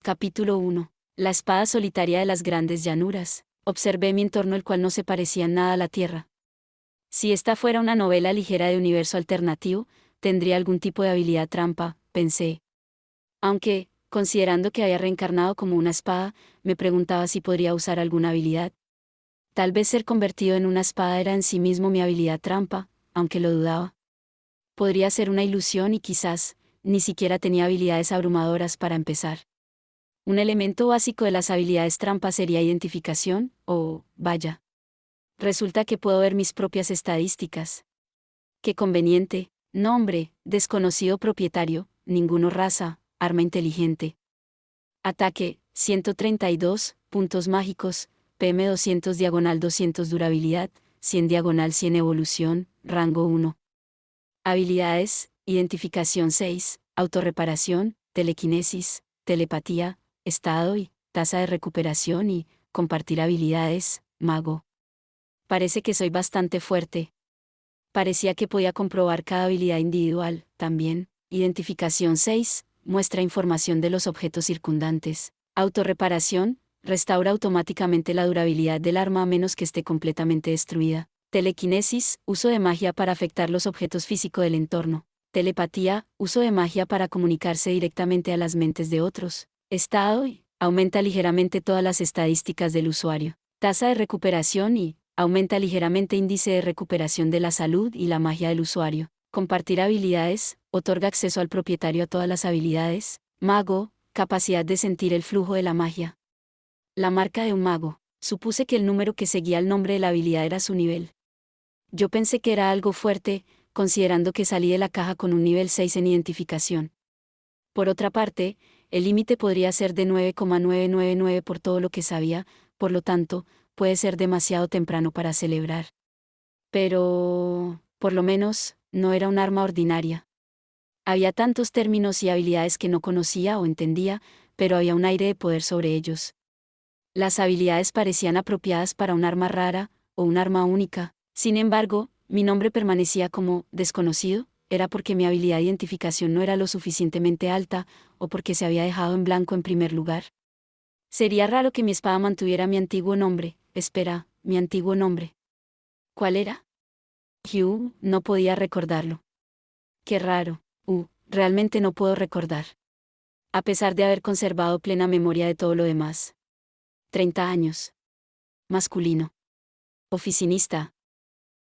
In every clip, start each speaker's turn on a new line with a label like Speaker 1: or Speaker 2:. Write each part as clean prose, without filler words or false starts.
Speaker 1: Capítulo 1. La espada solitaria de las grandes llanuras. Observé mi entorno, el cual no se parecía en nada a la Tierra. Si esta fuera una novela ligera de universo alternativo, tendría algún tipo de habilidad trampa, pensé. Aunque, considerando que había reencarnado como una espada, me preguntaba si podría usar alguna habilidad. Tal vez ser convertido en una espada era en sí mismo mi habilidad trampa, aunque lo dudaba. Podría ser una ilusión y quizás, ni siquiera tenía habilidades abrumadoras para empezar. Un elemento básico de las habilidades trampa sería identificación, vaya. Resulta que puedo ver mis propias estadísticas. Qué conveniente: nombre, desconocido propietario, ninguno; raza, arma inteligente. Ataque, 132, puntos mágicos, PM200 diagonal 200 durabilidad, 100 diagonal 100 evolución, rango 1. Habilidades: identificación 6, autorreparación, telequinesis, telepatía, estado y tasa de recuperación y compartir habilidades, mago. Parece que soy bastante fuerte. Parecía que podía comprobar cada habilidad individual. También, identificación 6, muestra información de los objetos circundantes. Autorreparación, restaura automáticamente la durabilidad del arma a menos que esté completamente destruida. Telequinesis, uso de magia para afectar los objetos físicos del entorno. Telepatía, uso de magia para comunicarse directamente a las mentes de otros. Estado y aumenta ligeramente todas las estadísticas del usuario. Tasa de recuperación y aumenta ligeramente índice de recuperación de la salud y la magia del usuario. Compartir habilidades, otorga acceso al propietario a todas las habilidades. Mago, capacidad de sentir el flujo de la magia. La marca de un mago. Supuse que el número que seguía el nombre de la habilidad era su nivel. Yo pensé que era algo fuerte, considerando que salí de la caja con un nivel 6 en identificación. Por otra parte, el límite podría ser de 9,999 por todo lo que sabía, por lo tanto, puede ser demasiado temprano para celebrar. Pero, por lo menos, no era un arma ordinaria. Había tantos términos y habilidades que no conocía o entendía, pero había un aire de poder sobre ellos. Las habilidades parecían apropiadas para un arma rara, o un arma única. Sin embargo, mi nombre permanecía como desconocido. ¿Era porque mi habilidad de identificación no era lo suficientemente alta, o porque se había dejado en blanco en primer lugar? Sería raro que mi espada mantuviera mi antiguo nombre. Espera, mi antiguo nombre. ¿Cuál era? Hugh, no podía recordarlo. Qué raro. Realmente no puedo recordar. A pesar de haber conservado plena memoria de todo lo demás. 30 años. Masculino. Oficinista.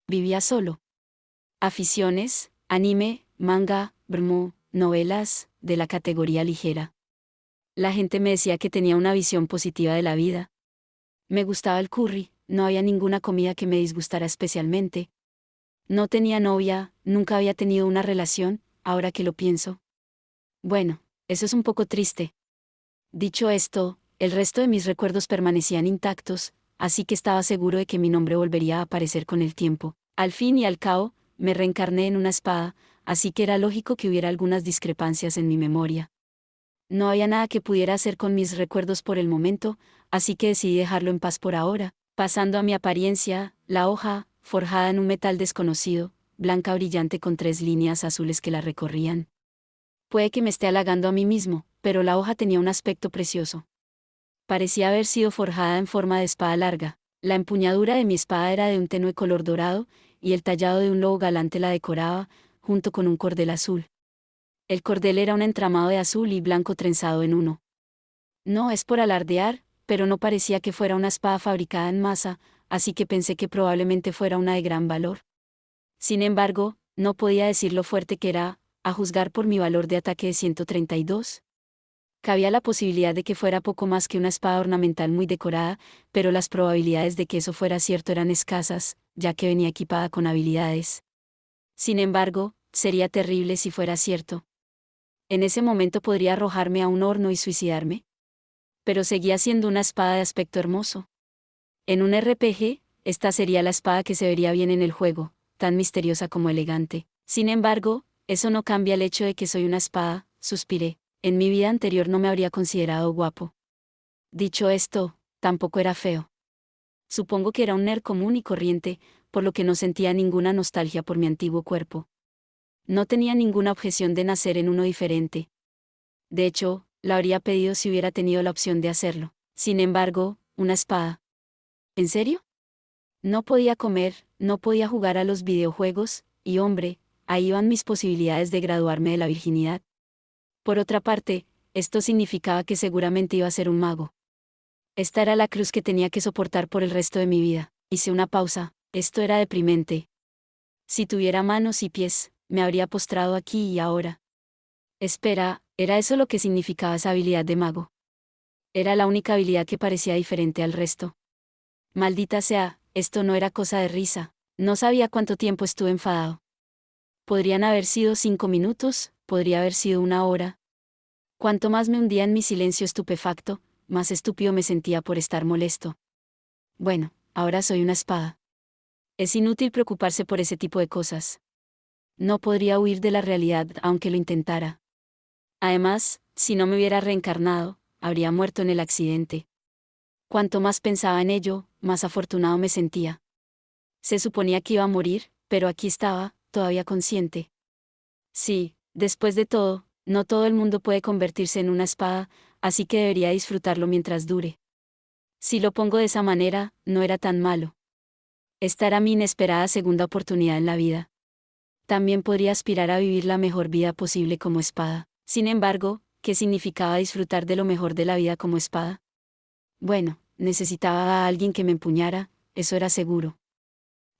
Speaker 1: Vivía solo. Aficiones: anime, manga, novelas, de la categoría ligera. La gente me decía que tenía una visión positiva de la vida. Me gustaba el curry, no había ninguna comida que me disgustara especialmente. No tenía novia, nunca había tenido una relación, ahora que lo pienso. Bueno, eso es un poco triste. Dicho esto, el resto de mis recuerdos permanecían intactos, así que estaba seguro de que mi nombre volvería a aparecer con el tiempo. Al fin y al cabo, me reencarné en una espada, así que era lógico que hubiera algunas discrepancias en mi memoria. No había nada que pudiera hacer con mis recuerdos por el momento, así que decidí dejarlo en paz por ahora. Pasando a mi apariencia: la hoja, forjada en un metal desconocido, blanca brillante con 3 líneas azules que la recorrían. Puede que me esté halagando a mí mismo, pero la hoja tenía un aspecto precioso. Parecía haber sido forjada en forma de espada larga. La empuñadura de mi espada era de un tenue color dorado, y el tallado de un lobo galante la decoraba, junto con un cordel azul. El cordel era un entramado de azul y blanco trenzado en uno. No es por alardear, pero no parecía que fuera una espada fabricada en masa, así que pensé que probablemente fuera una de gran valor. Sin embargo, no podía decir lo fuerte que era, a juzgar por mi valor de ataque de 132. Cabía la posibilidad de que fuera poco más que una espada ornamental muy decorada, pero las probabilidades de que eso fuera cierto eran escasas, ya que venía equipada con habilidades. Sin embargo, sería terrible si fuera cierto. En ese momento podría arrojarme a un horno y suicidarme. Pero seguía siendo una espada de aspecto hermoso. En un RPG, esta sería la espada que se vería bien en el juego, tan misteriosa como elegante. Sin embargo, eso no cambia el hecho de que soy una espada, suspiré. En mi vida anterior no me habría considerado guapo. Dicho esto, tampoco era feo. Supongo que era un nerd común y corriente, por lo que no sentía ninguna nostalgia por mi antiguo cuerpo. No tenía ninguna objeción de nacer en uno diferente. De hecho, La habría pedido si hubiera tenido la opción de hacerlo. Sin embargo, una espada. ¿En serio? No podía comer, no podía jugar a los videojuegos, y hombre, ahí iban mis posibilidades de graduarme de la virginidad. Por otra parte, esto significaba que seguramente iba a ser un mago. Esta era la cruz que tenía que soportar por el resto de mi vida. Hice una pausa, esto era deprimente. Si tuviera manos y pies, me habría postrado aquí y ahora. Espera, ¿era eso lo que significaba esa habilidad de mago? Era la única habilidad que parecía diferente al resto. Maldita sea, esto no era cosa de risa. No sabía cuánto tiempo estuve enfadado. Podrían haber sido 5 minutos, podría haber sido una hora. Cuanto más me hundía en mi silencio estupefacto, más estúpido me sentía por estar molesto. Bueno, ahora soy una espada. Es inútil preocuparse por ese tipo de cosas. No podría huir de la realidad aunque lo intentara. Además, si no me hubiera reencarnado, habría muerto en el accidente. Cuanto más pensaba en ello, más afortunado me sentía. Se suponía que iba a morir, pero aquí estaba, todavía consciente. Sí, después de todo, no todo el mundo puede convertirse en una espada, así que debería disfrutarlo mientras dure. Si lo pongo de esa manera, no era tan malo. Esta era mi inesperada segunda oportunidad en la vida. También podría aspirar a vivir la mejor vida posible como espada. Sin embargo, ¿qué significaba disfrutar de lo mejor de la vida como espada? Bueno, necesitaba a alguien que me empuñara, eso era seguro.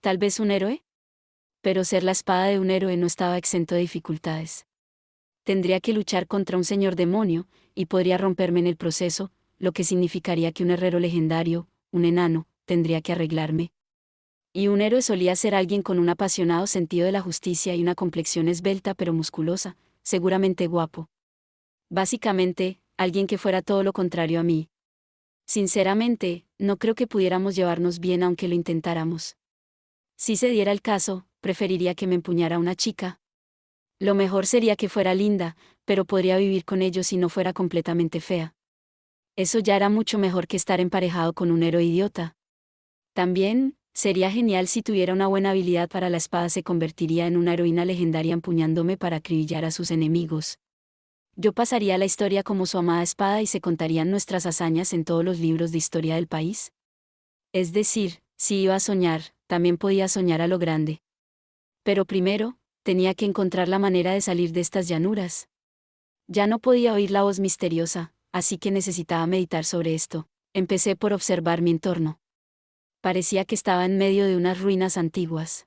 Speaker 1: ¿Tal vez un héroe? Pero ser la espada de un héroe no estaba exento de dificultades. Tendría que luchar contra un señor demonio, y podría romperme en el proceso, lo que significaría que un herrero legendario, un enano, tendría que arreglarme. Y un héroe solía ser alguien con un apasionado sentido de la justicia y una complexión esbelta pero musculosa, seguramente guapo. Básicamente, alguien que fuera todo lo contrario a mí. Sinceramente, no creo que pudiéramos llevarnos bien aunque lo intentáramos. Si se diera el caso, preferiría que me empuñara una chica. Lo mejor sería que fuera linda, pero podría vivir con ello si no fuera completamente fea. Eso ya era mucho mejor que estar emparejado con un héroe idiota. También, sería genial si tuviera una buena habilidad para la espada, se convertiría en una heroína legendaria empuñándome para acribillar a sus enemigos. Yo pasaría la historia como su amada espada y se contarían nuestras hazañas en todos los libros de historia del país. Es decir, si iba a soñar, también podía soñar a lo grande. Pero primero, tenía que encontrar la manera de salir de estas llanuras. Ya no podía oír la voz misteriosa, así que necesitaba meditar sobre esto. Empecé por observar mi entorno. Parecía que estaba en medio de unas ruinas antiguas.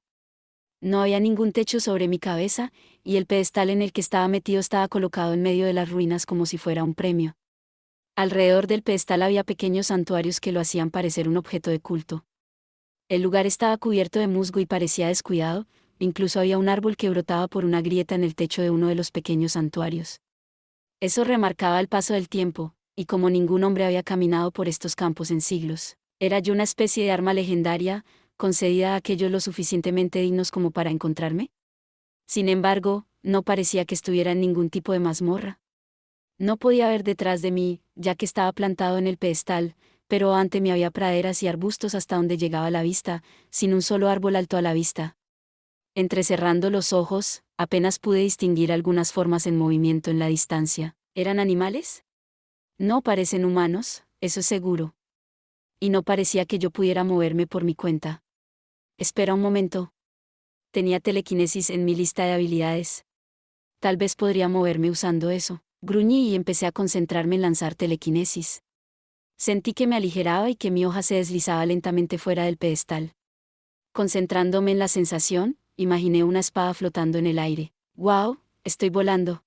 Speaker 1: No había ningún techo sobre mi cabeza, y el pedestal en el que estaba metido estaba colocado en medio de las ruinas como si fuera un premio. Alrededor del pedestal había pequeños santuarios que lo hacían parecer un objeto de culto. El lugar estaba cubierto de musgo y parecía descuidado, incluso había un árbol que brotaba por una grieta en el techo de uno de los pequeños santuarios. Eso remarcaba el paso del tiempo, y como ningún hombre había caminado por estos campos en siglos, era yo una especie de arma legendaria, concedida a aquellos lo suficientemente dignos como para encontrarme. Sin embargo, no parecía que estuviera en ningún tipo de mazmorra. No podía ver detrás de mí, ya que estaba plantado en el pedestal, pero ante mí había praderas y arbustos hasta donde llegaba la vista, sin un solo árbol alto a la vista. Entrecerrando los ojos, apenas pude distinguir algunas formas en movimiento en la distancia. ¿Eran animales? No parecen humanos, eso es seguro. Y no parecía que yo pudiera moverme por mi cuenta. Espera un momento. Tenía telequinesis en mi lista de habilidades. Tal vez podría moverme usando eso. Gruñí y empecé a concentrarme en lanzar telequinesis. Sentí que me aligeraba y que mi hoja se deslizaba lentamente fuera del pedestal. Concentrándome en la sensación, imaginé una espada flotando en el aire. ¡Wow! Estoy volando.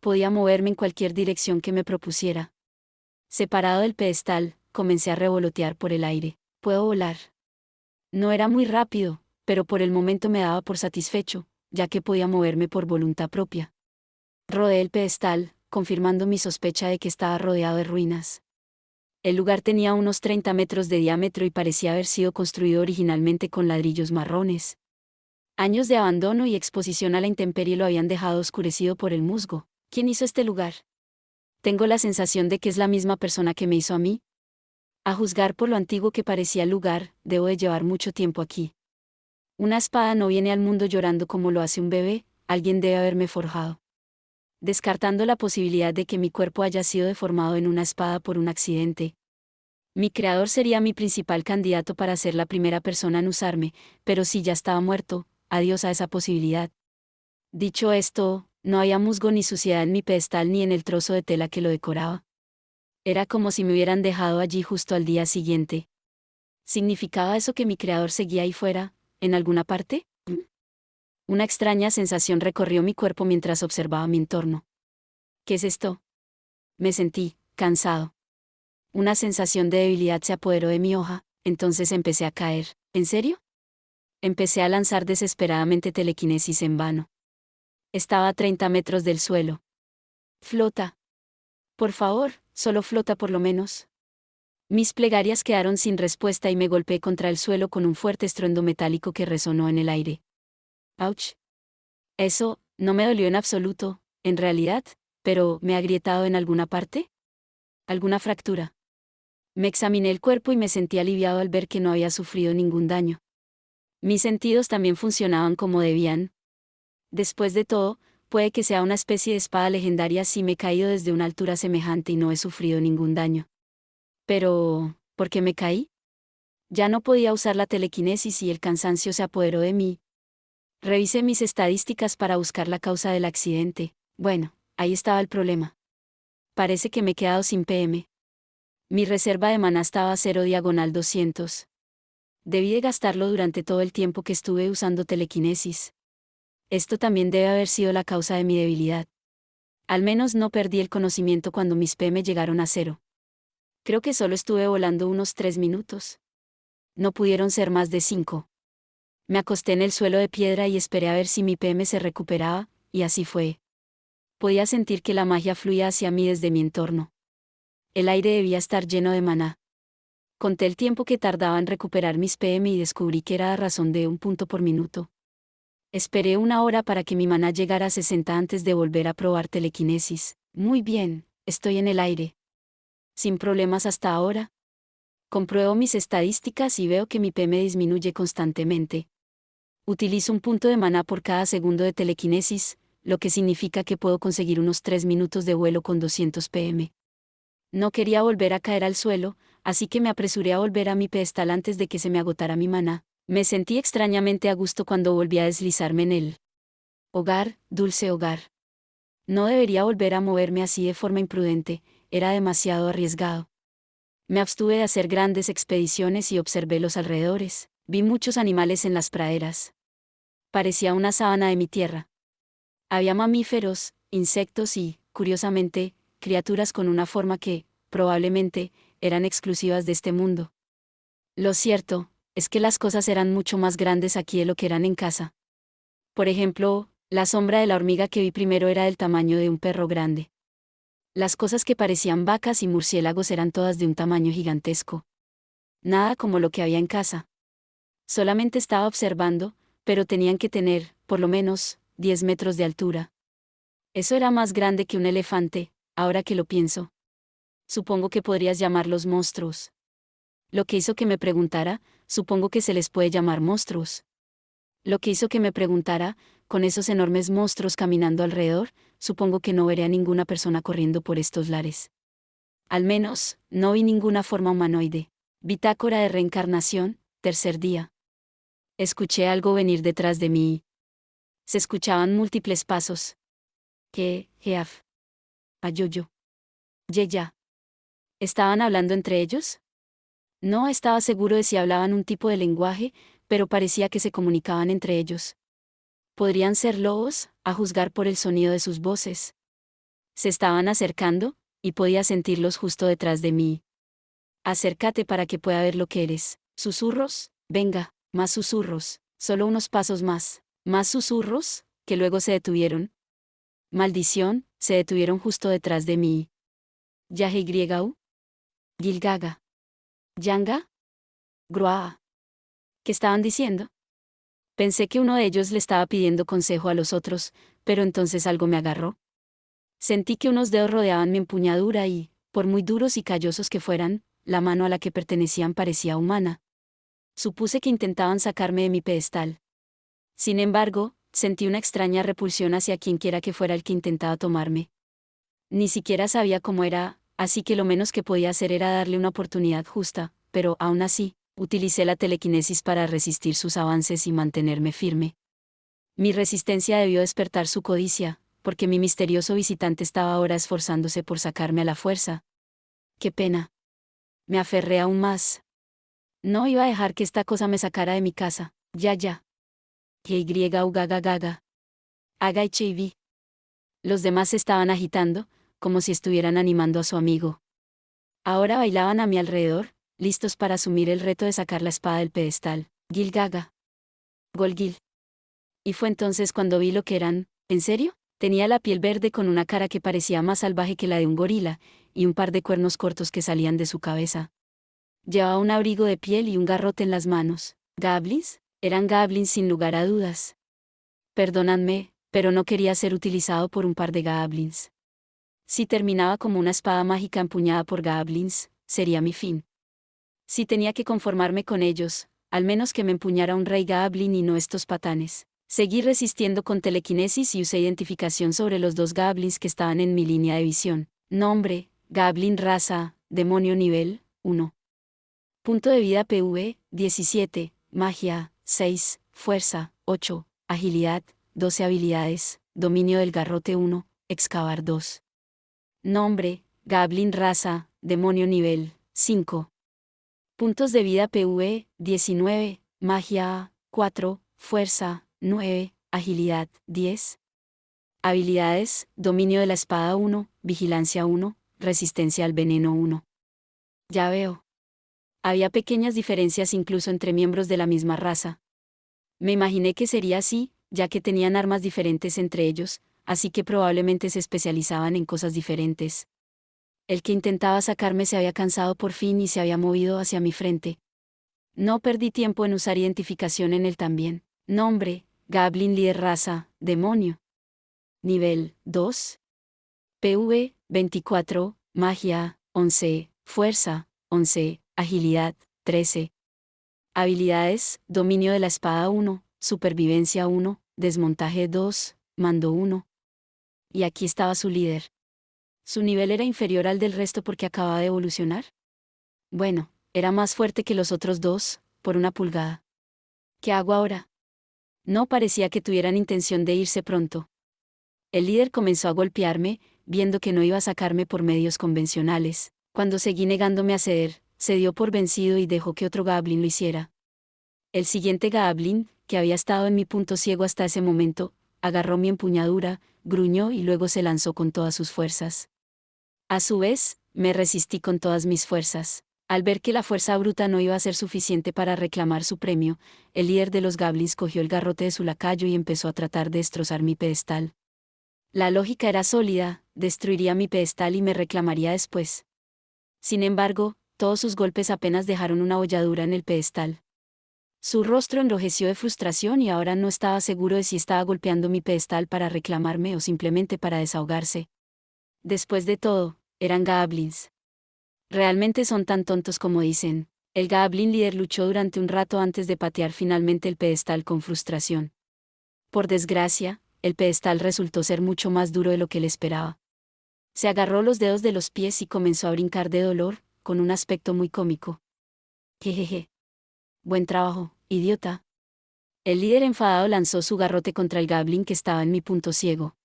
Speaker 1: Podía moverme en cualquier dirección que me propusiera. Separado del pedestal, comencé a revolotear por el aire. Puedo volar. No era muy rápido, pero por el momento me daba por satisfecho, ya que podía moverme por voluntad propia. Rodeé el pedestal, confirmando mi sospecha de que estaba rodeado de ruinas. El lugar tenía unos 30 metros de diámetro y parecía haber sido construido originalmente con ladrillos marrones. Años de abandono y exposición a la intemperie lo habían dejado oscurecido por el musgo. ¿Quién hizo este lugar? Tengo la sensación de que es la misma persona que me hizo a mí. A juzgar por lo antiguo que parecía el lugar, debo de llevar mucho tiempo aquí. Una espada no viene al mundo llorando como lo hace un bebé, alguien debe haberme forjado. descartando la posibilidad de que mi cuerpo haya sido deformado en una espada por un accidente. Mi creador sería mi principal candidato para ser la primera persona en usarme, pero si ya estaba muerto, adiós a esa posibilidad. Dicho esto, no había musgo ni suciedad en mi pedestal ni en el trozo de tela que lo decoraba. Era como si me hubieran dejado allí justo al día siguiente. ¿Significaba eso que mi creador seguía ahí fuera, en alguna parte? Una extraña sensación recorrió mi cuerpo mientras observaba mi entorno. ¿Qué es esto? Me sentí cansado. Una sensación de debilidad se apoderó de mi hoja, entonces empecé a caer. ¿En serio? Empecé a lanzar desesperadamente telequinesis en vano. Estaba a 30 metros del suelo. Flota. Por favor, solo flota por lo menos. Mis plegarias quedaron sin respuesta y me golpeé contra el suelo con un fuerte estruendo metálico que resonó en el aire. ¡Auch! Eso, no me dolió en absoluto, en realidad, pero ¿me ha agrietado en alguna parte? ¿Alguna fractura? Me examiné el cuerpo y me sentí aliviado al ver que no había sufrido ningún daño. Mis sentidos también funcionaban como debían. Después de todo, puede que sea una especie de espada legendaria si me he caído desde una altura semejante y no he sufrido ningún daño. Pero, ¿por qué me caí? Ya no podía usar la telequinesis y el cansancio se apoderó de mí. Revisé mis estadísticas para buscar la causa del accidente. Bueno, ahí estaba el problema. Parece que me he quedado sin PM. Mi reserva de maná estaba a 0/200. Debí de gastarlo durante todo el tiempo que estuve usando telequinesis. Esto también debe haber sido la causa de mi debilidad. Al menos no perdí el conocimiento cuando mis PM llegaron a 0. Creo que solo estuve volando unos 3 minutos. No pudieron ser más de 5. Me acosté en el suelo de piedra y esperé a ver si mi PM se recuperaba, y así fue. Podía sentir que la magia fluía hacia mí desde mi entorno. El aire debía estar lleno de maná. Conté el tiempo que tardaba en recuperar mis PM y descubrí que era a razón de 1 punto por minuto. Esperé 1 hora para que mi maná llegara a 60 antes de volver a probar telequinesis. Muy bien, estoy en el aire. Sin problemas hasta ahora. Compruebo mis estadísticas y veo que mi PM disminuye constantemente. Utilizo 1 punto de maná por cada segundo de telequinesis, lo que significa que puedo conseguir unos 3 minutos de vuelo con 200 PM. No quería volver a caer al suelo, así que me apresuré a volver a mi pedestal antes de que se me agotara mi maná. Me sentí extrañamente a gusto cuando volví a deslizarme en él. Hogar, dulce hogar. No debería volver a moverme así de forma imprudente, era demasiado arriesgado. Me abstuve de hacer grandes expediciones y observé los alrededores. Vi muchos animales en las praderas. Parecía una sábana de mi tierra. Había mamíferos, insectos y, curiosamente, criaturas con una forma que, probablemente, eran exclusivas de este mundo. Lo cierto, es que las cosas eran mucho más grandes aquí de lo que eran en casa. Por ejemplo, la sombra de la hormiga que vi primero era del tamaño de un perro grande. Las cosas que parecían vacas y murciélagos eran todas de un tamaño gigantesco. Nada como lo que había en casa. Solamente estaba observando, pero tenían que tener, por lo menos, 10 metros de altura. Eso era más grande que un elefante, ahora que lo pienso. Supongo que podrías llamarlos monstruos. Lo que hizo que me preguntara, supongo que se les puede llamar monstruos. Lo que hizo que me preguntara, con esos enormes monstruos caminando alrededor, supongo que no veré a ninguna persona corriendo por estos lares. Al menos, no vi ninguna forma humanoide. Bitácora de reencarnación, 3er día. Escuché algo venir detrás de mí. Se escuchaban múltiples pasos. Jeaf. Ayoyo. Yeya. ¿Estaban hablando entre ellos? No estaba seguro de si hablaban un tipo de lenguaje, pero parecía que se comunicaban entre ellos. Podrían ser lobos, a juzgar por el sonido de sus voces. Se estaban acercando, y podía sentirlos justo detrás de mí. Acércate para que pueda ver lo que eres. Susurros, venga, más susurros, solo unos pasos más. Más susurros, que luego se detuvieron. Maldición, se detuvieron justo detrás de mí. Yahe-Griegau. Gilgaga. Yanga. Groa. ¿Qué estaban diciendo? Pensé que uno de ellos le estaba pidiendo consejo a los otros, pero entonces algo me agarró. Sentí que unos dedos rodeaban mi empuñadura y, por muy duros y callosos que fueran, la mano a la que pertenecían parecía humana. Supuse que intentaban sacarme de mi pedestal. Sin embargo, Sentí una extraña repulsión hacia quienquiera que fuera el que intentaba tomarme. Ni siquiera sabía cómo era, así que lo menos que podía hacer era darle una oportunidad justa, pero aún así, utilicé la telequinesis para resistir sus avances y mantenerme firme. Mi resistencia debió despertar su codicia, porque mi misterioso visitante estaba ahora esforzándose por sacarme a la fuerza. ¡Qué pena! Me aferré aún más. No iba a dejar que esta cosa me sacara de mi casa, ya. Y gaga gaga. Haga HIV. Los demás se estaban agitando, como si estuvieran animando a su amigo. Ahora bailaban a mi alrededor, listos para asumir el reto de sacar la espada del pedestal. Gil gaga. Golgil. Y fue entonces cuando vi lo que eran. ¿En serio? Tenía la piel verde con una cara que parecía más salvaje que la de un gorila, y un par de cuernos cortos que salían de su cabeza. Llevaba un abrigo de piel y un garrote en las manos. ¿Goblins? Eran goblins sin lugar a dudas. Perdónanme, pero no quería ser utilizado por un par de goblins. Si terminaba como una espada mágica empuñada por goblins, sería mi fin. Si tenía que conformarme con ellos, al menos que me empuñara un rey goblin y no estos patanes. Seguí resistiendo con telequinesis y usé identificación sobre los dos goblins que estaban en mi línea de visión. Nombre, goblin raza, demonio nivel, 1. Punto de vida PV, 17, magia, 6, fuerza, 8, agilidad, 12 habilidades, dominio del garrote 1, excavar 2. Nombre, goblin raza, demonio nivel, 5. Puntos de vida PV, 19, magia, 4, fuerza, 9, agilidad, 10. Habilidades, dominio de la espada 1, vigilancia 1, resistencia al veneno 1. Ya veo. Había pequeñas diferencias incluso entre miembros de la misma raza. Me imaginé que sería así, ya que tenían armas diferentes entre ellos, así que probablemente se especializaban en cosas diferentes. El que intentaba sacarme se había cansado por fin y se había movido hacia mi frente. No perdí tiempo en usar identificación en él también. Nombre, Goblin líder raza, demonio. Nivel, 2. PV, 24, magia, 11, fuerza, 11, agilidad, 13. Habilidades, dominio de la espada 1, supervivencia 1, desmontaje 2, mando 1. Y aquí estaba su líder. ¿Su nivel era inferior al del resto porque acababa de evolucionar? Bueno, era más fuerte que los otros dos, por una pulgada. ¿Qué hago ahora? No parecía que tuvieran intención de irse pronto. El líder comenzó a golpearme, viendo que no iba a sacarme por medios convencionales. Cuando seguí negándome a ceder, se dio por vencido y dejó que otro goblin lo hiciera. El siguiente goblin, que había estado en mi punto ciego hasta ese momento, agarró mi empuñadura, gruñó y luego se lanzó con todas sus fuerzas. A su vez, me resistí con todas mis fuerzas. Al ver que la fuerza bruta no iba a ser suficiente para reclamar su premio, el líder de los goblins cogió el garrote de su lacayo y empezó a tratar de destrozar mi pedestal. La lógica era sólida, destruiría mi pedestal y me reclamaría después. Sin embargo, todos sus golpes apenas dejaron una holladura en el pedestal. Su rostro enrojeció de frustración y ahora no estaba seguro de si estaba golpeando mi pedestal para reclamarme o simplemente para desahogarse. Después de todo, eran goblins. Realmente son tan tontos como dicen. El goblin líder luchó durante un rato antes de patear finalmente el pedestal con frustración. Por desgracia, el pedestal resultó ser mucho más duro de lo que él esperaba. Se agarró los dedos de los pies y comenzó a brincar de dolor, con un aspecto muy cómico. Jejeje. Buen trabajo, idiota. El líder enfadado lanzó su garrote contra el goblin que estaba en mi punto ciego.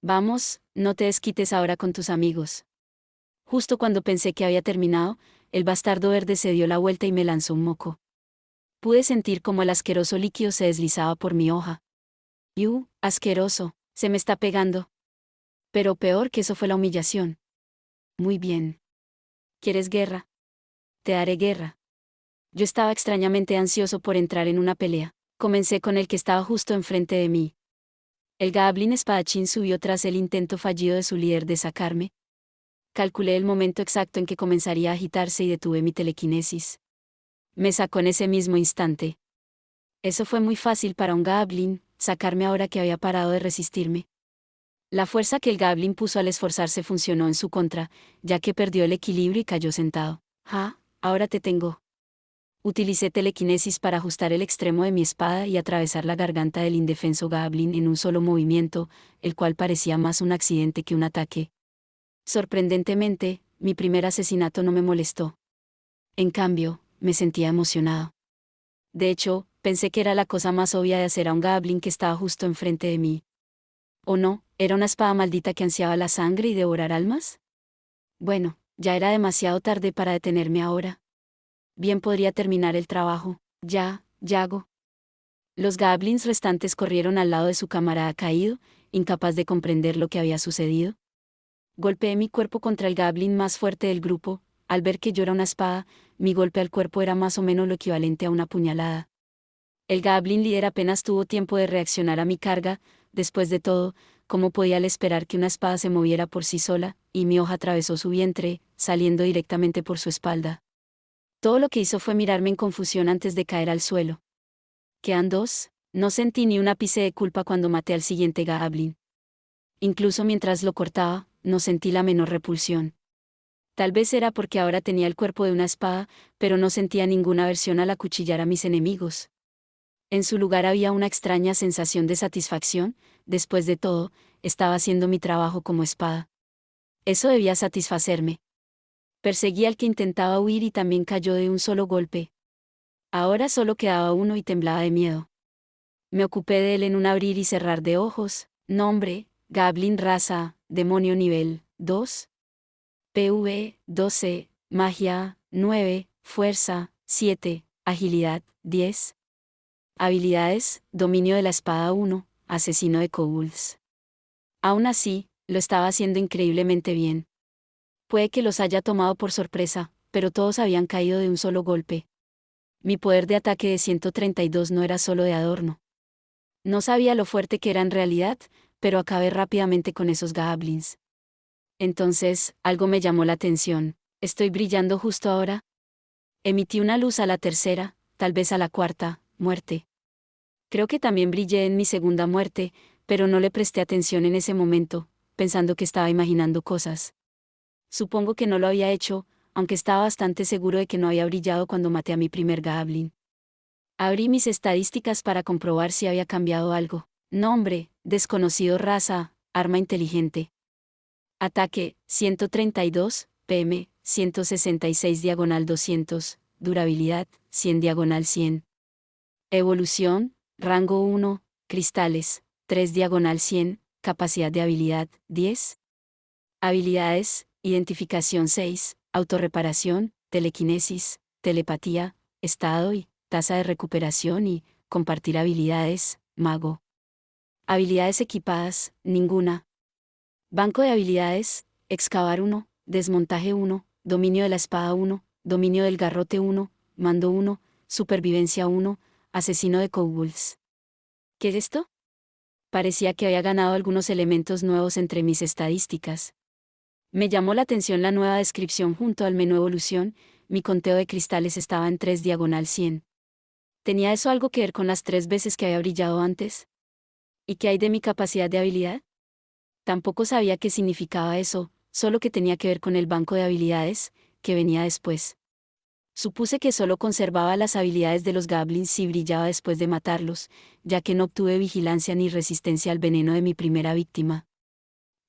Speaker 1: Vamos, no te desquites ahora con tus amigos. Justo cuando pensé que había terminado, el bastardo verde se dio la vuelta y me lanzó un moco. Pude sentir como el asqueroso líquido se deslizaba por mi hoja. Asqueroso, se me está pegando. Pero peor que eso fue la humillación. Muy bien. ¿Quieres guerra? Te daré guerra. Yo estaba extrañamente ansioso por entrar en una pelea. Comencé con el que estaba justo enfrente de mí. El goblin espadachín subió tras el intento fallido de su líder de sacarme. Calculé el momento exacto en que comenzaría a agitarse y detuve mi telequinesis. Me sacó en ese mismo instante. Eso fue muy fácil para un goblin, sacarme ahora que había parado de resistirme. La fuerza que el goblin puso al esforzarse funcionó en su contra, ya que perdió el equilibrio y cayó sentado. Ahora te tengo. Utilicé telequinesis para ajustar el extremo de mi espada y atravesar la garganta del indefenso Goblin en un solo movimiento, el cual parecía más un accidente que un ataque. Sorprendentemente, mi primer asesinato no me molestó. En cambio, me sentía emocionado. De hecho, pensé que era la cosa más obvia de hacer a un Goblin que estaba justo enfrente de mí. ¿O no, era una espada maldita que ansiaba la sangre y devorar almas? Bueno, ya era demasiado tarde para detenerme ahora. Bien podría terminar el trabajo. Ya, Yago. Los goblins restantes corrieron al lado de su camarada caído, incapaz de comprender lo que había sucedido. Golpeé mi cuerpo contra el goblin más fuerte del grupo. Al ver que yo era una espada, mi golpe al cuerpo era más o menos lo equivalente a una puñalada. El goblin líder apenas tuvo tiempo de reaccionar a mi carga. Después de todo, ¿cómo podía él esperar que una espada se moviera por sí sola? Y mi hoja atravesó su vientre, saliendo directamente por su espalda. Todo lo que hizo fue mirarme en confusión antes de caer al suelo. ¿Quedan dos? No sentí ni un ápice de culpa cuando maté al siguiente goblin. Incluso mientras lo cortaba, no sentí la menor repulsión. Tal vez era porque ahora tenía el cuerpo de una espada, pero no sentía ninguna aversión al acuchillar a mis enemigos. En su lugar había una extraña sensación de satisfacción. Después de todo, estaba haciendo mi trabajo como espada. Eso debía satisfacerme. Perseguí al que intentaba huir y también cayó de un solo golpe. Ahora solo quedaba uno y temblaba de miedo. Me ocupé de él en un abrir y cerrar de ojos. Nombre: Goblin raza, demonio nivel 2. PV 12, magia 9, fuerza 7, agilidad 10. Habilidades: dominio de la espada 1, asesino de kobolds. Aún así, lo estaba haciendo increíblemente bien. Puede que los haya tomado por sorpresa, pero todos habían caído de un solo golpe. Mi poder de ataque de 132 no era solo de adorno. No sabía lo fuerte que era en realidad, pero acabé rápidamente con esos goblins. Entonces, algo me llamó la atención. ¿Estoy brillando justo ahora? Emití una luz a la tercera, tal vez a la cuarta, muerte. Creo que también brillé en mi segunda muerte, pero no le presté atención en ese momento, pensando que estaba imaginando cosas. Supongo que no lo había hecho, aunque estaba bastante seguro de que no había brillado cuando maté a mi primer goblin. Abrí mis estadísticas para comprobar si había cambiado algo. Nombre: desconocido raza, arma inteligente. Ataque: 132, PM, 166 diagonal 200, durabilidad: 100 diagonal 100. Evolución: rango 1, cristales, 3 diagonal 100, capacidad de habilidad: 10. Habilidades: identificación 6, autorreparación, telequinesis, telepatía, estado y tasa de recuperación y compartir habilidades, mago. Habilidades equipadas: ninguna. Banco de habilidades: excavar 1, desmontaje 1, dominio de la espada 1, dominio del garrote 1, mando 1, supervivencia 1, asesino de kobolds. ¿Qué es esto? Parecía que había ganado algunos elementos nuevos entre mis estadísticas. Me llamó la atención la nueva descripción junto al menú evolución. Mi conteo de cristales estaba en 3 diagonal 100. ¿Tenía eso algo que ver con las 3 veces que había brillado antes? ¿Y qué hay de mi capacidad de habilidad? Tampoco sabía qué significaba eso, solo que tenía que ver con el banco de habilidades, que venía después. Supuse que solo conservaba las habilidades de los goblins si brillaba después de matarlos, ya que no obtuve vigilancia ni resistencia al veneno de mi primera víctima.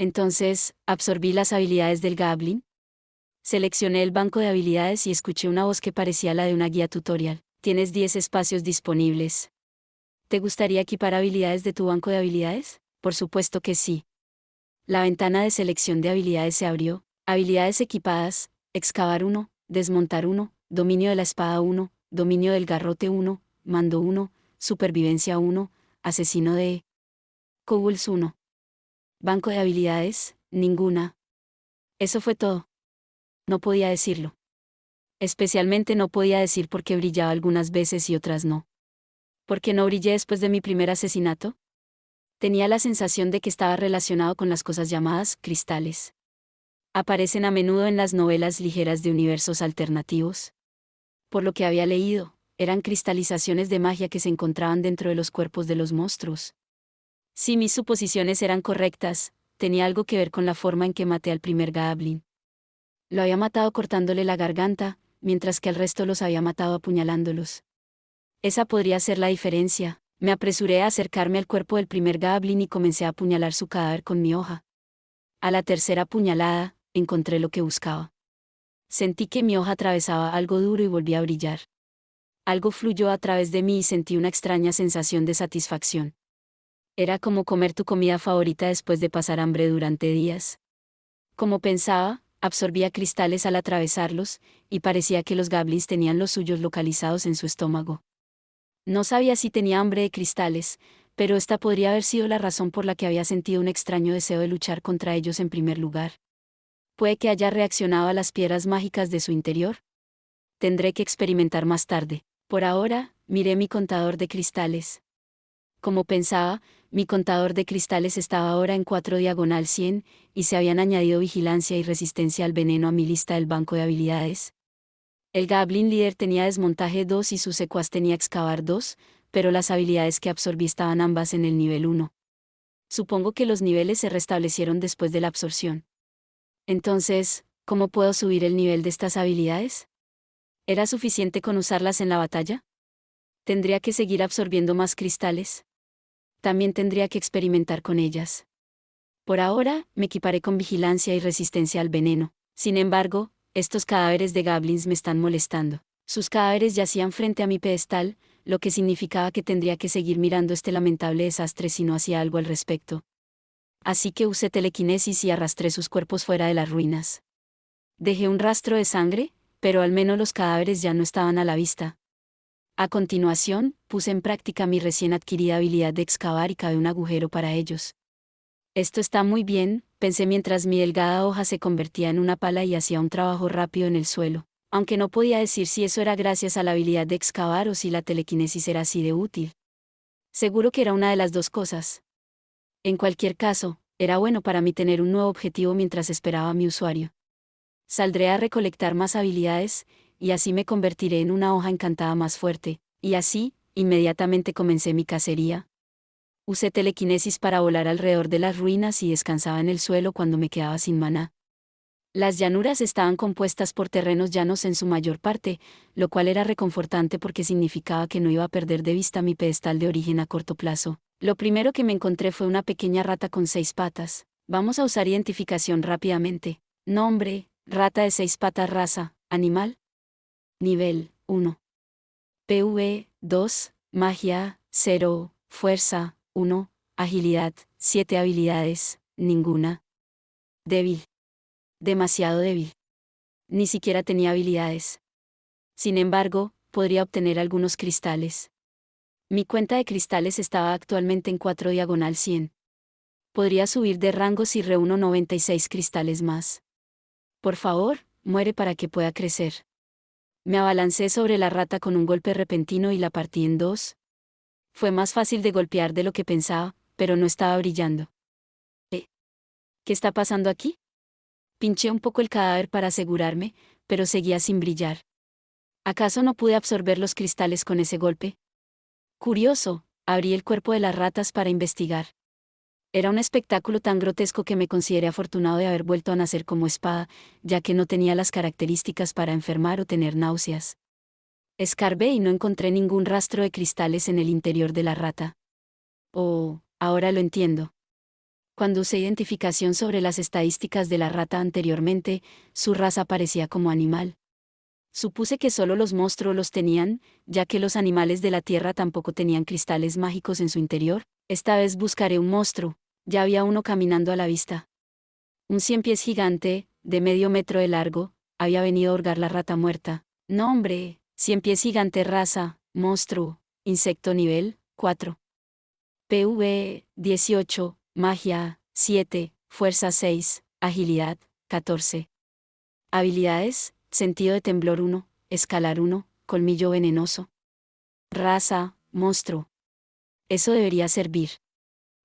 Speaker 1: Entonces, ¿absorbí las habilidades del goblin? Seleccioné el banco de habilidades y escuché una voz que parecía la de una guía tutorial. Tienes 10 espacios disponibles. ¿Te gustaría equipar habilidades de tu banco de habilidades? Por supuesto que sí. La ventana de selección de habilidades se abrió. Habilidades equipadas: excavar 1, desmontar 1, dominio de la espada 1, dominio del garrote 1, mando 1, supervivencia 1, asesino de kobolds 1. Banco de habilidades: ninguna. Eso fue todo. No podía decirlo. Especialmente no podía decir por qué brillaba algunas veces y otras no. ¿Por qué no brillé después de mi primer asesinato? Tenía la sensación de que estaba relacionado con las cosas llamadas cristales. Aparecen a menudo en las novelas ligeras de universos alternativos. Por lo que había leído, eran cristalizaciones de magia que se encontraban dentro de los cuerpos de los monstruos. Si mis suposiciones eran correctas, tenía algo que ver con la forma en que maté al primer goblin. Lo había matado cortándole la garganta, mientras que al resto los había matado apuñalándolos. Esa podría ser la diferencia. Me apresuré a acercarme al cuerpo del primer goblin y comencé a apuñalar su cadáver con mi hoja. A la tercera puñalada, encontré lo que buscaba. Sentí que mi hoja atravesaba algo duro y volví a brillar. Algo fluyó a través de mí y sentí una extraña sensación de satisfacción. Era como comer tu comida favorita después de pasar hambre durante días. Como pensaba, absorbía cristales al atravesarlos, y parecía que los goblins tenían los suyos localizados en su estómago. No sabía si tenía hambre de cristales, pero esta podría haber sido la razón por la que había sentido un extraño deseo de luchar contra ellos en primer lugar. Puede que haya reaccionado a las piedras mágicas de su interior. Tendré que experimentar más tarde. Por ahora, miré mi contador de cristales. Como pensaba, mi contador de cristales estaba ahora en 4/100, y se habían añadido vigilancia y resistencia al veneno a mi lista del banco de habilidades. El Goblin líder tenía desmontaje 2 y su secuaz tenía excavar 2, pero las habilidades que absorbí estaban ambas en el nivel 1. Supongo que los niveles se restablecieron después de la absorción. Entonces, ¿cómo puedo subir el nivel de estas habilidades? ¿Era suficiente con usarlas en la batalla? ¿Tendría que seguir absorbiendo más cristales? También tendría que experimentar con ellas. Por ahora, me equiparé con vigilancia y resistencia al veneno. Sin embargo, estos cadáveres de goblins me están molestando. Sus cadáveres yacían frente a mi pedestal, lo que significaba que tendría que seguir mirando este lamentable desastre si no hacía algo al respecto. Así que usé telequinesis y arrastré sus cuerpos fuera de las ruinas. Dejé un rastro de sangre, pero al menos los cadáveres ya no estaban a la vista. A continuación, puse en práctica mi recién adquirida habilidad de excavar y cavé un agujero para ellos. Esto está muy bien, pensé mientras mi delgada hoja se convertía en una pala y hacía un trabajo rápido en el suelo, aunque no podía decir si eso era gracias a la habilidad de excavar o si la telequinesis era así de útil. Seguro que era una de las dos cosas. En cualquier caso, era bueno para mí tener un nuevo objetivo mientras esperaba a mi usuario. Saldré a recolectar más habilidades, y así me convertiré en una hoja encantada más fuerte, y así, inmediatamente comencé mi cacería. Usé telequinesis para volar alrededor de las ruinas y descansaba en el suelo cuando me quedaba sin maná. Las llanuras estaban compuestas por terrenos llanos en su mayor parte, lo cual era reconfortante porque significaba que no iba a perder de vista mi pedestal de origen a corto plazo. Lo primero que me encontré fue una pequeña rata con 6 patas. Vamos a usar identificación rápidamente. Nombre: rata de 6 patas, raza, animal. Nivel 1. PV 2, magia 0, fuerza 1, agilidad 7, habilidades ninguna. Débil. Demasiado débil. Ni siquiera tenía habilidades. Sin embargo, podría obtener algunos cristales. Mi cuenta de cristales estaba actualmente en 4/100. Podría subir de rango si reúno 96 cristales más. Por favor, muere para que pueda crecer. Me abalancé sobre la rata con un golpe repentino y la partí en 2. Fue más fácil de golpear de lo que pensaba, pero no estaba brillando. ¿Qué está pasando aquí? Pinché un poco el cadáver para asegurarme, pero seguía sin brillar. ¿Acaso no pude absorber los cristales con ese golpe? Curioso, abrí el cuerpo de las ratas para investigar. Era un espectáculo tan grotesco que me consideré afortunado de haber vuelto a nacer como espada, ya que no tenía las características para enfermar o tener náuseas. Escarbé y no encontré ningún rastro de cristales en el interior de la rata. Oh, ahora lo entiendo. Cuando usé identificación sobre las estadísticas de la rata anteriormente, su raza parecía como animal. Supuse que solo los monstruos los tenían, ya que los animales de la tierra tampoco tenían cristales mágicos en su interior. Esta vez buscaré un monstruo. Ya había uno caminando a la vista. Un 100 pies gigante, de medio metro de largo, había venido a hurgar la rata muerta. No, hombre, 100 pies gigante, raza, monstruo, insecto nivel 4. PV 18, magia 7, fuerza 6, agilidad 14. Habilidades: sentido de temblor 1, escalar 1, colmillo venenoso. Raza: monstruo. Eso debería servir.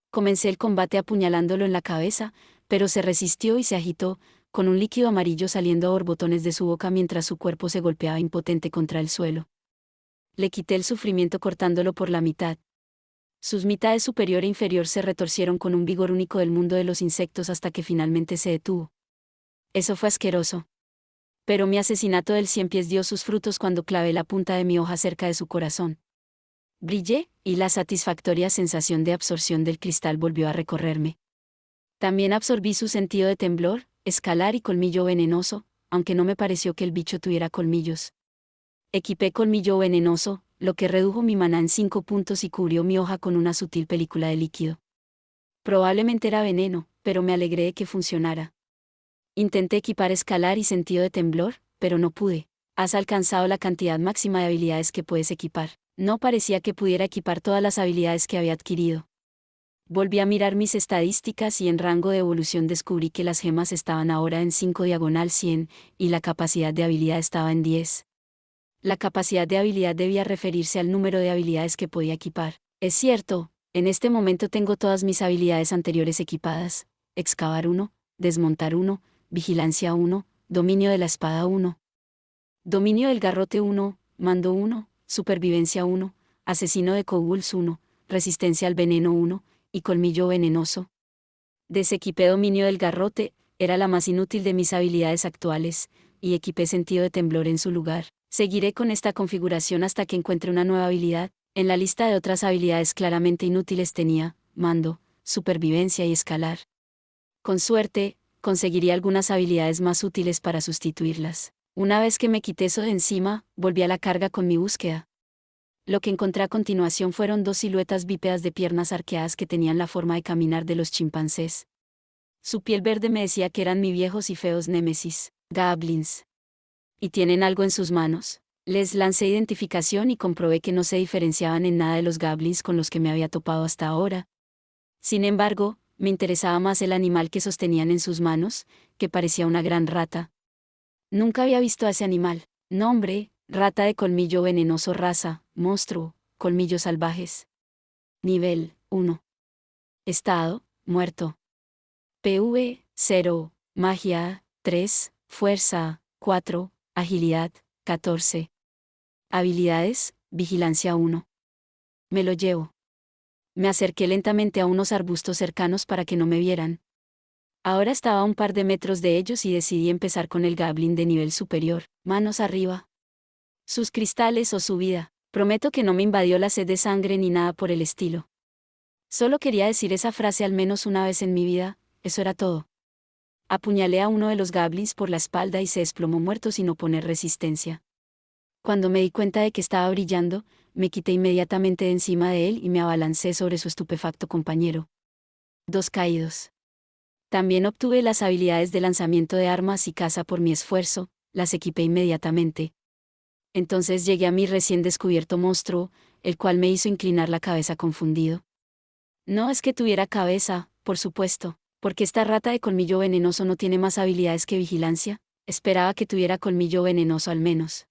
Speaker 1: Comencé el combate apuñalándolo en la cabeza, pero se resistió y se agitó, con un líquido amarillo saliendo a borbotones de su boca mientras su cuerpo se golpeaba impotente contra el suelo. Le quité el sufrimiento cortándolo por la mitad. Sus mitades superior e inferior se retorcieron con un vigor único del mundo de los insectos hasta que finalmente se detuvo. Eso fue asqueroso. Pero mi asesinato del cien pies dio sus frutos cuando clavé la punta de mi hoja cerca de su corazón. Brillé, y la satisfactoria sensación de absorción del cristal volvió a recorrerme. También absorbí su sentido de temblor, escalar y colmillo venenoso, aunque no me pareció que el bicho tuviera colmillos. Equipé colmillo venenoso, lo que redujo mi maná en 5 puntos y cubrió mi hoja con una sutil película de líquido. Probablemente era veneno, pero me alegré de que funcionara. Intenté equipar escalar y sentido de temblor, pero no pude. Has alcanzado la cantidad máxima de habilidades que puedes equipar. No parecía que pudiera equipar todas las habilidades que había adquirido. Volví a mirar mis estadísticas y en rango de evolución descubrí que las gemas estaban ahora en 5 diagonal 100, y la capacidad de habilidad estaba en 10. La capacidad de habilidad debía referirse al número de habilidades que podía equipar. Es cierto, en este momento tengo todas mis habilidades anteriores equipadas: excavar 1, desmontar 1, vigilancia 1, dominio de la espada 1, dominio del garrote 1, mando 1, supervivencia 1, asesino de kobolds 1, resistencia al veneno 1, y colmillo venenoso. Desequipé dominio del garrote, era la más inútil de mis habilidades actuales, y equipé sentido de temblor en su lugar. Seguiré con esta configuración hasta que encuentre una nueva habilidad. En la lista de otras habilidades claramente inútiles tenía mando, supervivencia y escalar. Con suerte, conseguiría algunas habilidades más útiles para sustituirlas. Una vez que me quité eso de encima, volví a la carga con mi búsqueda. Lo que encontré a continuación fueron 2 siluetas bípedas de piernas arqueadas que tenían la forma de caminar de los chimpancés. Su piel verde me decía que eran mi viejos y feos némesis, goblins. ¿Y tienen algo en sus manos? Les lancé identificación y comprobé que no se diferenciaban en nada de los goblins con los que me había topado hasta ahora. Sin embargo, me interesaba más el animal que sostenían en sus manos, que parecía una gran rata. Nunca había visto a ese animal. Nombre: rata de colmillo venenoso, raza, monstruo, colmillos salvajes. Nivel 1. Estado: muerto. PV: 0, magia: 3, fuerza: 4, agilidad: 14. Habilidades: vigilancia 1. Me lo llevo. Me acerqué lentamente a unos arbustos cercanos para que no me vieran. Ahora estaba a un par de metros de ellos y decidí empezar con el goblin de nivel superior. Manos arriba. Sus cristales o su vida. Prometo que no me invadió la sed de sangre ni nada por el estilo. Solo quería decir esa frase al menos una vez en mi vida, eso era todo. Apuñalé a uno de los goblins por la espalda y se desplomó muerto sin oponer resistencia. Cuando me di cuenta de que estaba brillando, me quité inmediatamente de encima de él y me abalancé sobre su estupefacto compañero. 2 caídos. También obtuve las habilidades de lanzamiento de armas y caza por mi esfuerzo, las equipé inmediatamente. Entonces llegué a mi recién descubierto monstruo, el cual me hizo inclinar la cabeza confundido. No es que tuviera cabeza, por supuesto, porque esta rata de colmillo venenoso no tiene más habilidades que vigilancia. Esperaba que tuviera colmillo venenoso al menos.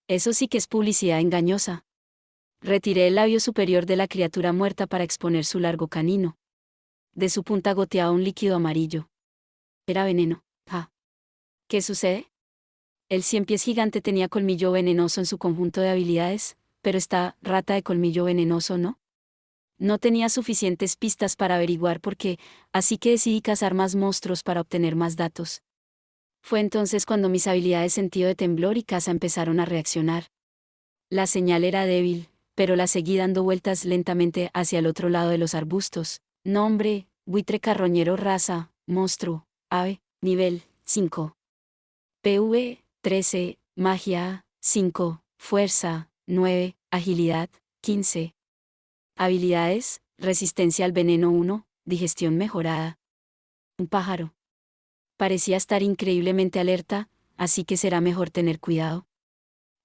Speaker 1: Eso sí que es publicidad engañosa. Retiré el labio superior de la criatura muerta para exponer su largo canino. De su punta goteaba un líquido amarillo. Era veneno. Ah. ¿Qué sucede? El cien pies gigante tenía colmillo venenoso en su conjunto de habilidades, pero esta rata de colmillo venenoso no. No tenía suficientes pistas para averiguar por qué, así que decidí cazar más monstruos para obtener más datos. Fue entonces cuando mis habilidades sentido de temblor y caza empezaron a reaccionar. La señal era débil, pero la seguí dando vueltas lentamente hacia el otro lado de los arbustos. Nombre: buitre carroñero, raza, monstruo, ave, nivel 5. PV: 13, magia: 5, fuerza: 9, agilidad: 15. Habilidades: resistencia al veneno 1, digestión mejorada. Un pájaro. Parecía estar increíblemente alerta, así que será mejor tener cuidado.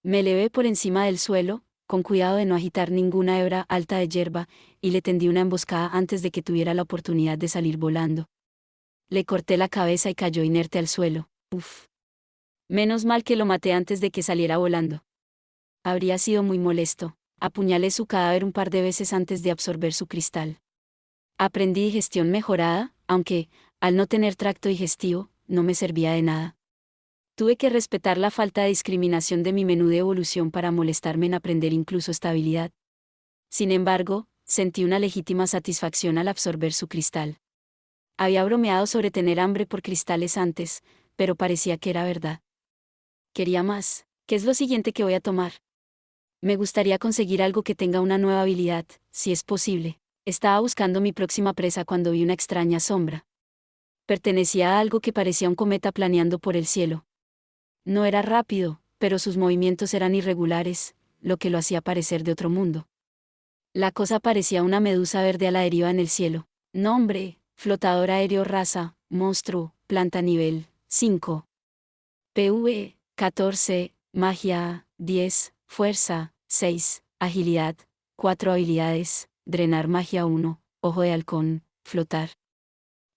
Speaker 1: Me elevé por encima del suelo, con cuidado de no agitar ninguna hebra alta de hierba, y le tendí una emboscada antes de que tuviera la oportunidad de salir volando. Le corté la cabeza y cayó inerte al suelo. Uf. Menos mal que lo maté antes de que saliera volando. Habría sido muy molesto. Apuñalé su cadáver un par de veces antes de absorber su cristal. Aprendí digestión mejorada, aunque, al no tener tracto digestivo, no me servía de nada. Tuve que respetar la falta de discriminación de mi menú de evolución para molestarme en aprender incluso esta habilidad. Sin embargo, sentí una legítima satisfacción al absorber su cristal. Había bromeado sobre tener hambre por cristales antes, pero parecía que era verdad. Quería más. ¿Qué es lo siguiente que voy a tomar? Me gustaría conseguir algo que tenga una nueva habilidad, si es posible. Estaba buscando mi próxima presa cuando vi una extraña sombra. Pertenecía a algo que parecía un cometa planeando por el cielo. No era rápido, pero sus movimientos eran irregulares, lo que lo hacía parecer de otro mundo. La cosa parecía una medusa verde a la deriva en el cielo. Nombre: flotador aéreo raza, monstruo, planta nivel 5. PV 14, magia 10, fuerza 6, agilidad 4 habilidades, drenar magia 1, ojo de halcón, flotar.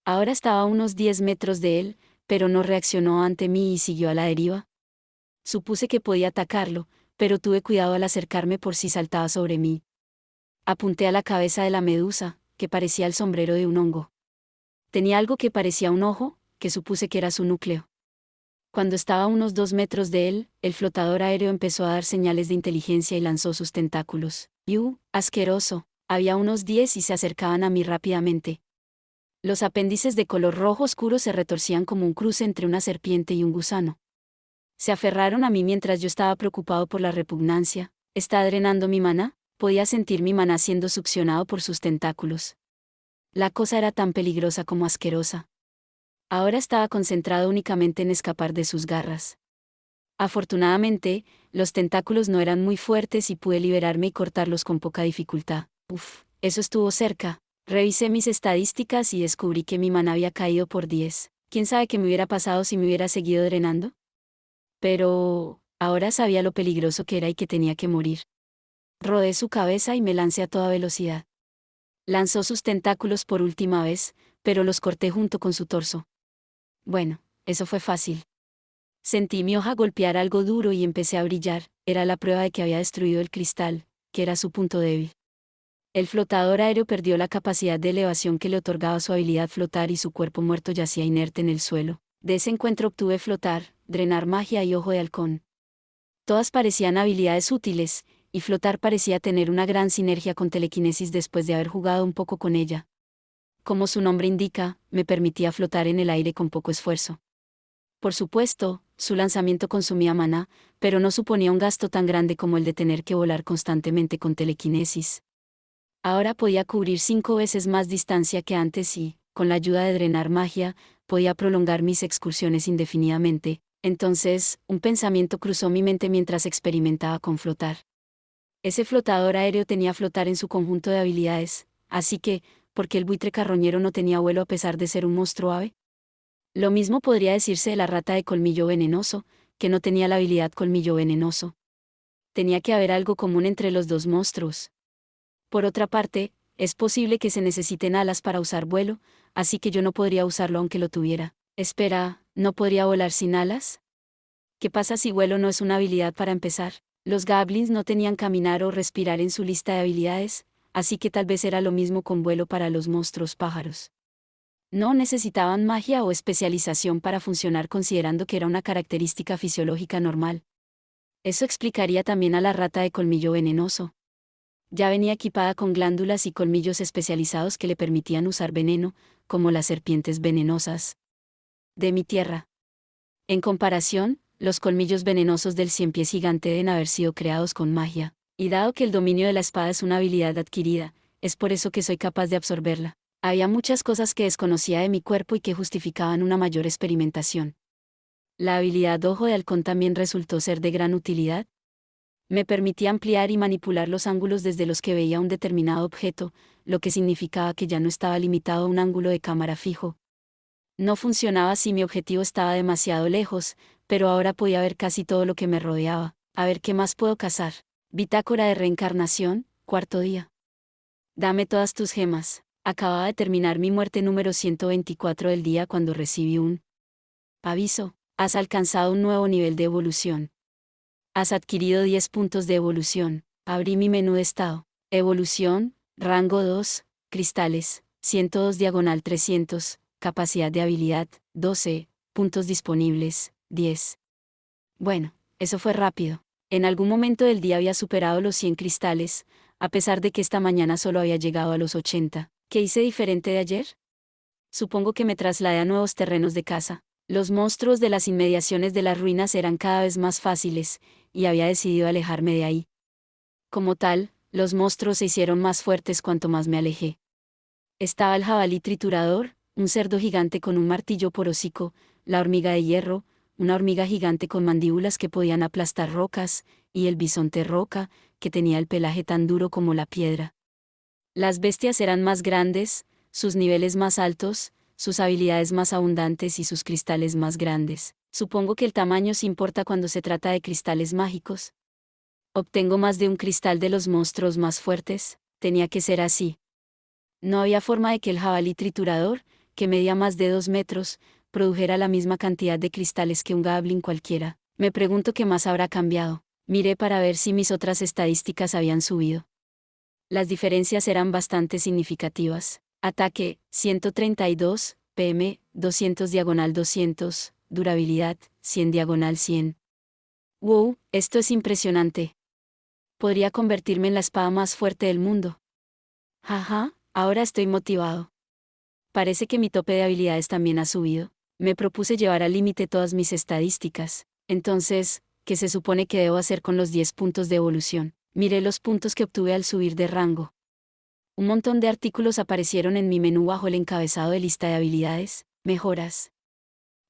Speaker 1: Ahora estaba a unos 10 metros de él, pero no reaccionó ante mí y siguió a la deriva. Supuse que podía atacarlo, pero tuve cuidado al acercarme por si saltaba sobre mí. Apunté a la cabeza de la medusa, que parecía el sombrero de un hongo. Tenía algo que parecía un ojo, que supuse que era su núcleo. Cuando estaba a unos 2 metros de él, el flotador aéreo empezó a dar señales de inteligencia y lanzó sus tentáculos. Asqueroso. Había unos 10 y se acercaban a mí rápidamente. Los apéndices de color rojo oscuro se retorcían como un cruce entre una serpiente y un gusano. Se aferraron a mí mientras yo estaba preocupado por la repugnancia. ¿Está drenando mi maná? Podía sentir mi maná siendo succionado por sus tentáculos. La cosa era tan peligrosa como asquerosa. Ahora estaba concentrado únicamente en escapar de sus garras. Afortunadamente, los tentáculos no eran muy fuertes y pude liberarme y cortarlos con poca dificultad. Eso estuvo cerca. Revisé mis estadísticas y descubrí que mi maná había caído por 10. ¿Quién sabe qué me hubiera pasado si me hubiera seguido drenando? Pero ahora sabía lo peligroso que era y que tenía que morir. Rodé su cabeza y me lancé a toda velocidad. Lanzó sus tentáculos por última vez, pero los corté junto con su torso. Bueno, eso fue fácil. Sentí mi hoja golpear algo duro y empecé a brillar. Era la prueba de que había destruido el cristal, que era su punto débil. El flotador aéreo perdió la capacidad de elevación que le otorgaba su habilidad flotar y su cuerpo muerto yacía inerte en el suelo. De ese encuentro obtuve flotar, drenar magia y ojo de halcón. Todas parecían habilidades útiles, y flotar parecía tener una gran sinergia con telequinesis después de haber jugado un poco con ella. Como su nombre indica, me permitía flotar en el aire con poco esfuerzo. Por supuesto, su lanzamiento consumía maná, pero no suponía un gasto tan grande como el de tener que volar constantemente con telequinesis. Ahora podía cubrir 5 veces más distancia que antes y, con la ayuda de drenar magia, podía prolongar mis excursiones indefinidamente. Entonces, un pensamiento cruzó mi mente mientras experimentaba con flotar. Ese flotador aéreo tenía flotar en su conjunto de habilidades, así que, ¿por qué el buitre carroñero no tenía vuelo a pesar de ser un monstruo ave? Lo mismo podría decirse de la rata de colmillo venenoso, que no tenía la habilidad colmillo venenoso. Tenía que haber algo común entre los dos monstruos. Por otra parte, es posible que se necesiten alas para usar vuelo, así que yo no podría usarlo aunque lo tuviera. Espera, ¿no podría volar sin alas? ¿Qué pasa si vuelo no es una habilidad para empezar? Los goblins no tenían caminar o respirar en su lista de habilidades, así que tal vez era lo mismo con vuelo para los monstruos pájaros. No necesitaban magia o especialización para funcionar considerando que era una característica fisiológica normal. Eso explicaría también a la rata de colmillo venenoso. Ya venía equipada con glándulas y colmillos especializados que le permitían usar veneno, como las serpientes venenosas de mi tierra. En comparación, los colmillos venenosos del ciempiés gigante deben haber sido creados con magia, y dado que el dominio de la espada es una habilidad adquirida, es por eso que soy capaz de absorberla. Había muchas cosas que desconocía de mi cuerpo y que justificaban una mayor experimentación. La habilidad ojo de halcón también resultó ser de gran utilidad. Me permitía ampliar y manipular los ángulos desde los que veía un determinado objeto, lo que significaba que ya no estaba limitado a un ángulo de cámara fijo. No funcionaba si mi objetivo estaba demasiado lejos, pero ahora podía ver casi todo lo que me rodeaba. A ver qué más puedo cazar. Bitácora de reencarnación, 4.º día. Dame todas tus gemas. Acababa de terminar mi muerte número 124 del día cuando recibí un aviso. Has alcanzado un nuevo nivel de evolución. Has adquirido 10 puntos de evolución. Abrí mi menú de estado. Evolución, rango 2, cristales, 102 diagonal 300, capacidad de habilidad, 12, puntos disponibles, 10. Bueno, eso fue rápido. En algún momento del día había superado los 100 cristales, a pesar de que esta mañana solo había llegado a los 80. ¿Qué hice diferente de ayer? Supongo que me trasladé a nuevos terrenos de caza. Los monstruos de las inmediaciones de las ruinas eran cada vez más fáciles, y había decidido alejarme de ahí. Como tal, los monstruos se hicieron más fuertes cuanto más me alejé. Estaba el jabalí triturador, un cerdo gigante con un martillo por hocico, la hormiga de hierro, una hormiga gigante con mandíbulas que podían aplastar rocas, y el bisonte roca, que tenía el pelaje tan duro como la piedra. Las bestias eran más grandes, sus niveles más altos, sus habilidades más abundantes y sus cristales más grandes. Supongo que el tamaño sí importa cuando se trata de cristales mágicos. Obtengo más de un cristal de los monstruos más fuertes, tenía que ser así. No había forma de que el jabalí triturador, que medía más de 2 metros, produjera la misma cantidad de cristales que un goblin cualquiera. Me pregunto qué más habrá cambiado. Miré para ver si mis otras estadísticas habían subido. Las diferencias eran bastante significativas. Ataque, 132, PM, 200 diagonal 200, durabilidad, 100 diagonal 100. Wow, esto es impresionante. Podría convertirme en la espada más fuerte del mundo. Jaja, ahora estoy motivado. Parece que mi tope de habilidades también ha subido. Me propuse llevar al límite todas mis estadísticas. Entonces, ¿qué se supone que debo hacer con los 10 puntos de evolución? Miré los puntos que obtuve al subir de rango. Un montón de artículos aparecieron en mi menú bajo el encabezado de lista de habilidades, mejoras.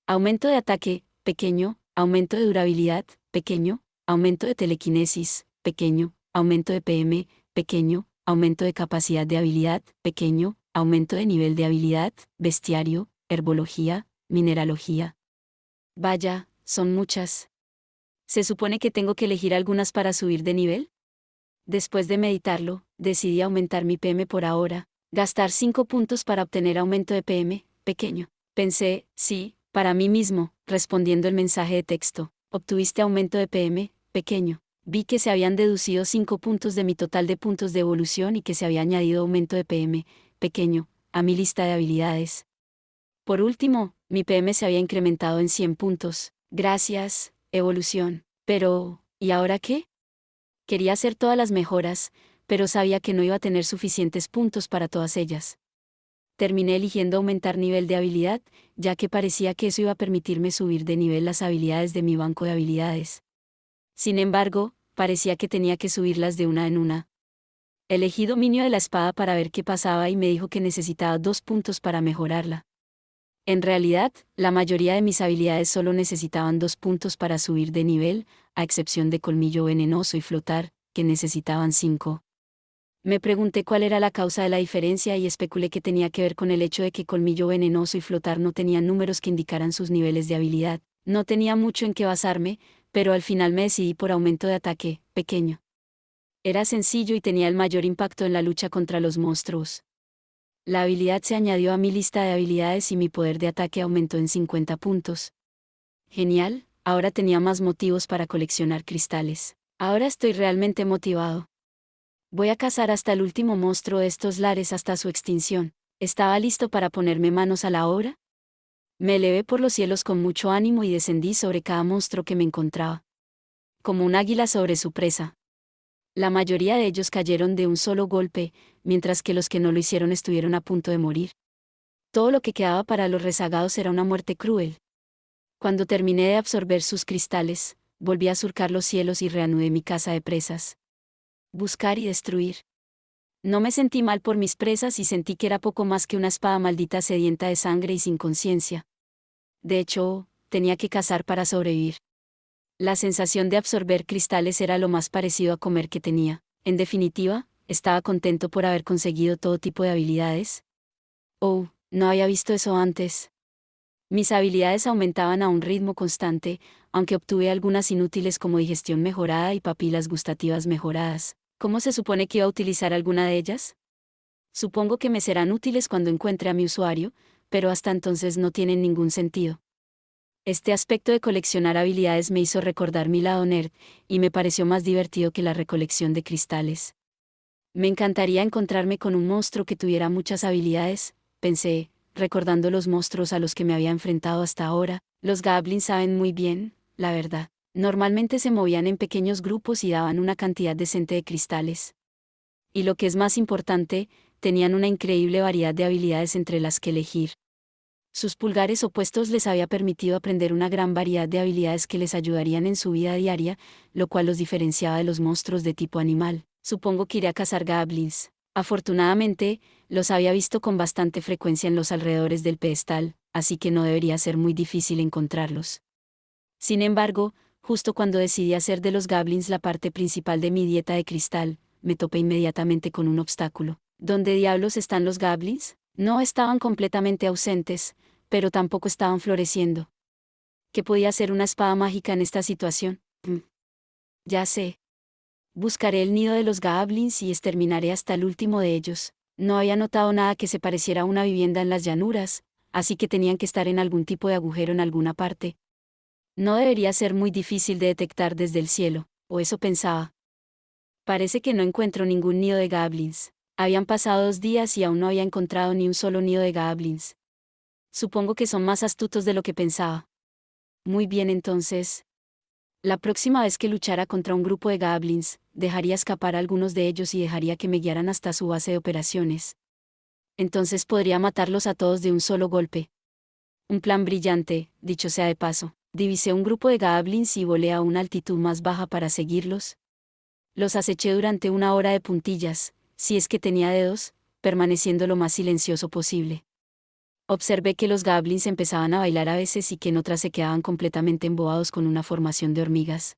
Speaker 1: Aumento de ataque, pequeño, aumento de durabilidad, pequeño, aumento de telequinesis, pequeño, aumento de PM, pequeño, aumento de capacidad de habilidad, pequeño, aumento de nivel de habilidad, bestiario, herbología, mineralogía. Vaya, son muchas. ¿Se supone que tengo que elegir algunas para subir de nivel? Después de meditarlo, decidí aumentar mi PM por ahora, gastar 5 puntos para obtener aumento de PM, pequeño. Pensé, sí, para mí mismo, respondiendo el mensaje de texto, obtuviste aumento de PM, pequeño. Vi que se habían deducido 5 puntos de mi total de puntos de evolución y que se había añadido aumento de PM, pequeño, a mi lista de habilidades. Por último, mi PM se había incrementado en 100 puntos. Gracias, evolución. Pero, ¿y ahora qué? Quería hacer todas las mejoras, pero sabía que no iba a tener suficientes puntos para todas ellas. Terminé eligiendo aumentar nivel de habilidad, ya que parecía que eso iba a permitirme subir de nivel las habilidades de mi banco de habilidades. Sin embargo, parecía que tenía que subirlas de una en una. Elegí dominio de la espada para ver qué pasaba y me dijo que necesitaba 2 puntos para mejorarla. En realidad, la mayoría de mis habilidades solo necesitaban 2 puntos para subir de nivel, a excepción de colmillo venenoso y flotar, que necesitaban 5. Me pregunté cuál era la causa de la diferencia y especulé que tenía que ver con el hecho de que colmillo venenoso y flotar no tenían números que indicaran sus niveles de habilidad. No tenía mucho en qué basarme, pero al final me decidí por aumento de ataque, pequeño. Era sencillo y tenía el mayor impacto en la lucha contra los monstruos. La habilidad se añadió a mi lista de habilidades y mi poder de ataque aumentó en 50 puntos. Genial, ahora tenía más motivos para coleccionar cristales. Ahora estoy realmente motivado. Voy a cazar hasta el último monstruo de estos lares hasta su extinción. ¿Estaba listo para ponerme manos a la obra? Me elevé por los cielos con mucho ánimo y descendí sobre cada monstruo que me encontraba. Como un águila sobre su presa. La mayoría de ellos cayeron de un solo golpe, mientras que los que no lo hicieron estuvieron a punto de morir. Todo lo que quedaba para los rezagados era una muerte cruel. Cuando terminé de absorber sus cristales, volví a surcar los cielos y reanudé mi caza de presas. Buscar y destruir. No me sentí mal por mis presas y sentí que era poco más que una espada maldita sedienta de sangre y sin conciencia. De hecho, tenía que cazar para sobrevivir. La sensación de absorber cristales era lo más parecido a comer que tenía. En definitiva, estaba contento por haber conseguido todo tipo de habilidades. Oh, no había visto eso antes. Mis habilidades aumentaban a un ritmo constante, aunque obtuve algunas inútiles como digestión mejorada y papilas gustativas mejoradas. ¿Cómo se supone que iba a utilizar alguna de ellas? Supongo que me serán útiles cuando encuentre a mi usuario, pero hasta entonces no tienen ningún sentido. Este aspecto de coleccionar habilidades me hizo recordar mi lado nerd, y me pareció más divertido que la recolección de cristales. Me encantaría encontrarme con un monstruo que tuviera muchas habilidades, pensé, recordando los monstruos a los que me había enfrentado hasta ahora. Los goblins saben muy bien, la verdad. Normalmente se movían en pequeños grupos y daban una cantidad decente de cristales. Y lo que es más importante, tenían una increíble variedad de habilidades entre las que elegir. Sus pulgares opuestos les había permitido aprender una gran variedad de habilidades que les ayudarían en su vida diaria, lo cual los diferenciaba de los monstruos de tipo animal. Supongo que iré a cazar goblins. Afortunadamente, los había visto con bastante frecuencia en los alrededores del pedestal, así que no debería ser muy difícil encontrarlos. Sin embargo, justo cuando decidí hacer de los goblins la parte principal de mi dieta de cristal, me topé inmediatamente con un obstáculo. ¿Dónde diablos están los goblins? No estaban completamente ausentes, pero tampoco estaban floreciendo. ¿Qué podía hacer una espada mágica en esta situación? Ya sé. Buscaré el nido de los goblins y exterminaré hasta el último de ellos. No había notado nada que se pareciera a una vivienda en las llanuras, así que tenían que estar en algún tipo de agujero en alguna parte. No debería ser muy difícil de detectar desde el cielo, o eso pensaba. Parece que no encuentro ningún nido de goblins. Habían pasado 2 días y aún no había encontrado ni un solo nido de goblins. Supongo que son más astutos de lo que pensaba. Muy bien entonces. La próxima vez que luchara contra un grupo de goblins, dejaría escapar a algunos de ellos y dejaría que me guiaran hasta su base de operaciones. Entonces podría matarlos a todos de un solo golpe. Un plan brillante, dicho sea de paso. Divisé un grupo de goblins y volé a una altitud más baja para seguirlos. Los aceché durante 1 hora de puntillas, si es que tenía dedos, permaneciendo lo más silencioso posible. Observé que los goblins empezaban a bailar a veces y que en otras se quedaban completamente embobados con una formación de hormigas.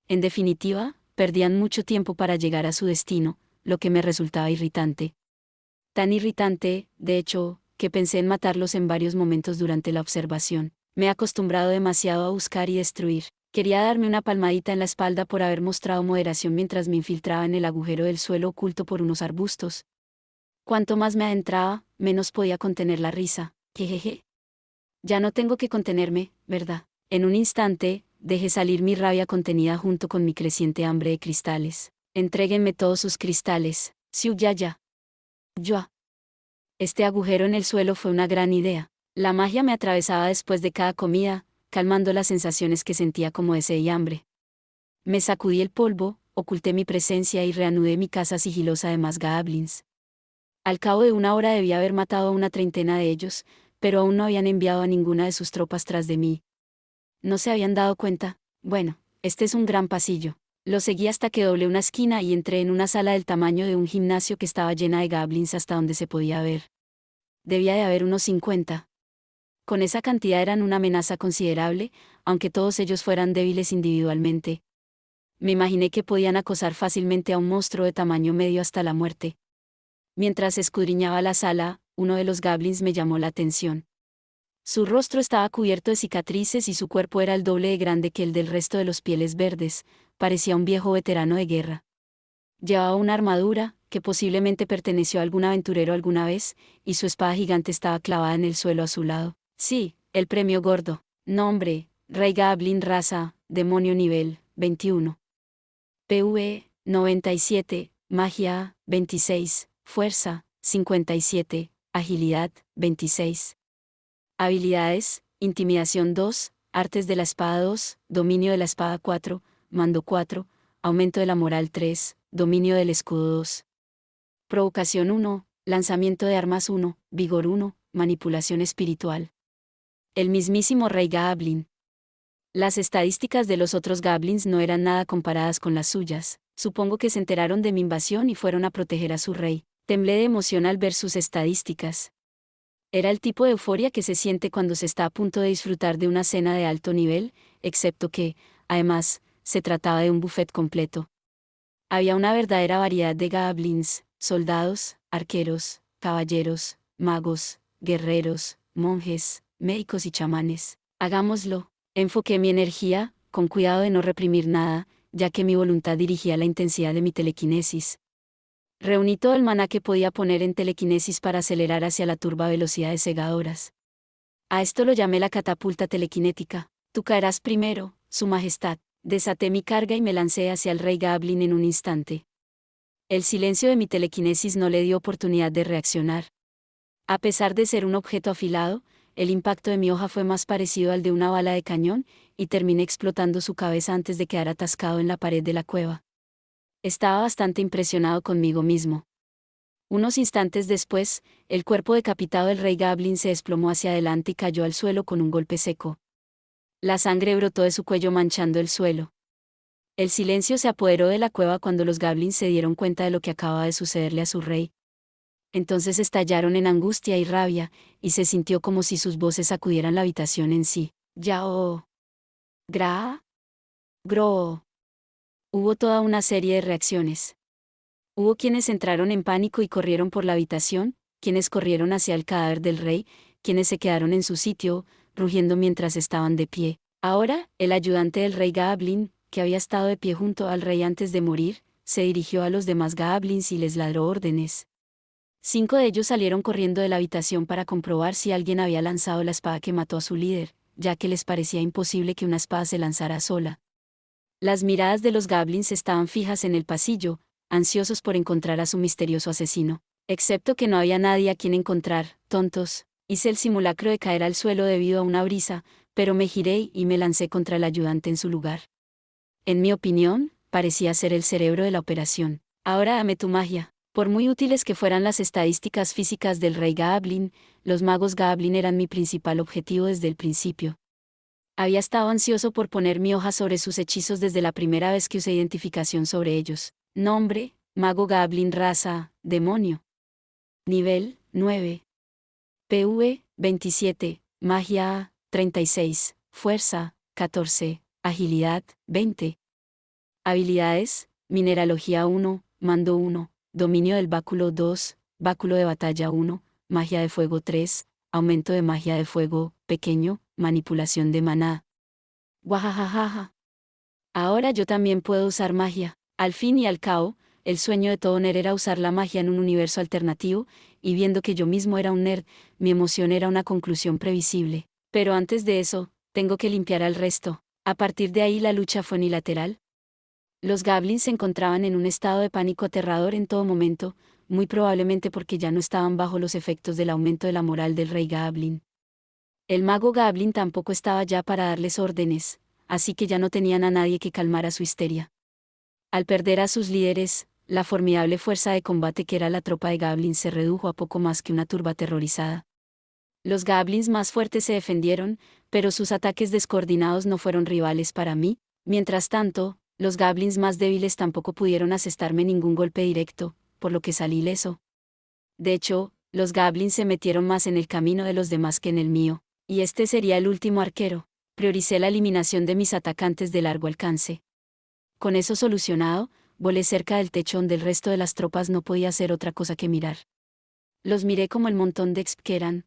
Speaker 1: En definitiva, perdían mucho tiempo para llegar a su destino, lo que me resultaba irritante. Tan irritante, de hecho, que pensé en matarlos en varios momentos durante la observación. Me he acostumbrado demasiado a buscar y destruir. Quería darme una palmadita en la espalda por haber mostrado moderación mientras me infiltraba en el agujero del suelo oculto por unos arbustos. Cuanto más me adentraba, menos podía contener la risa. Jejeje. Ya no tengo que contenerme, ¿verdad? En un instante, dejé salir mi rabia contenida junto con mi creciente hambre de cristales. Entréguenme todos sus cristales. Siu ya ya. Yo. Este agujero en el suelo fue una gran idea. La magia me atravesaba después de cada comida, calmando las sensaciones que sentía como sed y hambre. Me sacudí el polvo, oculté mi presencia y reanudé mi caza sigilosa de más goblins. Al cabo de 1 hora debía haber matado a una treintena de ellos, pero aún no habían enviado a ninguna de sus tropas tras de mí. ¿No se habían dado cuenta? Bueno, este es un gran pasillo. Lo seguí hasta que doblé una esquina y entré en una sala del tamaño de un gimnasio que estaba llena de goblins hasta donde se podía ver. Debía de haber unos 50. Con esa cantidad eran una amenaza considerable, aunque todos ellos fueran débiles individualmente. Me imaginé que podían acosar fácilmente a un monstruo de tamaño medio hasta la muerte. Mientras escudriñaba la sala, uno de los goblins me llamó la atención. Su rostro estaba cubierto de cicatrices y su cuerpo era el doble de grande que el del resto de los Pieles Verdes, parecía un viejo veterano de guerra. Llevaba una armadura, que posiblemente perteneció a algún aventurero alguna vez, y su espada gigante estaba clavada en el suelo a su lado. Sí, el premio gordo. Nombre, Rey Goblin raza, demonio nivel, 21. PV, 97, magia, 26, fuerza, 57, agilidad, 26. Habilidades, intimidación 2, artes de la espada 2, dominio de la espada 4, mando 4, aumento de la moral 3, dominio del escudo 2. Provocación 1, lanzamiento de armas 1, vigor 1, manipulación espiritual. El mismísimo Rey Goblin. Las estadísticas de los otros goblins no eran nada comparadas con las suyas. Supongo que se enteraron de mi invasión y fueron a proteger a su rey. Temblé de emoción al ver sus estadísticas. Era el tipo de euforia que se siente cuando se está a punto de disfrutar de una cena de alto nivel, excepto que, además, se trataba de un buffet completo. Había una verdadera variedad de goblins, soldados, arqueros, caballeros, magos, guerreros, monjes, médicos y chamanes. Hagámoslo. Enfoqué mi energía, con cuidado de no reprimir nada, ya que mi voluntad dirigía la intensidad de mi telequinesis. Reuní todo el maná que podía poner en telequinesis para acelerar hacia la turba velocidades cegadoras. A esto lo llamé la catapulta telequinética. Tú caerás primero, Su Majestad. Desaté mi carga y me lancé hacia el Rey Goblin en un instante. El silencio de mi telequinesis no le dio oportunidad de reaccionar. A pesar de ser un objeto afilado, el impacto de mi hoja fue más parecido al de una bala de cañón, y terminé explotando su cabeza antes de quedar atascado en la pared de la cueva. Estaba bastante impresionado conmigo mismo. Unos instantes después, el cuerpo decapitado del rey Gablin se desplomó hacia adelante y cayó al suelo con un golpe seco. La sangre brotó de su cuello manchando el suelo. El silencio se apoderó de la cueva cuando los Goblins se dieron cuenta de lo que acababa de sucederle a su rey. Entonces estallaron en angustia y rabia, y se sintió como si sus voces sacudieran la habitación en sí. Yao. Gra. Gro. Hubo toda una serie de reacciones. Hubo quienes entraron en pánico y corrieron por la habitación, quienes corrieron hacia el cadáver del rey, quienes se quedaron en su sitio, rugiendo mientras estaban de pie. Ahora, el ayudante del rey Gablin, que había estado de pie junto al rey antes de morir, se dirigió a los demás Goblins y les ladró órdenes. 5 de ellos salieron corriendo de la habitación para comprobar si alguien había lanzado la espada que mató a su líder, ya que les parecía imposible que una espada se lanzara sola. Las miradas de los Goblins estaban fijas en el pasillo, ansiosos por encontrar a su misterioso asesino. Excepto que no había nadie a quien encontrar, tontos. Hice el simulacro de caer al suelo debido a una brisa, pero me giré y me lancé contra el ayudante en su lugar. En mi opinión, parecía ser el cerebro de la operación. Ahora dame tu magia. Por muy útiles que fueran las estadísticas físicas del rey Goblin, los magos Goblin eran mi principal objetivo desde el principio. Había estado ansioso por poner mi hoja sobre sus hechizos desde la primera vez que usé identificación sobre ellos. Nombre, mago Goblin, raza, demonio. Nivel, 9. PV, 27, magia A, 36, fuerza, 14, agilidad, 20. Habilidades, mineralogía 1, mando 1, dominio del báculo 2, báculo de batalla 1, magia de fuego 3, aumento de magia de fuego, pequeño, manipulación de maná. Guajajajaja. Ahora yo también puedo usar magia. Al fin y al cabo, el sueño de todo nerd era usar la magia en un universo alternativo, y viendo que yo mismo era un nerd, mi emoción era una conclusión previsible. Pero antes de eso, tengo que limpiar al resto. A partir de ahí la lucha fue unilateral. Los Goblins se encontraban en un estado de pánico aterrador en todo momento, muy probablemente porque ya no estaban bajo los efectos del aumento de la moral del rey Goblin. El mago Goblin tampoco estaba ya para darles órdenes, así que ya no tenían a nadie que calmara su histeria. Al perder a sus líderes, la formidable fuerza de combate que era la tropa de Goblins se redujo a poco más que una turba aterrorizada. Los Goblins más fuertes se defendieron, pero sus ataques descoordinados no fueron rivales para mí. Mientras tanto, los Goblins más débiles tampoco pudieron asestarme ningún golpe directo, por lo que salí ileso. De hecho, los Goblins se metieron más en el camino de los demás que en el mío, y este sería el último arquero. Prioricé la eliminación de mis atacantes de largo alcance. Con eso solucionado, volé cerca del techo donde el resto de las tropas no podía hacer otra cosa que mirar. Los miré como el montón de exp que eran.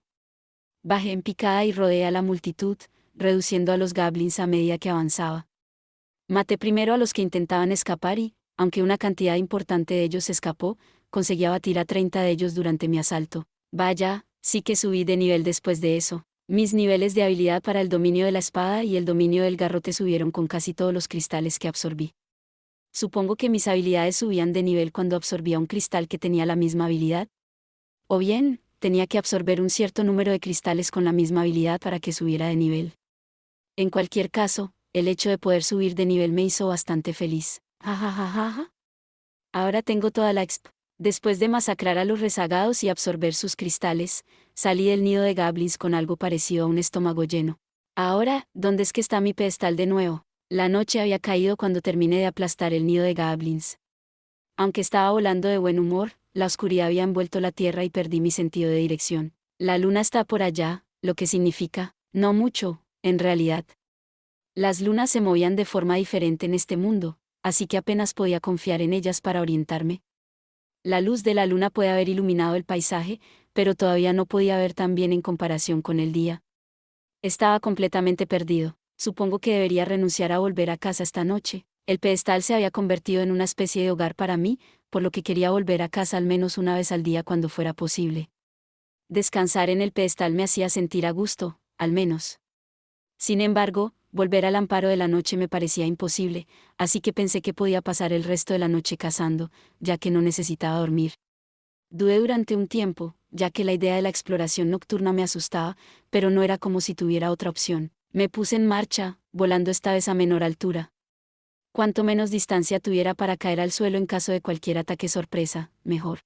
Speaker 1: Bajé en picada y rodeé a la multitud, reduciendo a los Goblins a medida que avanzaba. Maté primero a los que intentaban escapar y, aunque una cantidad importante de ellos escapó, conseguí abatir a 30 de ellos durante mi asalto. Vaya, sí que subí de nivel después de eso. Mis niveles de habilidad para el dominio de la espada y el dominio del garrote subieron con casi todos los cristales que absorbí. Supongo que mis habilidades subían de nivel cuando absorbía un cristal que tenía la misma habilidad. O bien, tenía que absorber un cierto número de cristales con la misma habilidad para que subiera de nivel. En cualquier caso, el hecho de poder subir de nivel me hizo bastante feliz. Jajajaja. Ahora tengo toda la exp. Después de masacrar a los rezagados y absorber sus cristales, salí del nido de Goblins con algo parecido a un estómago lleno. Ahora, ¿dónde es que está mi pedestal de nuevo? La noche había caído cuando terminé de aplastar el nido de Goblins. Aunque estaba volando de buen humor, la oscuridad había envuelto la tierra y perdí mi sentido de dirección. La luna está por allá, lo que significa, no mucho, en realidad. Las lunas se movían de forma diferente en este mundo, así que apenas podía confiar en ellas para orientarme. La luz de la luna puede haber iluminado el paisaje, pero todavía no podía ver tan bien en comparación con el día. Estaba completamente perdido. Supongo que debería renunciar a volver a casa esta noche. El pedestal se había convertido en una especie de hogar para mí, por lo que quería volver a casa al menos una vez al día cuando fuera posible. Descansar en el pedestal me hacía sentir a gusto, al menos. Sin embargo, volver al amparo de la noche me parecía imposible, así que pensé que podía pasar el resto de la noche cazando, ya que no necesitaba dormir. Dudé durante un tiempo, ya que la idea de la exploración nocturna me asustaba, pero no era como si tuviera otra opción. Me puse en marcha, volando esta vez a menor altura. Cuanto menos distancia tuviera para caer al suelo en caso de cualquier ataque sorpresa, mejor.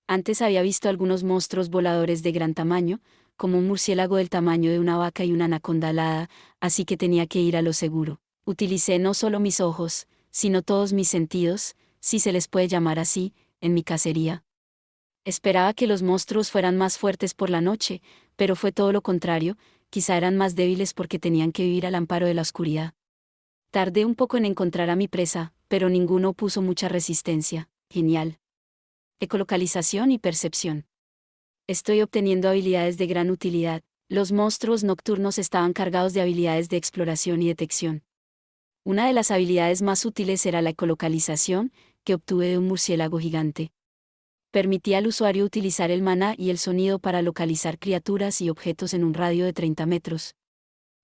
Speaker 1: Antes había visto algunos monstruos voladores de gran tamaño, como un murciélago del tamaño de una vaca y una anaconda alada, así que tenía que ir a lo seguro. Utilicé no solo mis ojos, sino todos mis sentidos, si se les puede llamar así, en mi cacería. Esperaba que los monstruos fueran más fuertes por la noche, pero fue todo lo contrario, quizá eran más débiles porque tenían que vivir al amparo de la oscuridad. Tardé un poco en encontrar a mi presa, pero ninguno opuso mucha resistencia. Genial. Ecolocalización y percepción. Estoy obteniendo habilidades de gran utilidad. Los monstruos nocturnos estaban cargados de habilidades de exploración y detección. Una de las habilidades más útiles era la ecolocalización, que obtuve de un murciélago gigante. Permitía al usuario utilizar el maná y el sonido para localizar criaturas y objetos en un radio de 30 metros.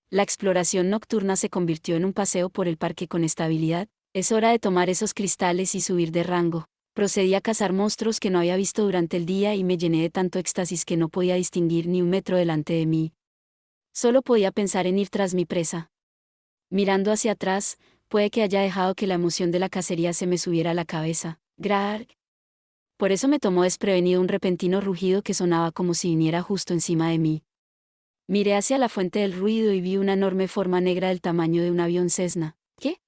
Speaker 1: La exploración nocturna se convirtió en un paseo por el parque con esta habilidad. Es hora de tomar esos cristales y subir de rango. Procedí a cazar monstruos que no había visto durante el día y me llené de tanto éxtasis que no podía distinguir ni un metro delante de mí. Solo podía pensar en ir tras mi presa. Mirando hacia atrás, puede que haya dejado que la emoción de la cacería se me subiera a la cabeza. Grrr. Por eso me tomó desprevenido un repentino rugido que sonaba como si viniera justo encima de mí. Miré hacia la fuente del ruido y vi una enorme forma negra del tamaño de un avión Cessna. ¿Qué?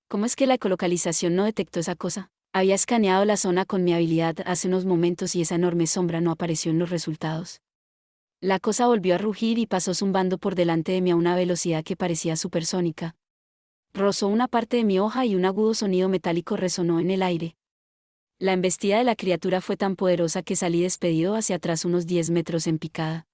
Speaker 1: ¿Cómo es que la ecolocalización no detectó esa cosa? Había escaneado la zona con mi habilidad hace unos momentos y esa enorme sombra no apareció en los resultados. La cosa volvió a rugir y pasó zumbando por delante de mí a una velocidad que parecía supersónica. Rozó una parte de mi hoja y un agudo sonido metálico resonó en el aire. La embestida de la criatura fue tan poderosa que salí despedido hacia atrás unos 10 metros en picada.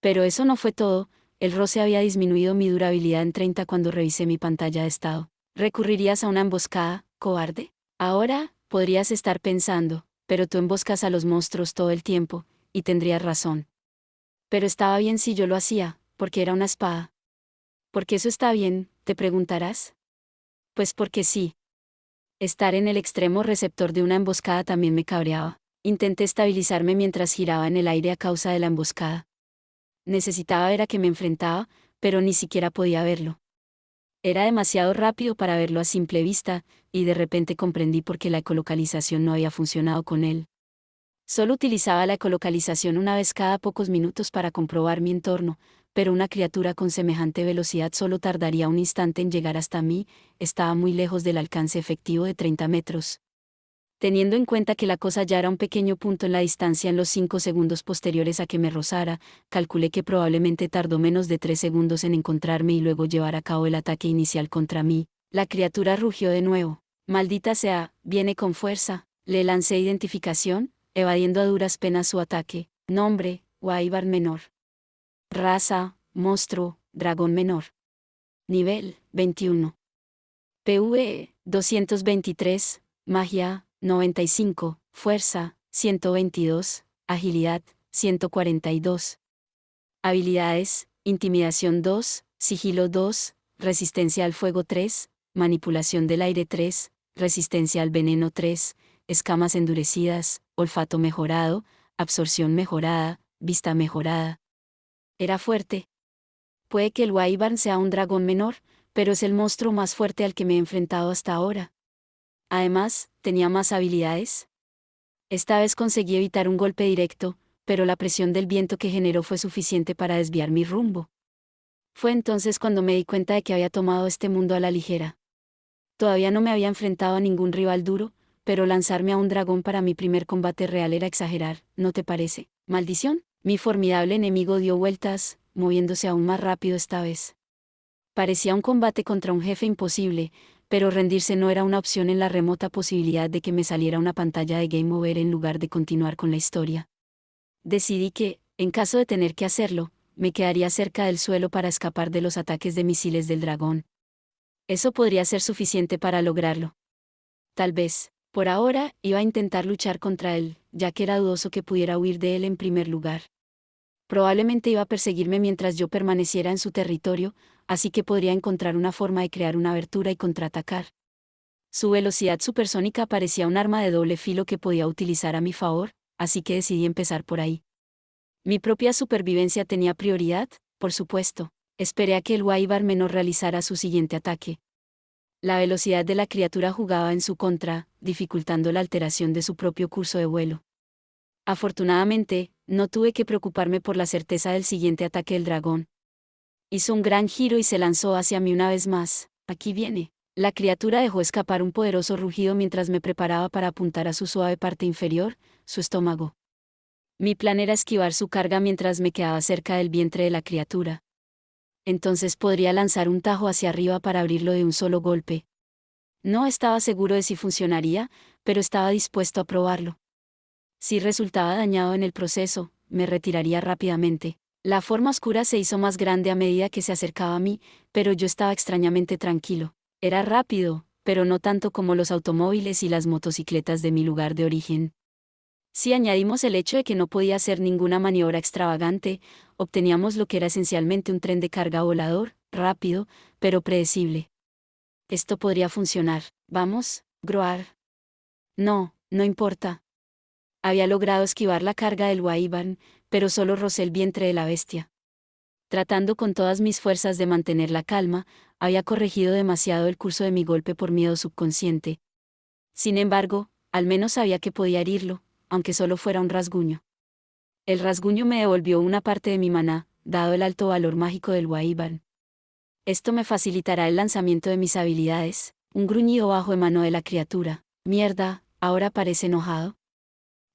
Speaker 1: Pero eso no fue todo, el roce había disminuido mi durabilidad en 30 cuando revisé mi pantalla de estado. ¿Recurrirías a una emboscada, cobarde? Ahora, podrías estar pensando, pero tú emboscas a los monstruos todo el tiempo, y tendrías razón. Pero estaba bien si yo lo hacía, porque era una espada. ¿Por qué eso está bien?, te preguntarás. Pues porque sí. Estar en el extremo receptor de una emboscada también me cabreaba. Intenté estabilizarme mientras giraba en el aire a causa de la emboscada. Necesitaba ver a qué me enfrentaba, pero ni siquiera podía verlo. Era demasiado rápido para verlo a simple vista, y de repente comprendí por qué la ecolocalización no había funcionado con él. Solo utilizaba la ecolocalización una vez cada pocos minutos para comprobar mi entorno, pero una criatura con semejante velocidad solo tardaría un instante en llegar hasta mí, estaba muy lejos del alcance efectivo de 30 metros. Teniendo en cuenta que la cosa ya era un pequeño punto en la distancia en los 5 segundos posteriores a que me rozara, calculé que probablemente tardó menos de 3 segundos en encontrarme y luego llevar a cabo el ataque inicial contra mí. La criatura rugió de nuevo. Maldita sea, viene con fuerza. Le lancé identificación, evadiendo a duras penas su ataque. Nombre, Wyvern menor. Raza, monstruo, dragón menor. Nivel, 21. PvE, 223, magia, 95, fuerza, 122, agilidad, 142. Habilidades, intimidación 2, sigilo 2, resistencia al fuego 3, manipulación del aire 3, resistencia al veneno 3, escamas endurecidas, olfato mejorado, absorción mejorada, vista mejorada. Era fuerte. Puede que el Wyvern sea un dragón menor, pero es el monstruo más fuerte al que me he enfrentado hasta ahora. Además, tenía más habilidades. Esta vez conseguí evitar un golpe directo, pero la presión del viento que generó fue suficiente para desviar mi rumbo. Fue entonces cuando me di cuenta de que había tomado este mundo a la ligera. Todavía no me había enfrentado a ningún rival duro, pero lanzarme a un dragón para mi primer combate real era exagerar, ¿no te parece? ¿Maldición? Mi formidable enemigo dio vueltas, moviéndose aún más rápido esta vez. Parecía un combate contra un jefe imposible, pero rendirse no era una opción en la remota posibilidad de que me saliera una pantalla de Game Over en lugar de continuar con la historia. Decidí que, en caso de tener que hacerlo, me quedaría cerca del suelo para escapar de los ataques de misiles del dragón. Eso podría ser suficiente para lograrlo. Tal vez, por ahora, iba a intentar luchar contra él, ya que era dudoso que pudiera huir de él en primer lugar. Probablemente iba a perseguirme mientras yo permaneciera en su territorio, así que podría encontrar una forma de crear una abertura y contraatacar. Su velocidad supersónica parecía un arma de doble filo que podía utilizar a mi favor, así que decidí empezar por ahí. Mi propia supervivencia tenía prioridad, por supuesto. Esperé a que el Wyvern menor realizara su siguiente ataque. La velocidad de la criatura jugaba en su contra, dificultando la alteración de su propio curso de vuelo. Afortunadamente, no tuve que preocuparme por la certeza del siguiente ataque del dragón. Hizo un gran giro y se lanzó hacia mí una vez más. Aquí viene. La criatura dejó escapar un poderoso rugido mientras me preparaba para apuntar a su suave parte inferior, su estómago. Mi plan era esquivar su carga mientras me quedaba cerca del vientre de la criatura. Entonces podría lanzar un tajo hacia arriba para abrirlo de un solo golpe. No estaba seguro de si funcionaría, pero estaba dispuesto a probarlo. Si resultaba dañado en el proceso, me retiraría rápidamente. La forma oscura se hizo más grande a medida que se acercaba a mí, pero yo estaba extrañamente tranquilo. Era rápido, pero no tanto como los automóviles y las motocicletas de mi lugar de origen. Si añadimos el hecho de que no podía hacer ninguna maniobra extravagante, obteníamos lo que era esencialmente un tren de carga volador, rápido, pero predecible. Esto podría funcionar. Vamos, Groar. No, no importa. Había logrado esquivar la carga del Wyvern, pero solo rocé el vientre de la bestia. Tratando con todas mis fuerzas de mantener la calma, había corregido demasiado el curso de mi golpe por miedo subconsciente. Sin embargo, al menos sabía que podía herirlo, aunque solo fuera un rasguño. El rasguño me devolvió una parte de mi maná, dado el alto valor mágico del Wyvern. Esto me facilitará el lanzamiento de mis habilidades. Un gruñido bajo emanó de la criatura. Mierda, ahora parece enojado.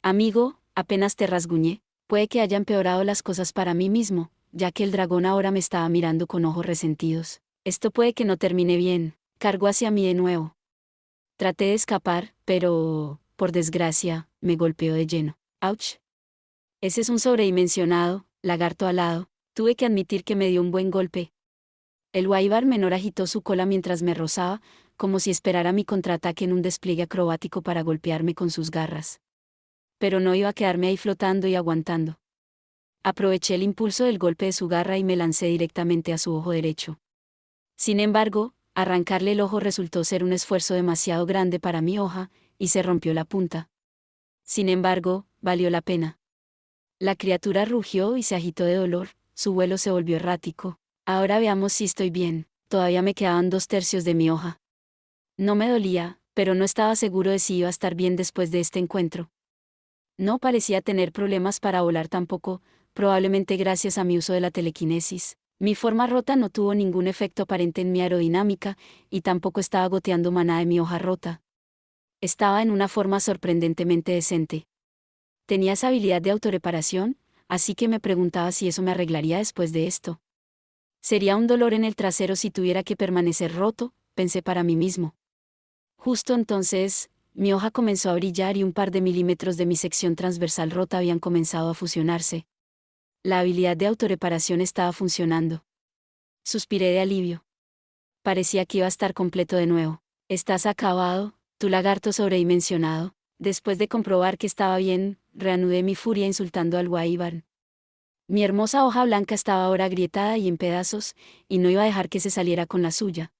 Speaker 1: Amigo, apenas te rasguñé. Puede que haya empeorado las cosas para mí mismo, ya que el dragón ahora me estaba mirando con ojos resentidos. Esto puede que no termine bien. Cargó hacia mí de nuevo. Traté de escapar, pero, por desgracia, me golpeó de lleno. ¡Auch! Ese es un sobredimensionado, lagarto alado. Tuve que admitir que me dio un buen golpe. El Wyvern menor agitó su cola mientras me rozaba, como si esperara mi contraataque en un despliegue acrobático para golpearme con sus garras. Pero no iba a quedarme ahí flotando y aguantando. Aproveché el impulso del golpe de su garra y me lancé directamente a su ojo derecho. Sin embargo, arrancarle el ojo resultó ser un esfuerzo demasiado grande para mi hoja, y se rompió la punta. Sin embargo, valió la pena. La criatura rugió y se agitó de dolor, su vuelo se volvió errático. Ahora veamos si estoy bien. Todavía me quedaban 2/3 de mi hoja. No me dolía, pero no estaba seguro de si iba a estar bien después de este encuentro. No parecía tener problemas para volar tampoco, probablemente gracias a mi uso de la telequinesis. Mi forma rota no tuvo ningún efecto aparente en mi aerodinámica, y tampoco estaba goteando maná de mi hoja rota. Estaba en una forma sorprendentemente decente. Tenía esa habilidad de autorreparación, así que me preguntaba si eso me arreglaría después de esto. Sería un dolor en el trasero si tuviera que permanecer roto, pensé para mí mismo. Justo entonces, mi hoja comenzó a brillar y un par de milímetros de mi sección transversal rota habían comenzado a fusionarse. La habilidad de autorreparación estaba funcionando. Suspiré de alivio. Parecía que iba a estar completo de nuevo. Estás acabado, tu lagarto sobredimensionado. Después de comprobar que estaba bien, reanudé mi furia insultando al Wyvern. Mi hermosa hoja blanca estaba ahora agrietada y en pedazos, y no iba a dejar que se saliera con la suya.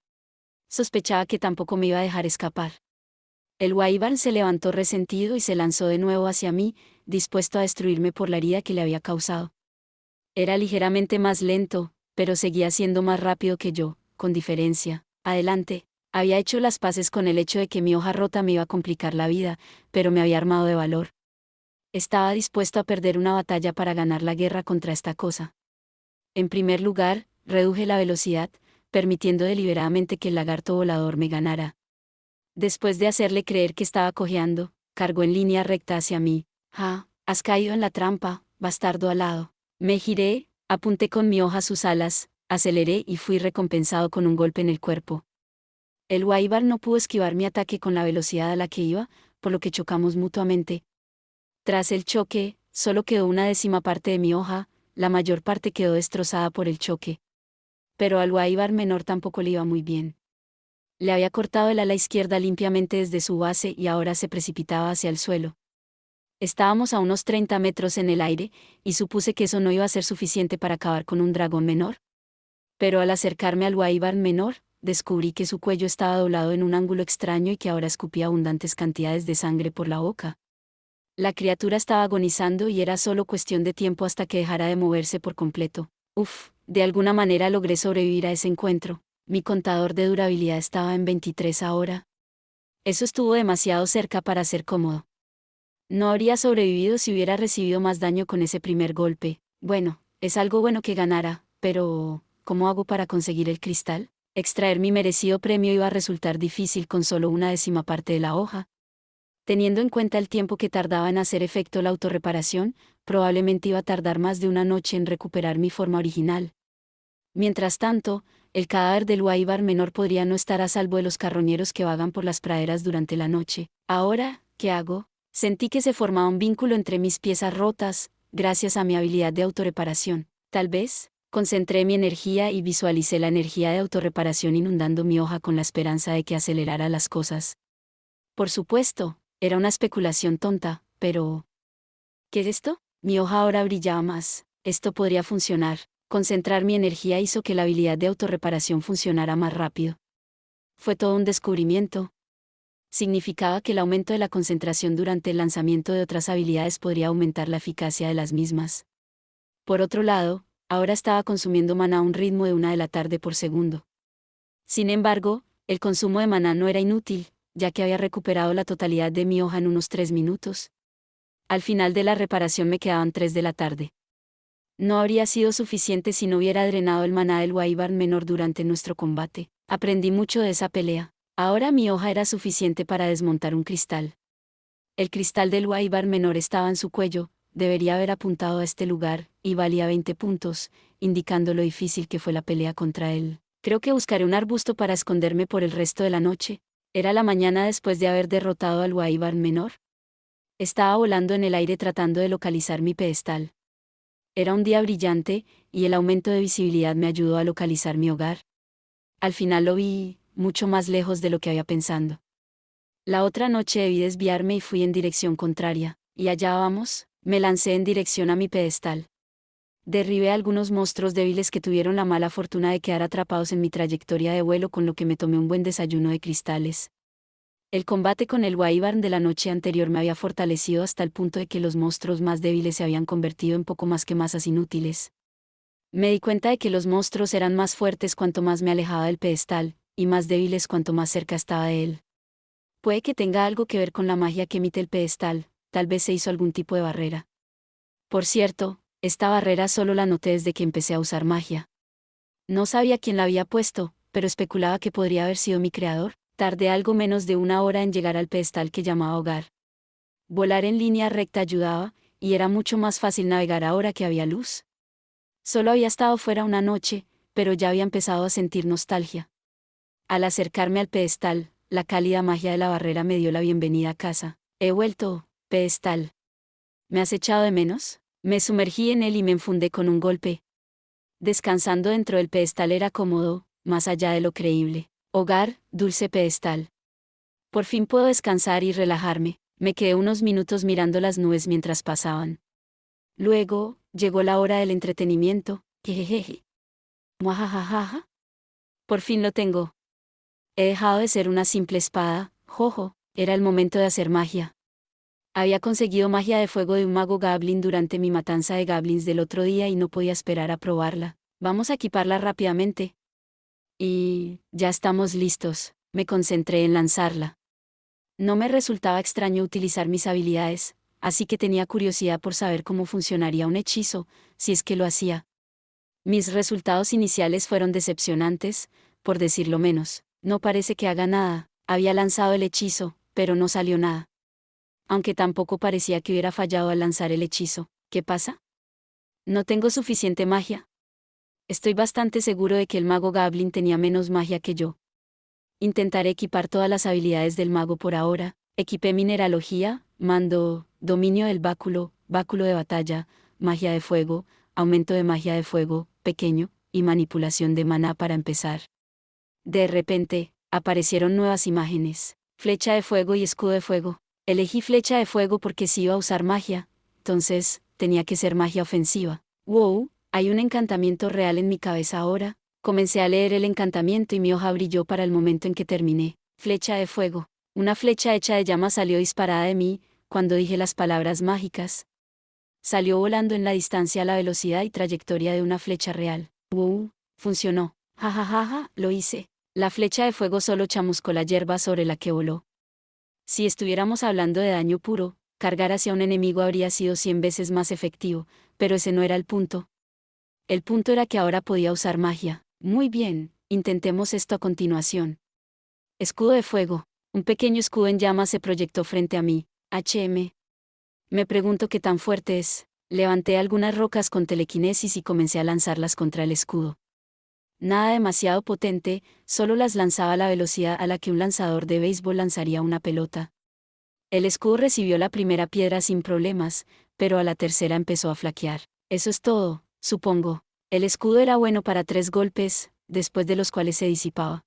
Speaker 1: Sospechaba que tampoco me iba a dejar escapar. El Wyvern se levantó resentido y se lanzó de nuevo hacia mí, dispuesto a destruirme por la herida que le había causado. Era ligeramente más lento, pero seguía siendo más rápido que yo, con diferencia. Adelante. Había hecho las paces con el hecho de que mi hoja rota me iba a complicar la vida, pero me había armado de valor. Estaba dispuesto a perder una batalla para ganar la guerra contra esta cosa. En primer lugar, reduje la velocidad, permitiendo deliberadamente que el lagarto volador me ganara. Después de hacerle creer que estaba cojeando, cargó en línea recta hacia mí. «Ah, has caído en la trampa, bastardo alado». Me giré, apunté con mi hoja a sus alas, aceleré y fui recompensado con un golpe en el cuerpo. El Wyvern no pudo esquivar mi ataque con la velocidad a la que iba, por lo que chocamos mutuamente. Tras el choque, solo quedó una 10ª parte de mi hoja, la mayor parte quedó destrozada por el choque. Pero al Wyvern menor tampoco le iba muy bien. Le había cortado el ala izquierda limpiamente desde su base y ahora se precipitaba hacia el suelo. Estábamos a unos 30 metros en el aire, y supuse que eso no iba a ser suficiente para acabar con un dragón menor. Pero al acercarme al Wyvern menor, descubrí que su cuello estaba doblado en un ángulo extraño y que ahora escupía abundantes cantidades de sangre por la boca. La criatura estaba agonizando y era solo cuestión de tiempo hasta que dejara de moverse por completo. De alguna manera logré sobrevivir a ese encuentro. Mi contador de durabilidad estaba en 23 ahora. Eso estuvo demasiado cerca para ser cómodo. No habría sobrevivido si hubiera recibido más daño con ese primer golpe. Bueno, es algo bueno que ganara, pero ¿cómo hago para conseguir el cristal? Extraer mi merecido premio iba a resultar difícil con solo una décima parte de la hoja. Teniendo en cuenta el tiempo que tardaba en hacer efecto la autorreparación, probablemente iba a tardar más de una noche en recuperar mi forma original. Mientras tanto, el cadáver del Guaybar menor podría no estar a salvo de los carroñeros que vagan por las praderas durante la noche. Ahora, ¿qué hago? Sentí que se formaba un vínculo entre mis piezas rotas, gracias a mi habilidad de autorreparación. Tal vez, concentré mi energía y visualicé la energía de autorreparación inundando mi hoja con la esperanza de que acelerara las cosas. Por supuesto, era una especulación tonta, pero ¿qué es esto? Mi hoja ahora brillaba más. Esto podría funcionar. Concentrar mi energía hizo que la habilidad de autorreparación funcionara más rápido. Fue todo un descubrimiento. Significaba que el aumento de la concentración durante el lanzamiento de otras habilidades podría aumentar la eficacia de las mismas. Por otro lado, ahora estaba consumiendo maná a un ritmo de 1 de la tarde por segundo. Sin embargo, el consumo de maná no era inútil, ya que había recuperado la totalidad de mi hoja en unos 3 minutos. Al final de la reparación me quedaban 3 de la tarde. No habría sido suficiente si no hubiera drenado el maná del Guaybar menor durante nuestro combate. Aprendí mucho de esa pelea. Ahora mi hoja era suficiente para desmontar un cristal. El cristal del Guaybar menor estaba en su cuello, debería haber apuntado a este lugar, y valía 20 puntos, indicando lo difícil que fue la pelea contra él. Creo que buscaré un arbusto para esconderme por el resto de la noche. Era la mañana después de haber derrotado al Guaybar menor. Estaba volando en el aire tratando de localizar mi pedestal. Era un día brillante, y el aumento de visibilidad me ayudó a localizar mi hogar. Al final lo vi, mucho más lejos de lo que había pensado. La otra noche debí desviarme y fui en dirección contraria, y allá vamos, me lancé en dirección a mi pedestal. Derribé a algunos monstruos débiles que tuvieron la mala fortuna de quedar atrapados en mi trayectoria de vuelo, con lo que me tomé un buen desayuno de cristales. El combate con el Wyvern de la noche anterior me había fortalecido hasta el punto de que los monstruos más débiles se habían convertido en poco más que masas inútiles. Me di cuenta de que los monstruos eran más fuertes cuanto más me alejaba del pedestal, y más débiles cuanto más cerca estaba de él. Puede que tenga algo que ver con la magia que emite el pedestal, tal vez se hizo algún tipo de barrera. Por cierto, esta barrera solo la noté desde que empecé a usar magia. No sabía quién la había puesto, pero especulaba que podría haber sido mi creador. Tardé algo menos de una hora en llegar al pedestal que llamaba hogar. Volar en línea recta ayudaba, y era mucho más fácil navegar ahora que había luz. Solo había estado fuera una noche, pero ya había empezado a sentir nostalgia. Al acercarme al pedestal, la cálida magia de la barrera me dio la bienvenida a casa. He vuelto, pedestal. ¿Me has echado de menos? Me sumergí en él y me enfundé con un golpe. Descansando dentro del pedestal era cómodo, más allá de lo creíble. Hogar, dulce pedestal. Por fin puedo descansar y relajarme. Me quedé unos minutos mirando las nubes mientras pasaban. Luego, llegó la hora del entretenimiento. Jejeje. Muajajajaja. Por fin lo tengo. He dejado de ser una simple espada, jojo, era el momento de hacer magia. Había conseguido magia de fuego de un mago Goblin durante mi matanza de Goblins del otro día y no podía esperar a probarla. Vamos a equiparla rápidamente. Y ya estamos listos. Me concentré en lanzarla. No me resultaba extraño utilizar mis habilidades, así que tenía curiosidad por saber cómo funcionaría un hechizo, si es que lo hacía. Mis resultados iniciales fueron decepcionantes, por decirlo menos. No parece que haga nada. Había lanzado el hechizo, pero no salió nada. Aunque tampoco parecía que hubiera fallado al lanzar el hechizo. ¿Qué pasa? No tengo suficiente magia. Estoy bastante seguro de que el mago Goblin tenía menos magia que yo. Intentaré equipar todas las habilidades del mago por ahora. Equipé mineralogía, mando, dominio del báculo, báculo de batalla, magia de fuego, aumento de magia de fuego, pequeño, y manipulación de maná para empezar. De repente, aparecieron nuevas imágenes. Flecha de fuego y escudo de fuego. Elegí flecha de fuego porque sí iba a usar magia, entonces, tenía que ser magia ofensiva. Wow, hay un encantamiento real en mi cabeza ahora. Comencé a leer el encantamiento y mi hoja brilló para el momento en que terminé. Flecha de fuego. Una flecha hecha de llama salió disparada de mí, cuando dije las palabras mágicas. Salió volando en la distancia a la velocidad y trayectoria de una flecha real. Funcionó. Jajajaja, lo hice. La flecha de fuego solo chamuscó la hierba sobre la que voló. Si estuviéramos hablando de daño puro, Cargar hacia un enemigo habría sido 100 veces más efectivo, pero ese no era el punto. El punto era que ahora podía usar magia. Muy bien, intentemos esto a continuación. Escudo de fuego. Un pequeño escudo en llamas se proyectó frente a mí. Me pregunto qué tan fuerte es. Levanté algunas rocas con telequinesis y comencé a lanzarlas contra el escudo. Nada demasiado potente, solo las lanzaba a la velocidad a la que un lanzador de béisbol lanzaría una pelota. El escudo recibió la primera piedra sin problemas, pero a la tercera empezó a flaquear. Eso es todo, supongo. El escudo era bueno para 3 golpes, después de los cuales se disipaba.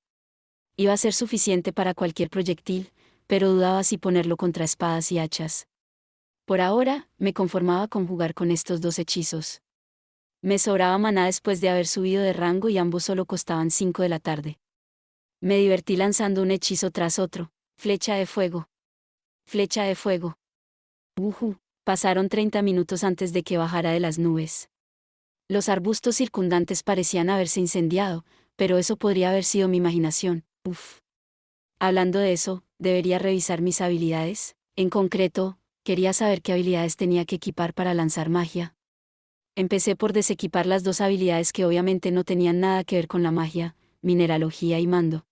Speaker 1: Iba a ser suficiente para cualquier proyectil, pero dudaba si ponerlo contra espadas y hachas. Por ahora, me conformaba con jugar con estos 2 hechizos. Me sobraba maná después de haber subido de rango y ambos solo costaban 5 de la tarde. Me divertí lanzando un hechizo tras otro. Flecha de fuego. Flecha de fuego. Pasaron 30 minutos antes de que bajara de las nubes. Los arbustos circundantes parecían haberse incendiado, pero eso podría haber sido mi imaginación. Hablando de eso, debería revisar mis habilidades. En concreto, quería saber qué habilidades tenía que equipar para lanzar magia. Empecé por desequipar las 2 habilidades que obviamente no tenían nada que ver con la magia, mineralogía y mando.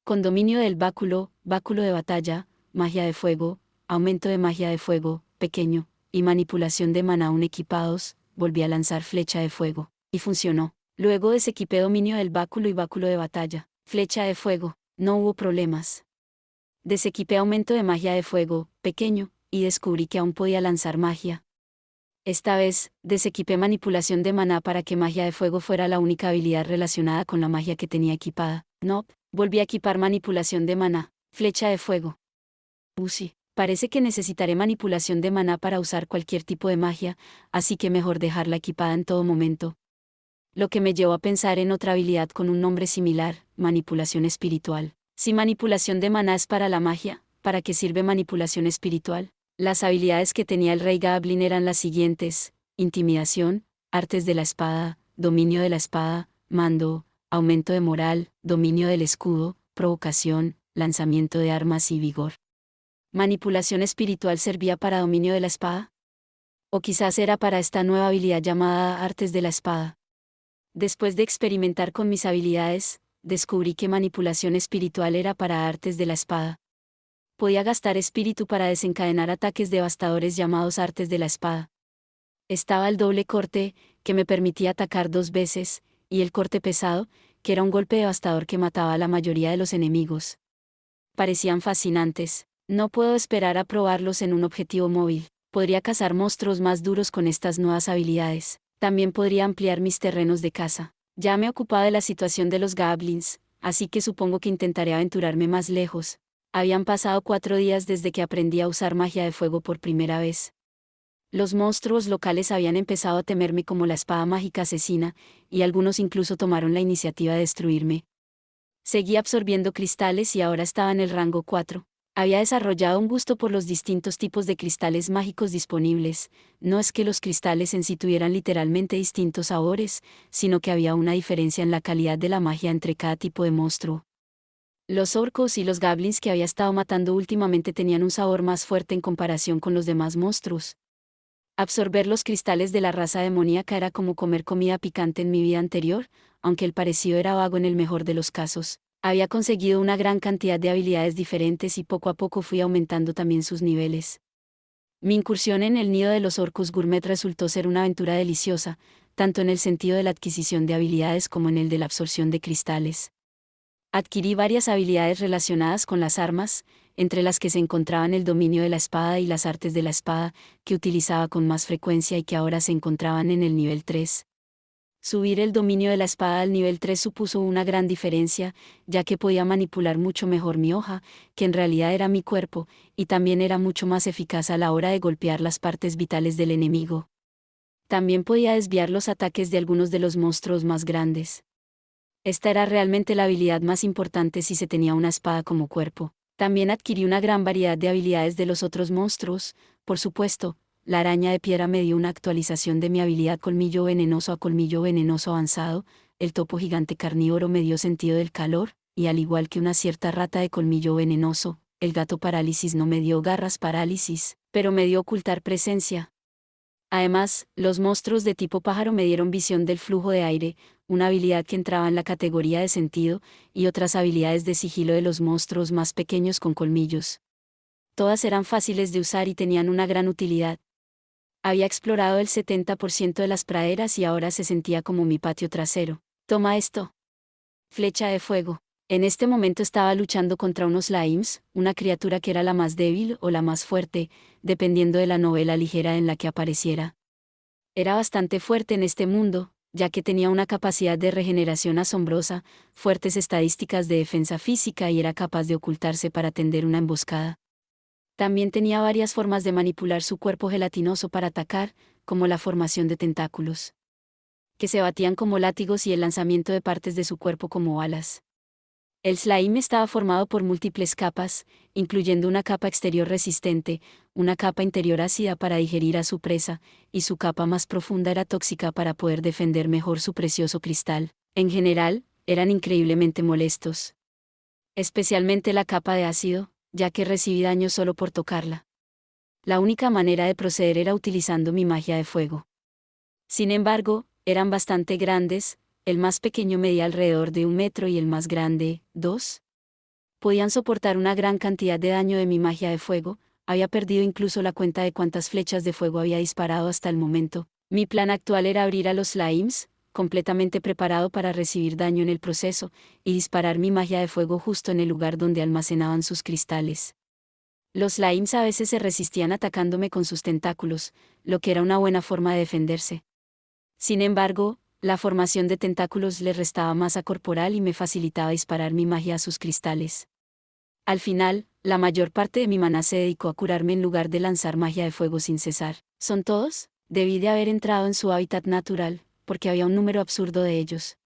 Speaker 1: Con dominio del báculo, báculo de batalla, magia de fuego, aumento de magia de fuego, pequeño, y manipulación de maná aún equipados, volví a lanzar flecha de fuego, y funcionó. Luego desequipé dominio del báculo y báculo de batalla, flecha de fuego, no hubo problemas. Desequipé aumento de magia de fuego, pequeño, y descubrí que aún podía lanzar magia. Esta vez, desequipé manipulación de maná para que magia de fuego fuera la única habilidad relacionada con la magia que tenía equipada. Volví a equipar manipulación de maná, flecha de fuego. Sí, parece que necesitaré manipulación de maná para usar cualquier tipo de magia, así que mejor dejarla equipada en todo momento. Lo que me llevó a pensar en otra habilidad con un nombre similar, manipulación espiritual. Si manipulación de maná es para la magia, ¿para qué sirve manipulación espiritual? Las habilidades que tenía el rey Goblin eran las siguientes: intimidación, artes de la espada, dominio de la espada, mando, aumento de moral, dominio del escudo, provocación, lanzamiento de armas y vigor. ¿Manipulación espiritual servía para dominio de la espada? O quizás era para esta nueva habilidad llamada artes de la espada. Después de experimentar con mis habilidades, descubrí que manipulación espiritual era para artes de la espada. Podía gastar espíritu para desencadenar ataques devastadores llamados artes de la espada. Estaba el doble corte, que me permitía atacar 2 veces, y el corte pesado, que era un golpe devastador que mataba a la mayoría de los enemigos. Parecían fascinantes. No puedo esperar a probarlos en un objetivo móvil. Podría cazar monstruos más duros con estas nuevas habilidades. También podría ampliar mis terrenos de caza. Ya me ocupaba de la situación de los goblins, así que supongo que intentaré aventurarme más lejos. Habían pasado 4 días desde que aprendí a usar magia de fuego por primera vez. Los monstruos locales habían empezado a temerme como la espada mágica asesina, y algunos incluso tomaron la iniciativa de destruirme. Seguí absorbiendo cristales y ahora estaba en el rango 4. Había desarrollado un gusto por los distintos tipos de cristales mágicos disponibles. No es que los cristales en sí tuvieran literalmente distintos sabores, sino que había una diferencia en la calidad de la magia entre cada tipo de monstruo. Los orcos y los goblins que había estado matando últimamente tenían un sabor más fuerte en comparación con los demás monstruos. Absorber los cristales de la raza demoníaca era como comer comida picante en mi vida anterior, aunque el parecido era vago en el mejor de los casos. Había conseguido una gran cantidad de habilidades diferentes y poco a poco fui aumentando también sus niveles. Mi incursión en el nido de los orcos gourmet resultó ser una aventura deliciosa, tanto en el sentido de la adquisición de habilidades como en el de la absorción de cristales. Adquirí varias habilidades relacionadas con las armas, entre las que se encontraban el dominio de la espada y las artes de la espada, que utilizaba con más frecuencia y que ahora se encontraban en el nivel 3. Subir el dominio de la espada al nivel 3 supuso una gran diferencia, ya que podía manipular mucho mejor mi hoja, que en realidad era mi cuerpo, y también era mucho más eficaz a la hora de golpear las partes vitales del enemigo. También podía desviar los ataques de algunos de los monstruos más grandes. Esta era realmente la habilidad más importante si se tenía una espada como cuerpo. También adquirí una gran variedad de habilidades de los otros monstruos, por supuesto. La araña de piedra me dio una actualización de mi habilidad colmillo venenoso a colmillo venenoso avanzado, el topo gigante carnívoro me dio sentido del calor, y al igual que una cierta rata de colmillo venenoso, el gato parálisis no me dio garras parálisis, pero me dio ocultar presencia. Además, los monstruos de tipo pájaro me dieron visión del flujo de aire, una habilidad que entraba en la categoría de sentido, y otras habilidades de sigilo de los monstruos más pequeños con colmillos. Todas eran fáciles de usar y tenían una gran utilidad. Había explorado el 70% de las praderas y ahora se sentía como mi patio trasero. Toma esto. Flecha de fuego. En este momento estaba luchando contra unos slimes, una criatura que era la más débil o la más fuerte, dependiendo de la novela ligera en la que apareciera. Era bastante fuerte en este mundo, ya que tenía una capacidad de regeneración asombrosa, fuertes estadísticas de defensa física y era capaz de ocultarse para tender una emboscada. También tenía varias formas de manipular su cuerpo gelatinoso para atacar, como la formación de tentáculos, que se batían como látigos y el lanzamiento de partes de su cuerpo como alas. El slime estaba formado por múltiples capas, incluyendo una capa exterior resistente, una capa interior ácida para digerir a su presa, y su capa más profunda era tóxica para poder defender mejor su precioso cristal. En general, eran increíblemente molestos. Especialmente la capa de ácido, ya que recibí daño solo por tocarla. La única manera de proceder era utilizando mi magia de fuego. Sin embargo, eran bastante grandes, el más pequeño medía alrededor de 1 metro y el más grande, 2. Podían soportar una gran cantidad de daño de mi magia de fuego, había perdido incluso la cuenta de cuántas flechas de fuego había disparado hasta el momento. Mi plan actual era abrir a los slimes, completamente preparado para recibir daño en el proceso, y disparar mi magia de fuego justo en el lugar donde almacenaban sus cristales. Los slimes a veces se resistían atacándome con sus tentáculos, lo que era una buena forma de defenderse. Sin embargo, la formación de tentáculos le restaba masa corporal y me facilitaba disparar mi magia a sus cristales. Al final, la mayor parte de mi maná se dedicó a curarme en lugar de lanzar magia de fuego sin cesar. ¿Son todos? Debí de haber entrado en su hábitat natural, porque había un número absurdo de ellos.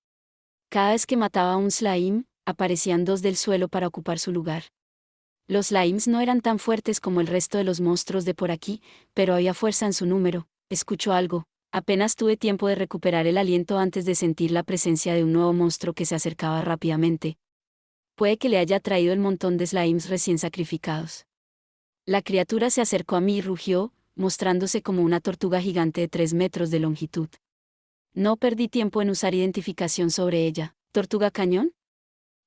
Speaker 1: Cada vez que mataba a un slime, aparecían 2 del suelo para ocupar su lugar. Los slimes no eran tan fuertes como el resto de los monstruos de por aquí, pero había fuerza en su número. Escuchó algo. Apenas tuve tiempo de recuperar el aliento antes de sentir la presencia de un nuevo monstruo que se acercaba rápidamente. Puede que le haya traído el montón de slimes recién sacrificados. La criatura se acercó a mí y rugió, mostrándose como una tortuga gigante de 3 metros de longitud. No perdí tiempo en usar identificación sobre ella. ¿Tortuga cañón?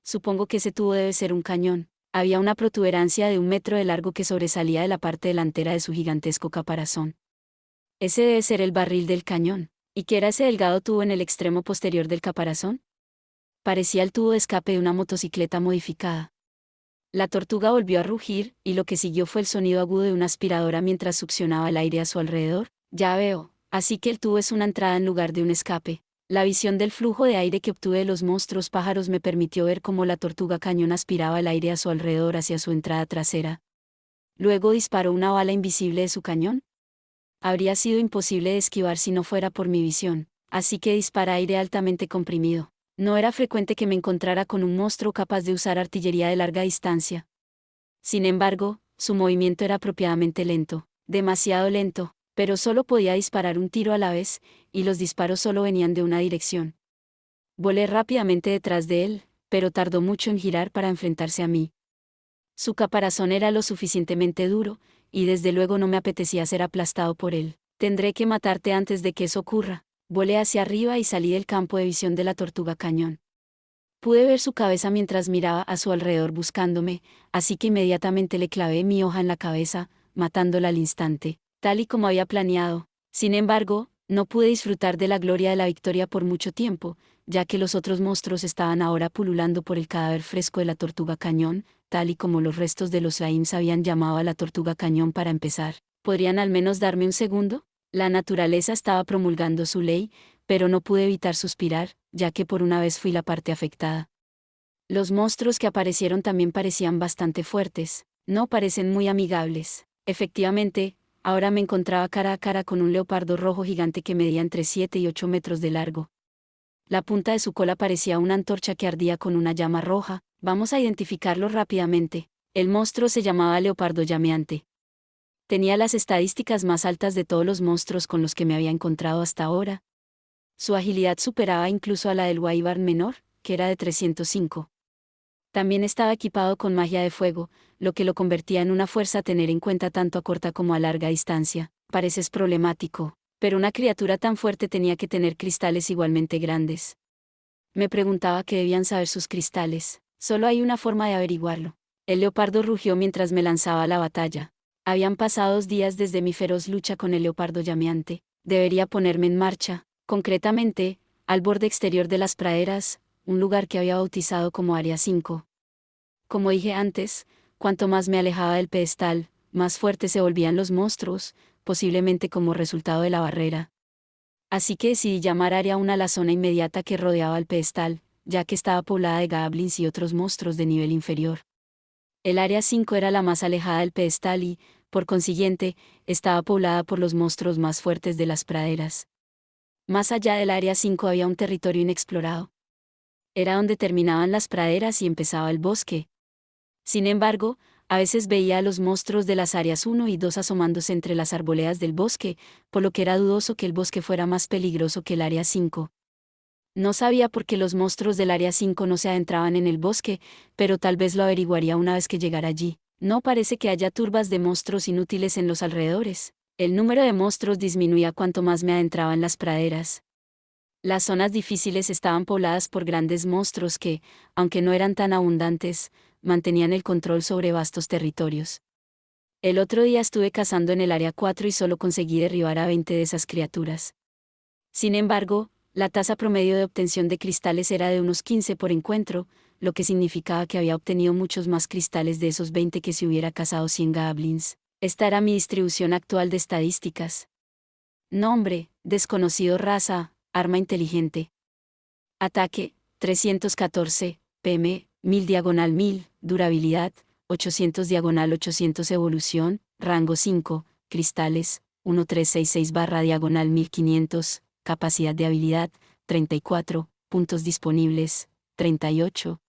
Speaker 1: Supongo que ese tubo debe ser un cañón. Había una protuberancia de 1 metro de largo que sobresalía de la parte delantera de su gigantesco caparazón. Ese debe ser el barril del cañón. ¿Y qué era ese delgado tubo en el extremo posterior del caparazón? Parecía el tubo de escape de una motocicleta modificada. La tortuga volvió a rugir, y lo que siguió fue el sonido agudo de una aspiradora mientras succionaba el aire a su alrededor. Ya veo, así que el tubo es una entrada en lugar de un escape. La visión del flujo de aire que obtuve de los monstruos pájaros me permitió ver cómo la tortuga cañón aspiraba el aire a su alrededor hacia su entrada trasera. Luego disparó una bala invisible de su cañón. Habría sido imposible de esquivar si no fuera por mi visión, así que dispara aire altamente comprimido. No era frecuente que me encontrara con un monstruo capaz de usar artillería de larga distancia. Sin embargo, su movimiento era apropiadamente lento, demasiado lento, pero solo podía disparar un tiro a la vez, y los disparos solo venían de una dirección. Volé rápidamente detrás de él, pero tardó mucho en girar para enfrentarse a mí. Su caparazón era lo suficientemente duro, y desde luego no me apetecía ser aplastado por él. Tendré que matarte antes de que eso ocurra. Volé hacia arriba y salí del campo de visión de la tortuga cañón. Pude ver su cabeza mientras miraba a su alrededor buscándome, así que inmediatamente le clavé mi hoja en la cabeza, matándola al instante, tal y como había planeado. Sin embargo, no pude disfrutar de la gloria de la victoria por mucho tiempo, ya que los otros monstruos estaban ahora pululando por el cadáver fresco de la tortuga cañón, tal y como los restos de los slimes habían llamado a la tortuga cañón para empezar. ¿Podrían al menos darme un segundo? La naturaleza estaba promulgando su ley, pero no pude evitar suspirar, ya que por una vez fui la parte afectada. Los monstruos que aparecieron también parecían bastante fuertes, no parecen muy amigables. Efectivamente, ahora me encontraba cara a cara con un leopardo rojo gigante que medía entre 7 y 8 metros de largo. La punta de su cola parecía una antorcha que ardía con una llama roja. Vamos a identificarlo rápidamente. El monstruo se llamaba leopardo llameante. Tenía las estadísticas más altas de todos los monstruos con los que me había encontrado hasta ahora. Su agilidad superaba incluso a la del wyvern menor, que era de 305. También estaba equipado con magia de fuego, lo que lo convertía en una fuerza a tener en cuenta tanto a corta como a larga distancia. Pareces problemático, pero una criatura tan fuerte tenía que tener cristales igualmente grandes. Me preguntaba qué debían saber sus cristales. Solo hay una forma de averiguarlo. El leopardo rugió mientras me lanzaba a la batalla. Habían pasado 2 días desde mi feroz lucha con el leopardo llameante. Debería ponerme en marcha, concretamente, al borde exterior de las praderas, un lugar que había bautizado como Área 5. Como dije antes, cuanto más me alejaba del pedestal, más fuertes se volvían los monstruos, posiblemente como resultado de la barrera. Así que decidí llamar Área 1 a la zona inmediata que rodeaba el pedestal, ya que estaba poblada de goblins y otros monstruos de nivel inferior. El Área 5 era la más alejada del pedestal y, por consiguiente, estaba poblada por los monstruos más fuertes de las praderas. Más allá del Área 5 había un territorio inexplorado. Era donde terminaban las praderas y empezaba el bosque. Sin embargo, a veces veía a los monstruos de las áreas 1 y 2 asomándose entre las arboledas del bosque, por lo que era dudoso que el bosque fuera más peligroso que el área 5. No sabía por qué los monstruos del área 5 no se adentraban en el bosque, pero tal vez lo averiguaría una vez que llegara allí. No parece que haya turbas de monstruos inútiles en los alrededores. El número de monstruos disminuía cuanto más me adentraba en las praderas. Las zonas difíciles estaban pobladas por grandes monstruos que, aunque no eran tan abundantes, mantenían el control sobre vastos territorios. El otro día estuve cazando en el área 4 y solo conseguí derribar a 20 de esas criaturas. Sin embargo, la tasa promedio de obtención de cristales era de unos 15 por encuentro, lo que significaba que había obtenido muchos más cristales de esos 20 que si hubiera cazado 100 goblins. Esta era mi distribución actual de estadísticas. Nombre: desconocido. Raza: arma inteligente. Ataque: 314, PM, 1000/1000, durabilidad, 800/800. Evolución: rango 5, cristales, 1366/1500, capacidad de habilidad, 34, puntos disponibles, 38.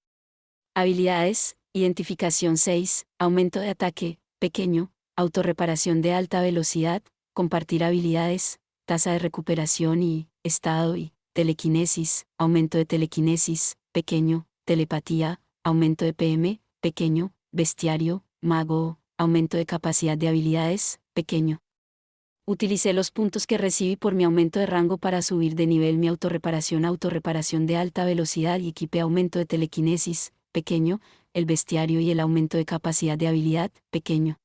Speaker 1: Habilidades: identificación 6, aumento de ataque, pequeño, autorreparación de alta velocidad, compartir habilidades, tasa de recuperación y estado y telequinesis, aumento de telequinesis, pequeño, telepatía, aumento de PM, pequeño, bestiario, mago, aumento de capacidad de habilidades, pequeño. Utilicé los puntos que recibí por mi aumento de rango para subir de nivel mi autorreparación de alta velocidad y equipé aumento de telequinesis, pequeño, el bestiario y el aumento de capacidad de habilidad, pequeño.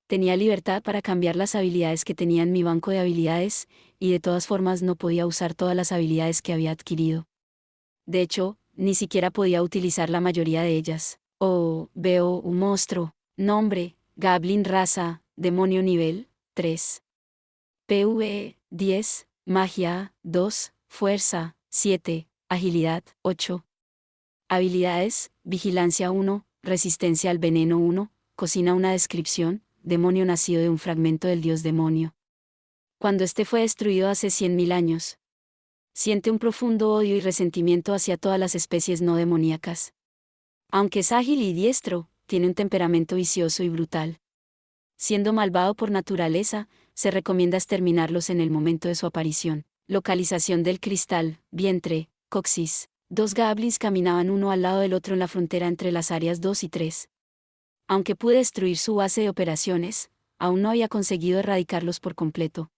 Speaker 1: Tenía libertad para cambiar las habilidades que tenía en mi banco de habilidades, y de todas formas no podía usar todas las habilidades que había adquirido. De hecho, ni siquiera podía utilizar la mayoría de ellas. Oh, veo un monstruo. Nombre: Goblin. Raza: demonio. Nivel 3. PvE 10, magia 2, fuerza 7, agilidad 8. Habilidades: vigilancia 1, resistencia al veneno 1, cocina. Una descripción: demonio nacido de un fragmento del dios demonio. Cuando este fue destruido hace 100.000 años, siente un profundo odio y resentimiento hacia todas las especies no demoníacas. Aunque es ágil y diestro, tiene un temperamento vicioso y brutal. Siendo malvado por naturaleza, se recomienda exterminarlos en el momento de su aparición. Localización del cristal: vientre, coxis. 2 goblins caminaban uno al lado del otro en la frontera entre las áreas 2 y 3. Aunque pude destruir su base de operaciones, aún no había conseguido erradicarlos por completo.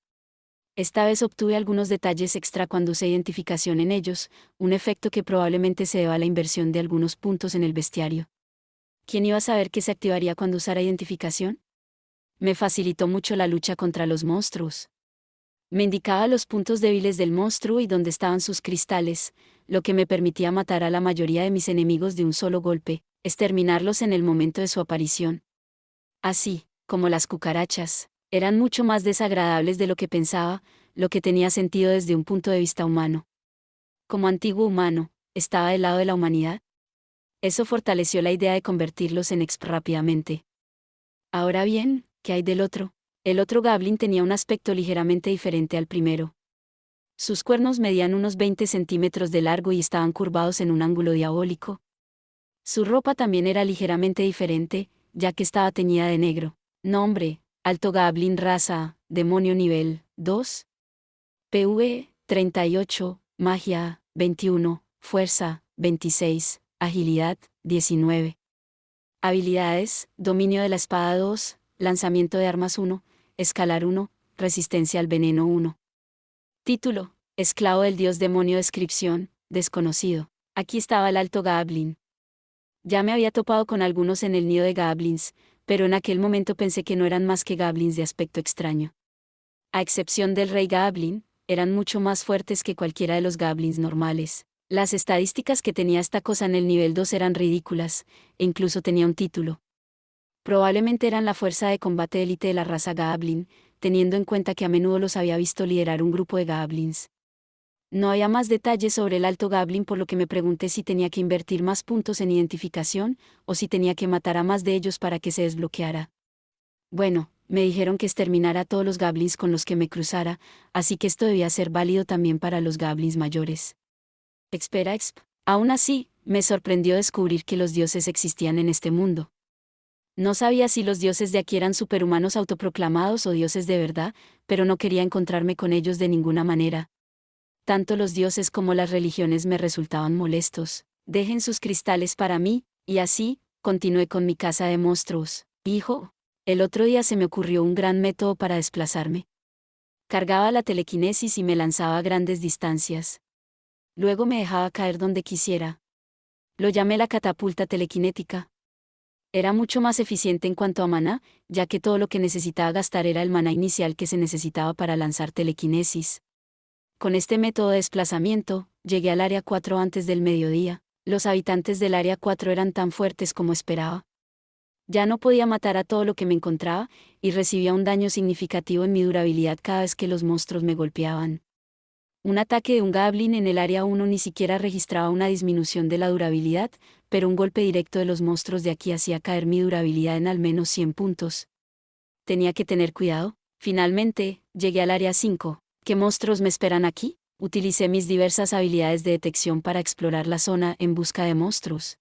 Speaker 1: Esta vez obtuve algunos detalles extra cuando usé identificación en ellos, un efecto que probablemente se deba a la inversión de algunos puntos en el bestiario. ¿Quién iba a saber que se activaría cuando usara identificación? Me facilitó mucho la lucha contra los monstruos. Me indicaba los puntos débiles del monstruo y dónde estaban sus cristales, lo que me permitía matar a la mayoría de mis enemigos de un solo golpe, exterminarlos en el momento de su aparición. Así, como las cucarachas, eran mucho más desagradables de lo que pensaba, lo que tenía sentido desde un punto de vista humano. Como antiguo humano, ¿estaba del lado de la humanidad? Eso fortaleció la idea de convertirlos en exp rápidamente. Ahora bien, ¿qué hay del otro? El otro goblin tenía un aspecto ligeramente diferente al primero. Sus cuernos medían unos 20 centímetros de largo y estaban curvados en un ángulo diabólico. Su ropa también era ligeramente diferente, ya que estaba teñida de negro. Nombre: alto goblin. Raza: demonio. Nivel 2. PvE 38, magia 21, fuerza 26, agilidad, 19. Habilidades, dominio de la espada 2, lanzamiento de armas 1, escalar 1, resistencia al veneno 1. Título, esclavo del dios demonio. Descripción, desconocido. Aquí estaba el alto Goblin. Ya me había topado con algunos en el nido de goblins, pero en aquel momento pensé que no eran más que goblins de aspecto extraño. A excepción del rey Goblin, eran mucho más fuertes que cualquiera de los goblins normales. Las estadísticas que tenía esta cosa en el nivel 2 eran ridículas, e incluso tenía un título. Probablemente eran la fuerza de combate élite de la raza Goblin, teniendo en cuenta que a menudo los había visto liderar un grupo de goblins. No había más detalles sobre el alto Goblin, por lo que me pregunté si tenía que invertir más puntos en identificación, o si tenía que matar a más de ellos para que se desbloqueara. Bueno, me dijeron que exterminara a todos los goblins con los que me cruzara, así que esto debía ser válido también para los goblins mayores. Espera, Aún así, me sorprendió descubrir que los dioses existían en este mundo. No sabía si los dioses de aquí eran superhumanos autoproclamados o dioses de verdad, pero no quería encontrarme con ellos de ninguna manera. Tanto los dioses como las religiones me resultaban molestos. Dejen sus cristales para mí, y así, continué con mi caza de monstruos. Hijo, el otro día se me ocurrió un gran método para desplazarme. Cargaba la telequinesis y me lanzaba a grandes distancias. Luego me dejaba caer donde quisiera. Lo llamé la catapulta telequinética. Era mucho más eficiente en cuanto a maná, ya que todo lo que necesitaba gastar era el maná inicial que se necesitaba para lanzar telequinesis. Con este método de desplazamiento, llegué al área 4 antes del mediodía. Los habitantes del área 4 eran tan fuertes como esperaba. Ya no podía matar a todo lo que me encontraba, y recibía un daño significativo en mi durabilidad cada vez que los monstruos me golpeaban. Un ataque de un Goblin en el área 1 ni siquiera registraba una disminución de la durabilidad, pero un golpe directo de los monstruos de aquí hacía caer mi durabilidad en al menos 100 puntos. Tenía que tener cuidado. Finalmente, llegué al área 5. ¿Qué monstruos me esperan aquí? Utilicé mis diversas habilidades de detección para explorar la zona en busca de monstruos.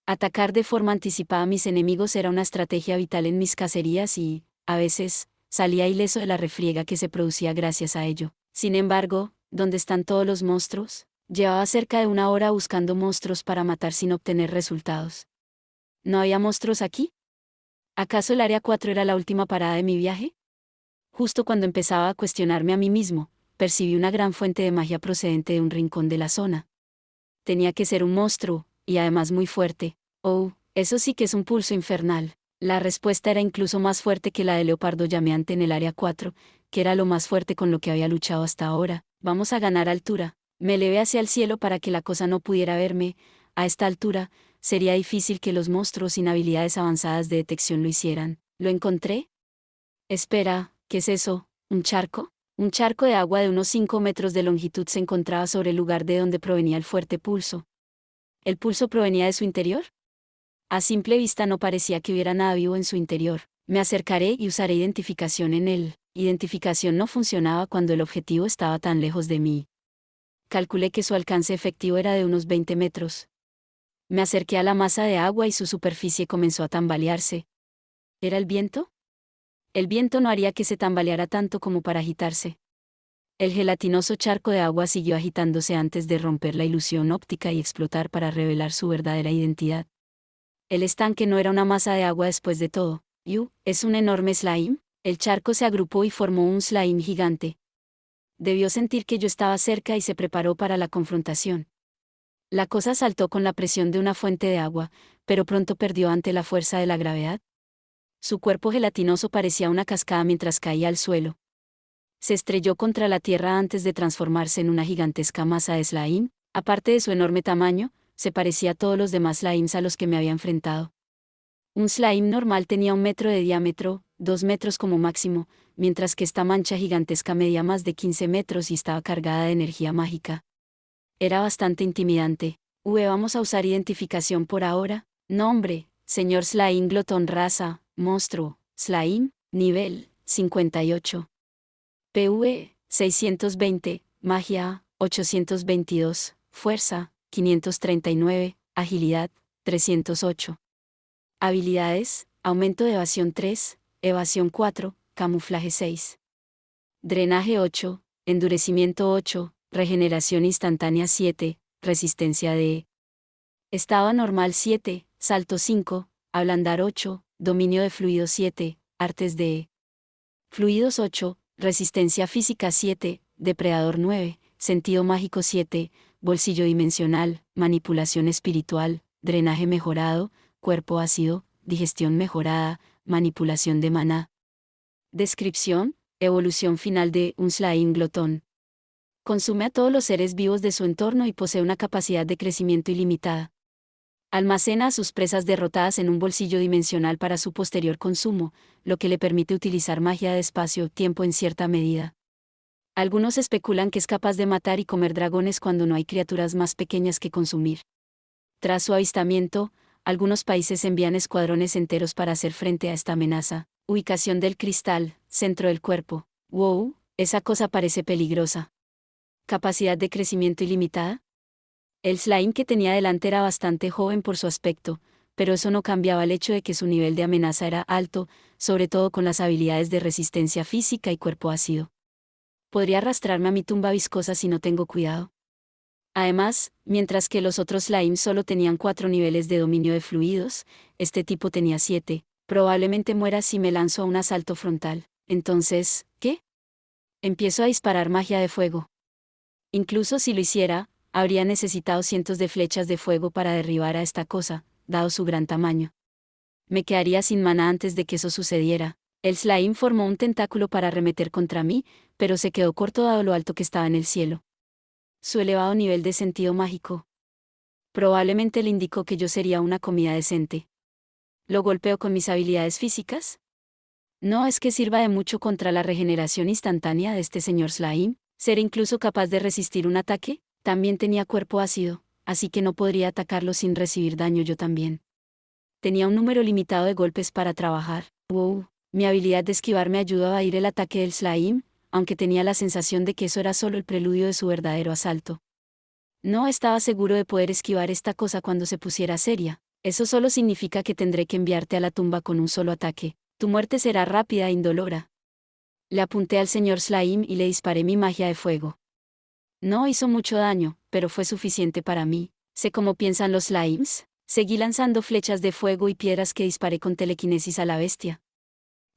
Speaker 1: Atacar de forma anticipada a mis enemigos era una estrategia vital en mis cacerías y, a veces, salía ileso de la refriega que se producía gracias a ello. Sin embargo, ¿dónde están todos los monstruos? Llevaba cerca de una hora buscando monstruos para matar sin obtener resultados. ¿No había monstruos aquí? ¿Acaso el área 4 era la última parada de mi viaje? Justo cuando empezaba a cuestionarme a mí mismo, percibí una gran fuente de magia procedente de un rincón de la zona. Tenía que ser un monstruo, y además muy fuerte. Oh, eso sí que es un pulso infernal. La respuesta era incluso más fuerte que la de leopardo llameante en el área 4, que era lo más fuerte con lo que había luchado hasta ahora. Vamos a ganar altura. Me elevé hacia el cielo para que la cosa no pudiera verme. A esta altura, sería difícil que los monstruos sin habilidades avanzadas de detección lo hicieran. ¿Lo encontré? Espera, ¿qué es eso? ¿Un charco? Un charco de agua de unos 5 metros de longitud se encontraba sobre el lugar de donde provenía el fuerte pulso. ¿El pulso provenía de su interior? A simple vista no parecía que hubiera nada vivo en su interior. Me acercaré y usaré identificación en él. Identificación no funcionaba cuando el objetivo estaba tan lejos de mí. Calculé que su alcance efectivo era de unos 20 metros. Me acerqué a la masa de agua y su superficie comenzó a tambalearse. ¿Era el viento? El viento no haría que se tambaleara tanto como para agitarse. El gelatinoso charco de agua siguió agitándose antes de romper la ilusión óptica y explotar para revelar su verdadera identidad. El estanque no era una masa de agua después de todo. ¿Es un enorme slime? El charco se agrupó y formó un slime gigante. Debió sentir que yo estaba cerca y se preparó para la confrontación. La cosa saltó con la presión de una fuente de agua, pero pronto perdió ante la fuerza de la gravedad. Su cuerpo gelatinoso parecía una cascada mientras caía al suelo. Se estrelló contra la tierra antes de transformarse en una gigantesca masa de slime. Aparte de su enorme tamaño, se parecía a todos los demás slimes a los que me había enfrentado. Un slime normal tenía 1 metro de diámetro, 2 metros como máximo, mientras que esta mancha gigantesca medía más de 15 metros y estaba cargada de energía mágica. Era bastante intimidante. Vamos a usar identificación por ahora. Nombre, señor Slime glotón raza, monstruo, slime, nivel, 58. PV, 620, magia, 822, fuerza, 539, agilidad, 308. Habilidades, aumento de evasión 3, evasión 4, camuflaje 6. Drenaje 8, endurecimiento 8, regeneración instantánea 7, resistencia de Estado normal 7, salto 5, ablandar 8, dominio de fluidos 7, artes de fluidos 8, resistencia física 7, depredador 9, sentido mágico 7, bolsillo dimensional, manipulación espiritual, drenaje mejorado, cuerpo ácido, digestión mejorada, manipulación de maná. Descripción, evolución final de un slime glotón. Consume a todos los seres vivos de su entorno y posee una capacidad de crecimiento ilimitada. Almacena a sus presas derrotadas en un bolsillo dimensional para su posterior consumo, lo que le permite utilizar magia de espacio-tiempo en cierta medida. Algunos especulan que es capaz de matar y comer dragones cuando no hay criaturas más pequeñas que consumir. Tras su avistamiento, algunos países envían escuadrones enteros para hacer frente a esta amenaza. Ubicación del cristal, centro del cuerpo. Wow, esa cosa parece peligrosa. Capacidad de crecimiento ilimitada. El slime que tenía delante era bastante joven por su aspecto, pero eso no cambiaba el hecho de que su nivel de amenaza era alto, sobre todo con las habilidades de resistencia física y cuerpo ácido. Podría arrastrarme a mi tumba viscosa si no tengo cuidado. Además, mientras que los otros slimes solo tenían 4 niveles de dominio de fluidos, este tipo tenía 7. Probablemente muera si me lanzo a un asalto frontal. Entonces, ¿qué? Empiezo a disparar magia de fuego. Incluso si lo hiciera, habría necesitado cientos de flechas de fuego para derribar a esta cosa, dado su gran tamaño. Me quedaría sin maná antes de que eso sucediera. El slime formó un tentáculo para arremeter contra mí, pero se quedó corto dado lo alto que estaba en el cielo. Su elevado nivel de sentido mágico probablemente le indicó que yo sería una comida decente. ¿Lo golpeo con mis habilidades físicas? No es que sirva de mucho contra la regeneración instantánea de este señor slime. ¿Ser incluso capaz de resistir un ataque? También tenía cuerpo ácido, así que no podría atacarlo sin recibir daño yo también. Tenía un número limitado de golpes para trabajar. Wow, mi habilidad de esquivar me ayudó a evadir el ataque del slime, aunque tenía la sensación de que eso era solo el preludio de su verdadero asalto. No estaba seguro de poder esquivar esta cosa cuando se pusiera seria. Eso solo significa que tendré que enviarte a la tumba con un solo ataque. Tu muerte será rápida e indolora. Le apunté al señor slime y le disparé mi magia de fuego. No hizo mucho daño, pero fue suficiente para mí. Sé cómo piensan los slimes. Seguí lanzando flechas de fuego y piedras que disparé con telequinesis a la bestia.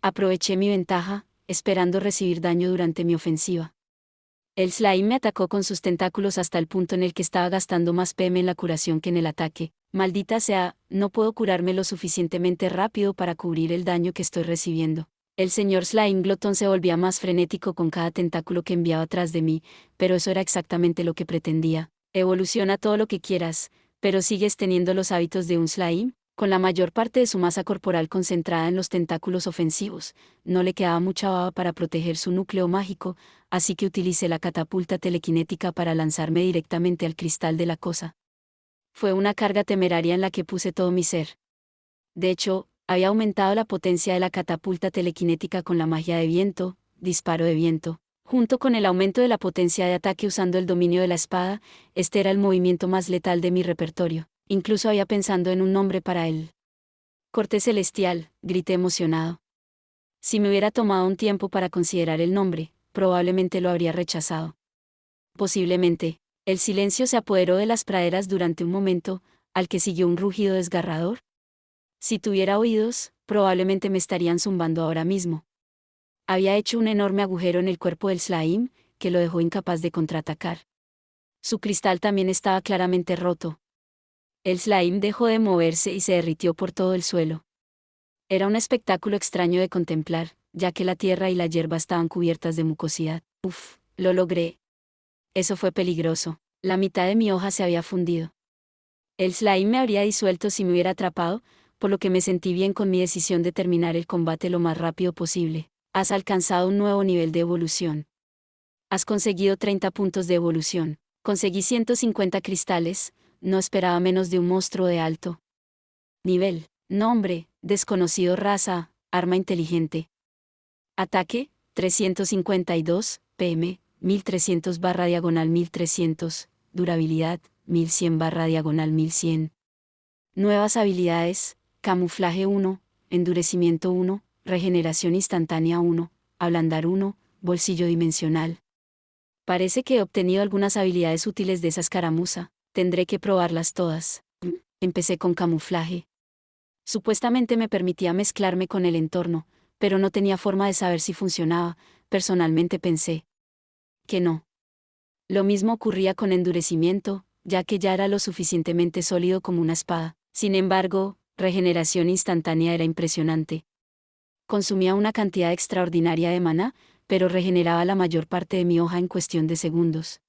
Speaker 1: Aproveché mi ventaja, esperando recibir daño durante mi ofensiva. El slime me atacó con sus tentáculos hasta el punto en el que estaba gastando más PM en la curación que en el ataque. Maldita sea, no puedo curarme lo suficientemente rápido para cubrir el daño que estoy recibiendo. El señor slime glotón se volvía más frenético con cada tentáculo que enviaba atrás de mí, pero eso era exactamente lo que pretendía. Evoluciona todo lo que quieras, pero sigues teniendo los hábitos de un slime. Con la mayor parte de su masa corporal concentrada en los tentáculos ofensivos, no le quedaba mucha baba para proteger su núcleo mágico, así que utilicé la catapulta telequinética para lanzarme directamente al cristal de la cosa. Fue una carga temeraria en la que puse todo mi ser. De hecho, había aumentado la potencia de la catapulta telequinética con la magia de viento, disparo de viento. Junto con el aumento de la potencia de ataque usando el dominio de la espada, este era el movimiento más letal de mi repertorio. Incluso había pensado en un nombre para él. Corte celestial, grité emocionado. Si me hubiera tomado un tiempo para considerar el nombre, probablemente lo habría rechazado. Posiblemente, el silencio se apoderó de las praderas durante un momento, al que siguió un rugido desgarrador. Si tuviera oídos, probablemente me estarían zumbando ahora mismo. Había hecho un enorme agujero en el cuerpo del slime, que lo dejó incapaz de contraatacar. Su cristal también estaba claramente roto. El slime dejó de moverse y se derritió por todo el suelo. Era un espectáculo extraño de contemplar, ya que la tierra y la hierba estaban cubiertas de mucosidad. Uf, lo logré. Eso fue peligroso. La mitad de mi hoja se había fundido. El slime me habría disuelto si me hubiera atrapado, por lo que me sentí bien con mi decisión de terminar el combate lo más rápido posible. Has alcanzado un nuevo nivel de evolución. Has conseguido 30 puntos de evolución. Conseguí 150 cristales. No esperaba menos de un monstruo de alto nivel. Nombre, desconocido. Raza, arma inteligente. Ataque, 352, PM, 1300/-1300, durabilidad, 1100/-1100. Nuevas habilidades, camuflaje 1, endurecimiento 1, regeneración instantánea 1, ablandar 1, bolsillo dimensional. Parece que he obtenido algunas habilidades útiles de esa escaramuza. Tendré que probarlas todas. Empecé con camuflaje. Supuestamente me permitía mezclarme con el entorno, pero no tenía forma de saber si funcionaba. Personalmente pensé que no. Lo mismo ocurría con endurecimiento, ya que ya era lo suficientemente sólido como una espada. Sin embargo, regeneración instantánea era impresionante. Consumía una cantidad extraordinaria de maná, pero regeneraba la mayor parte de mi hoja en cuestión de segundos.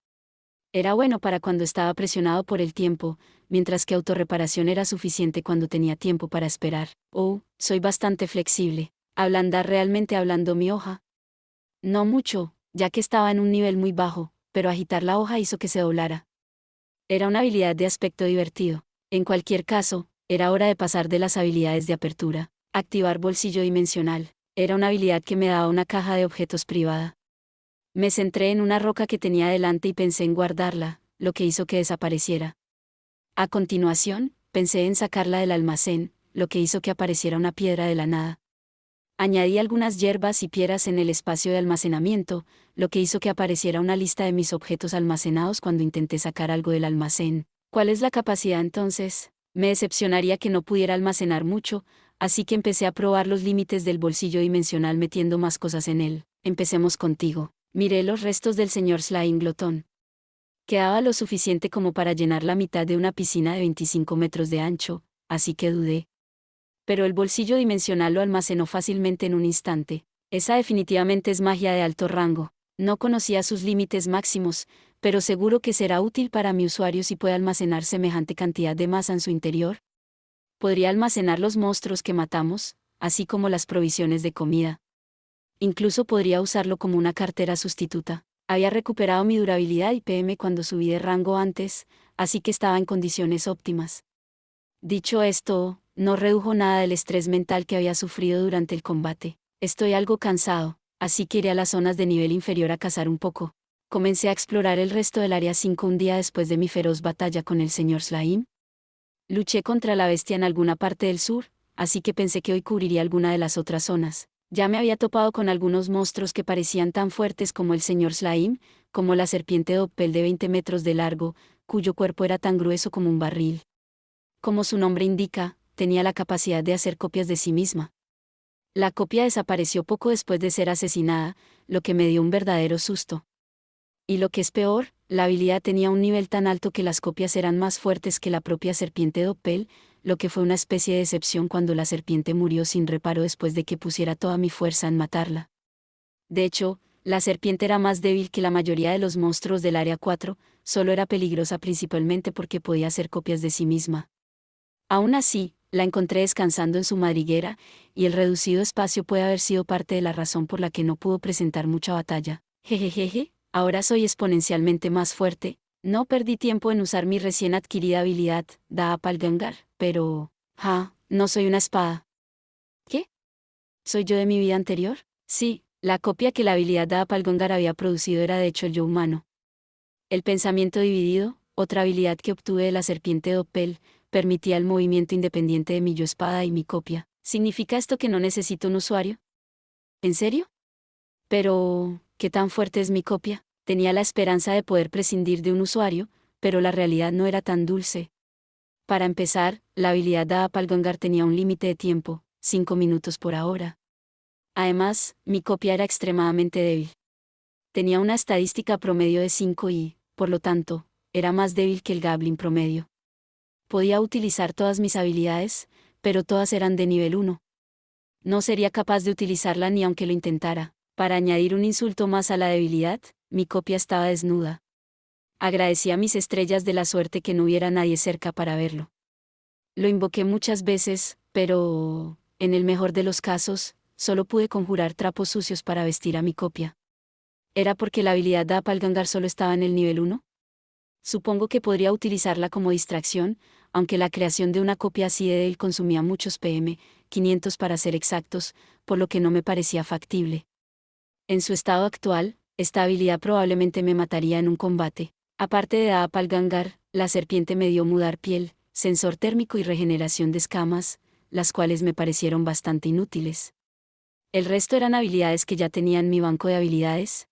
Speaker 1: Era bueno para cuando estaba presionado por el tiempo, mientras que autorreparación era suficiente cuando tenía tiempo para esperar. Oh, soy bastante flexible. ¿Ablandar realmente ablandó mi hoja? No mucho, ya que estaba en un nivel muy bajo, pero agitar la hoja hizo que se doblara. Era una habilidad de aspecto divertido. En cualquier caso, era hora de pasar de las habilidades de apertura. Activar bolsillo dimensional. Era una habilidad que me daba una caja de objetos privada. Me centré en una roca que tenía delante y pensé en guardarla, lo que hizo que desapareciera. A continuación, pensé en sacarla del almacén, lo que hizo que apareciera una piedra de la nada. Añadí algunas hierbas y piedras en el espacio de almacenamiento, lo que hizo que apareciera una lista de mis objetos almacenados cuando intenté sacar algo del almacén. ¿Cuál es la capacidad entonces? Me decepcionaría que no pudiera almacenar mucho, así que empecé a probar los límites del bolsillo dimensional metiendo más cosas en él. Empecemos contigo. Miré los restos del señor Slime Glotón. Quedaba lo suficiente como para llenar la mitad de una piscina de 25 metros de ancho, así que dudé. Pero el bolsillo dimensional lo almacenó fácilmente en un instante. Esa definitivamente es magia de alto rango. No conocía sus límites máximos, pero seguro que será útil para mi usuario si puede almacenar semejante cantidad de masa en su interior. Podría almacenar los monstruos que matamos, así como las provisiones de comida. Incluso podría usarlo como una cartera sustituta. Había recuperado mi durabilidad y PM cuando subí de rango antes, así que estaba en condiciones óptimas. Dicho esto, no redujo nada del estrés mental que había sufrido durante el combate. Estoy algo cansado, así que iré a las zonas de nivel inferior a cazar un poco. Comencé a explorar el resto del área 5 un día después de mi feroz batalla con el señor Slime. Luché contra la bestia en alguna parte del sur, así que pensé que hoy cubriría alguna de las otras zonas. Ya me había topado con algunos monstruos que parecían tan fuertes como el señor Slime, como la serpiente Doppel de 20 metros de largo, cuyo cuerpo era tan grueso como un barril. Como su nombre indica, tenía la capacidad de hacer copias de sí misma. La copia desapareció poco después de ser asesinada, lo que me dio un verdadero susto. Y lo que es peor, la habilidad tenía un nivel tan alto que las copias eran más fuertes que la propia serpiente Doppel, lo que fue una especie de decepción cuando la serpiente murió sin reparo después de que pusiera toda mi fuerza en matarla. De hecho, la serpiente era más débil que la mayoría de los monstruos del Área 4, solo era peligrosa principalmente porque podía hacer copias de sí misma. Aún así, la encontré descansando en su madriguera, y el reducido espacio puede haber sido parte de la razón por la que no pudo presentar mucha batalla. Jejejeje, ahora soy exponencialmente más fuerte. No perdí tiempo en usar mi recién adquirida habilidad, Daapalgangar, pero... no soy una espada. ¿Qué? ¿Soy yo de mi vida anterior? Sí, la copia que la habilidad Daapalgangar había producido era de hecho el yo humano. El pensamiento dividido, otra habilidad que obtuve de la serpiente Doppel, permitía el movimiento independiente de mi yo espada y mi copia. ¿Significa esto que no necesito un usuario? ¿En serio? Pero, ¿qué tan fuerte es mi copia? Tenía la esperanza de poder prescindir de un usuario, pero la realidad no era tan dulce. Para empezar, la habilidad Daapalgangar tenía un límite de tiempo, 5 minutos por hora. Además, mi copia era extremadamente débil. Tenía una estadística promedio de 5 y, por lo tanto, era más débil que el Goblin promedio. Podía utilizar todas mis habilidades, pero todas eran de nivel 1. No sería capaz de utilizarla ni aunque lo intentara. Para añadir un insulto más a la debilidad, mi copia estaba desnuda. Agradecí a mis estrellas de la suerte que no hubiera nadie cerca para verlo. Lo invoqué muchas veces, pero, en el mejor de los casos, solo pude conjurar trapos sucios para vestir a mi copia. ¿Era porque la habilidad Daapalgangar solo estaba en el nivel 1? Supongo que podría utilizarla como distracción, aunque la creación de una copia así de él consumía muchos PM, 500 para ser exactos, por lo que no me parecía factible. En su estado actual, esta habilidad probablemente me mataría en un combate. Aparte de Daapalgangar, la serpiente me dio mudar piel, sensor térmico y regeneración de escamas, las cuales me parecieron bastante inútiles. El resto eran habilidades que ya tenía en mi banco de habilidades.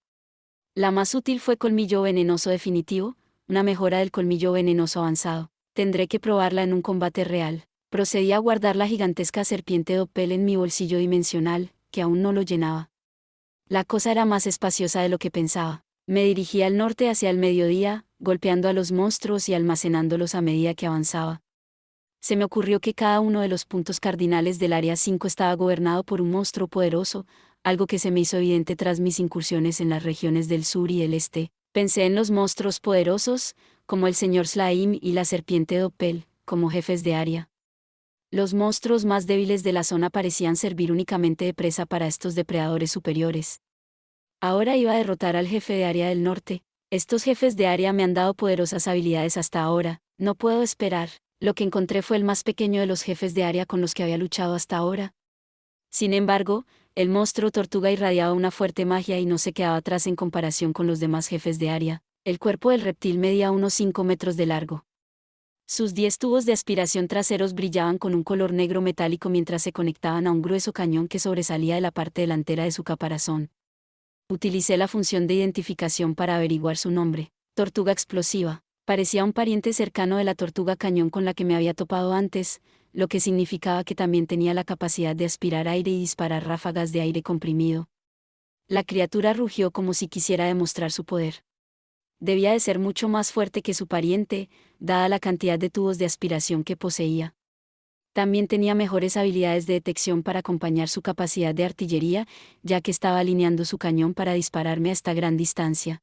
Speaker 1: La más útil fue colmillo venenoso definitivo, una mejora del colmillo venenoso avanzado. Tendré que probarla en un combate real. Procedí a guardar la gigantesca serpiente Doppel en mi bolsillo dimensional, que aún no lo llenaba. La cosa era más espaciosa de lo que pensaba. Me dirigí al norte hacia el mediodía, golpeando a los monstruos y almacenándolos a medida que avanzaba. Se me ocurrió que cada uno de los puntos cardinales del Área 5 estaba gobernado por un monstruo poderoso, algo que se me hizo evidente tras mis incursiones en las regiones del sur y el este. Pensé en los monstruos poderosos, como el señor Slime y la serpiente Doppel, como jefes de área. Los monstruos más débiles de la zona parecían servir únicamente de presa para estos depredadores superiores. Ahora iba a derrotar al jefe de área del norte. Estos jefes de área me han dado poderosas habilidades hasta ahora, no puedo esperar. Lo que encontré fue el más pequeño de los jefes de área con los que había luchado hasta ahora. Sin embargo, el monstruo tortuga irradiaba una fuerte magia y no se quedaba atrás en comparación con los demás jefes de área. El cuerpo del reptil medía unos 5 metros de largo. Sus 10 tubos de aspiración traseros brillaban con un color negro metálico mientras se conectaban a un grueso cañón que sobresalía de la parte delantera de su caparazón. Utilicé la función de identificación para averiguar su nombre. Tortuga explosiva. Parecía un pariente cercano de la tortuga cañón con la que me había topado antes, lo que significaba que también tenía la capacidad de aspirar aire y disparar ráfagas de aire comprimido. La criatura rugió como si quisiera demostrar su poder. Debía de ser mucho más fuerte que su pariente, dada la cantidad de tubos de aspiración que poseía. También tenía mejores habilidades de detección para acompañar su capacidad de artillería, ya que estaba alineando su cañón para dispararme a esta gran distancia.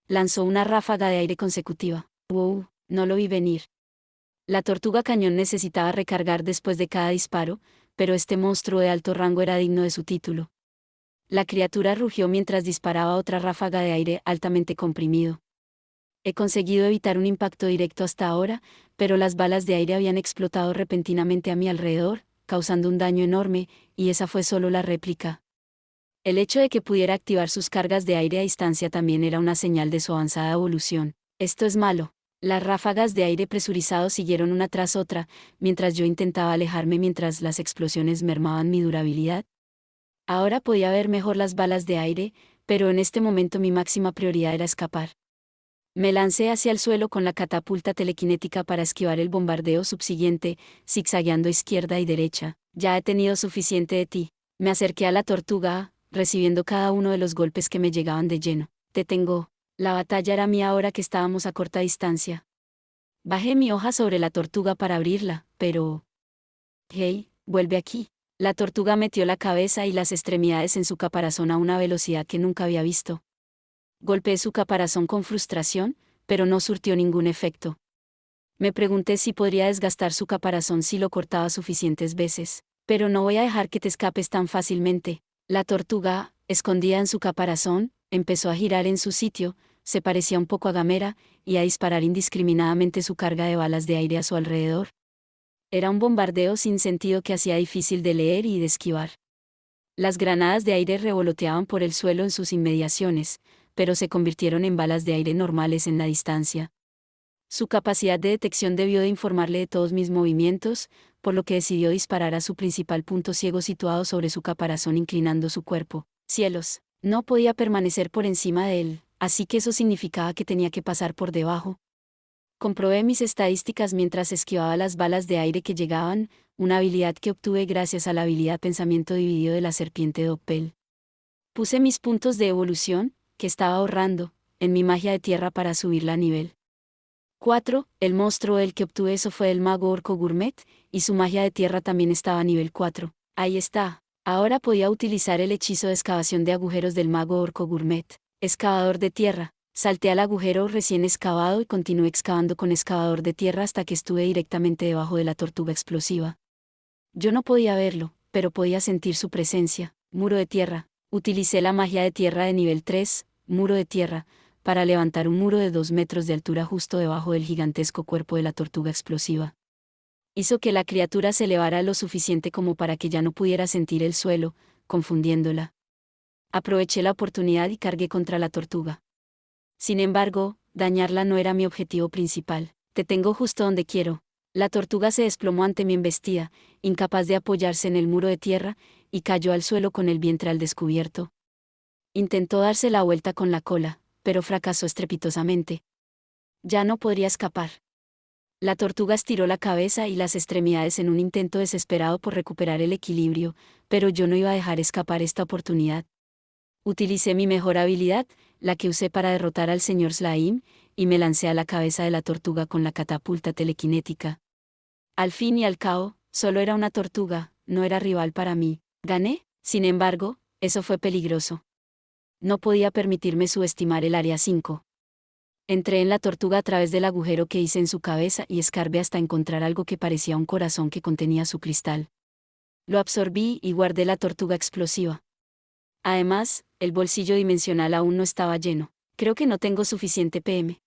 Speaker 1: Lanzó una ráfaga de aire consecutiva. ¡Wow! No lo vi venir. La tortuga cañón necesitaba recargar después de cada disparo, pero este monstruo de alto rango era digno de su título. La criatura rugió mientras disparaba otra ráfaga de aire altamente comprimido. He conseguido evitar un impacto directo hasta ahora, pero las balas de aire habían explotado repentinamente a mi alrededor, causando un daño enorme, y esa fue solo la réplica. El hecho de que pudiera activar sus cargas de aire a distancia también era una señal de su avanzada evolución. Esto es malo. Las ráfagas de aire presurizado siguieron una tras otra, mientras yo intentaba alejarme mientras las explosiones mermaban mi durabilidad. Ahora podía ver mejor las balas de aire, pero en este momento mi máxima prioridad era escapar. Me lancé hacia el suelo con la catapulta telequinética para esquivar el bombardeo subsiguiente, zigzagueando izquierda y derecha. Ya he tenido suficiente de ti. Me acerqué a la tortuga, recibiendo cada uno de los golpes que me llegaban de lleno. Te tengo. La batalla era mía ahora que estábamos a corta distancia. Bajé mi hoja sobre la tortuga para abrirla, pero... Hey, vuelve aquí. La tortuga metió la cabeza y las extremidades en su caparazón a una velocidad que nunca había visto. Golpeé su caparazón con frustración, pero no surtió ningún efecto. Me pregunté si podría desgastar su caparazón si lo cortaba suficientes veces. Pero no voy a dejar que te escapes tan fácilmente. La tortuga, escondida en su caparazón, empezó a girar en su sitio, se parecía un poco a Gamera, y a disparar indiscriminadamente su carga de balas de aire a su alrededor. Era un bombardeo sin sentido que hacía difícil de leer y de esquivar. Las granadas de aire revoloteaban por el suelo en sus inmediaciones, pero se convirtieron en balas de aire normales en la distancia. Su capacidad de detección debió de informarle de todos mis movimientos, por lo que decidió disparar a su principal punto ciego situado sobre su caparazón inclinando su cuerpo. Cielos, no podía permanecer por encima de él, así que eso significaba que tenía que pasar por debajo. Comprobé mis estadísticas mientras esquivaba las balas de aire que llegaban, una habilidad que obtuve gracias a la habilidad pensamiento dividido de la serpiente Doppel. Puse mis puntos de evolución, que estaba ahorrando, en mi magia de tierra para subirla a nivel 4, el monstruo del que obtuve eso fue el mago orco gourmet, y su magia de tierra también estaba a nivel 4. Ahí está. Ahora podía utilizar el hechizo de excavación de agujeros del mago orco gourmet. Excavador de tierra. Salté al agujero recién excavado y continué excavando con excavador de tierra hasta que estuve directamente debajo de la tortuga explosiva. Yo no podía verlo, pero podía sentir su presencia. Muro de tierra. Utilicé la magia de tierra de nivel 3, muro de tierra, para levantar un muro de 2 metros de altura justo debajo del gigantesco cuerpo de la tortuga explosiva. Hizo que la criatura se elevara lo suficiente como para que ya no pudiera sentir el suelo, confundiéndola. Aproveché la oportunidad y cargué contra la tortuga. Sin embargo, dañarla no era mi objetivo principal. Te tengo justo donde quiero. La tortuga se desplomó ante mi embestida, incapaz de apoyarse en el muro de tierra, y cayó al suelo con el vientre al descubierto. Intentó darse la vuelta con la cola, pero fracasó estrepitosamente. Ya no podría escapar. La tortuga estiró la cabeza y las extremidades en un intento desesperado por recuperar el equilibrio, pero yo no iba a dejar escapar esta oportunidad. Utilicé mi mejor habilidad, la que usé para derrotar al señor Slaim, y me lancé a la cabeza de la tortuga con la catapulta telequinética. Al fin y al cabo, solo era una tortuga, no era rival para mí. Gané, sin embargo, eso fue peligroso. No podía permitirme subestimar el área 5. Entré en la tortuga a través del agujero que hice en su cabeza y escarbé hasta encontrar algo que parecía un corazón que contenía su cristal. Lo absorbí y guardé la tortuga explosiva. Además, el bolsillo dimensional aún no estaba lleno. Creo que no tengo suficiente PM.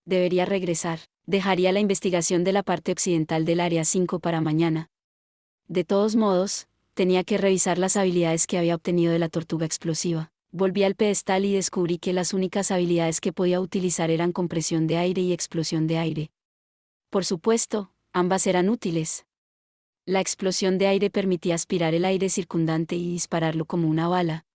Speaker 1: Debería regresar. Dejaría la investigación de la parte occidental del área 5 para mañana. De todos modos, tenía que revisar las habilidades que había obtenido de la tortuga explosiva. Volví al pedestal y descubrí que las únicas habilidades que podía utilizar eran compresión de aire y explosión de aire. Por supuesto, ambas eran útiles. La explosión de aire permitía aspirar el aire circundante y dispararlo como una bala.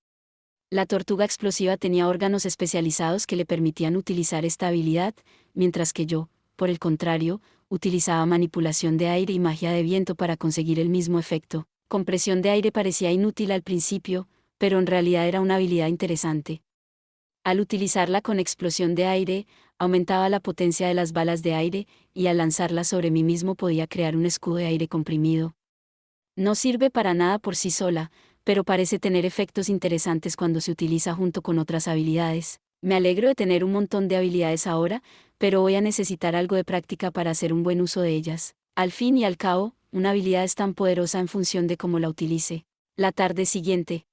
Speaker 1: La tortuga explosiva tenía órganos especializados que le permitían utilizar esta habilidad, mientras que yo, por el contrario, utilizaba manipulación de aire y magia de viento para conseguir el mismo efecto. Compresión de aire parecía inútil al principio, pero en realidad era una habilidad interesante. Al utilizarla con explosión de aire, aumentaba la potencia de las balas de aire, y al lanzarlas sobre mí mismo podía crear un escudo de aire comprimido. No sirve para nada por sí sola, pero parece tener efectos interesantes cuando se utiliza junto con otras habilidades. Me alegro de tener un montón de habilidades ahora, pero voy a necesitar algo de práctica para hacer un buen uso de ellas. Al fin y al cabo, una habilidad es tan poderosa en función de cómo la utilice. La tarde siguiente,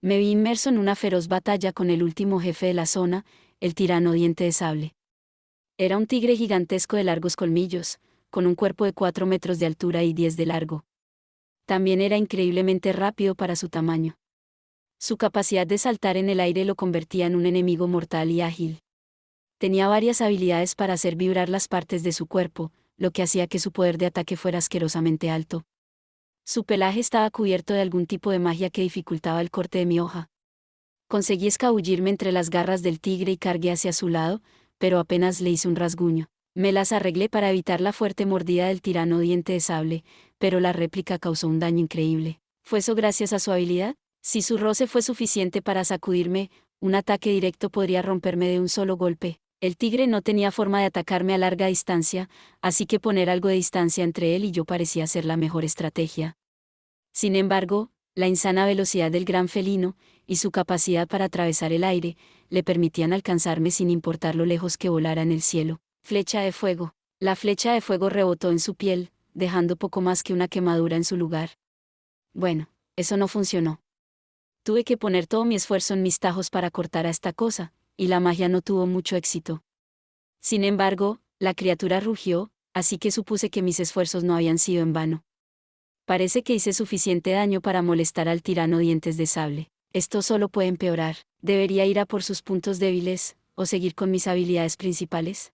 Speaker 1: me vi inmerso en una feroz batalla con el último jefe de la zona, el tirano Diente de Sable. Era un tigre gigantesco de largos colmillos, con un cuerpo de 4 metros de altura y 10 de largo. También era increíblemente rápido para su tamaño. Su capacidad de saltar en el aire lo convertía en un enemigo mortal y ágil. Tenía varias habilidades para hacer vibrar las partes de su cuerpo, lo que hacía que su poder de ataque fuera asquerosamente alto. Su pelaje estaba cubierto de algún tipo de magia que dificultaba el corte de mi hoja. Conseguí escabullirme entre las garras del tigre y cargué hacia su lado, pero apenas le hice un rasguño. Me las arreglé para evitar la fuerte mordida del tirano Diente de Sable, pero la réplica causó un daño increíble. ¿Fue eso gracias a su habilidad? Si su roce fue suficiente para sacudirme, un ataque directo podría romperme de un solo golpe. El tigre no tenía forma de atacarme a larga distancia, así que poner algo de distancia entre él y yo parecía ser la mejor estrategia. Sin embargo, la insana velocidad del gran felino, y su capacidad para atravesar el aire, le permitían alcanzarme sin importar lo lejos que volara en el cielo. Flecha de fuego. La flecha de fuego rebotó en su piel, dejando poco más que una quemadura en su lugar. Bueno, eso no funcionó. Tuve que poner todo mi esfuerzo en mis tajos para cortar a esta cosa, y la magia no tuvo mucho éxito. Sin embargo, la criatura rugió, así que supuse que mis esfuerzos no habían sido en vano. Parece que hice suficiente daño para molestar al tirano Dientes de Sable. Esto solo puede empeorar. ¿Debería ir a por sus puntos débiles, o seguir con mis habilidades principales?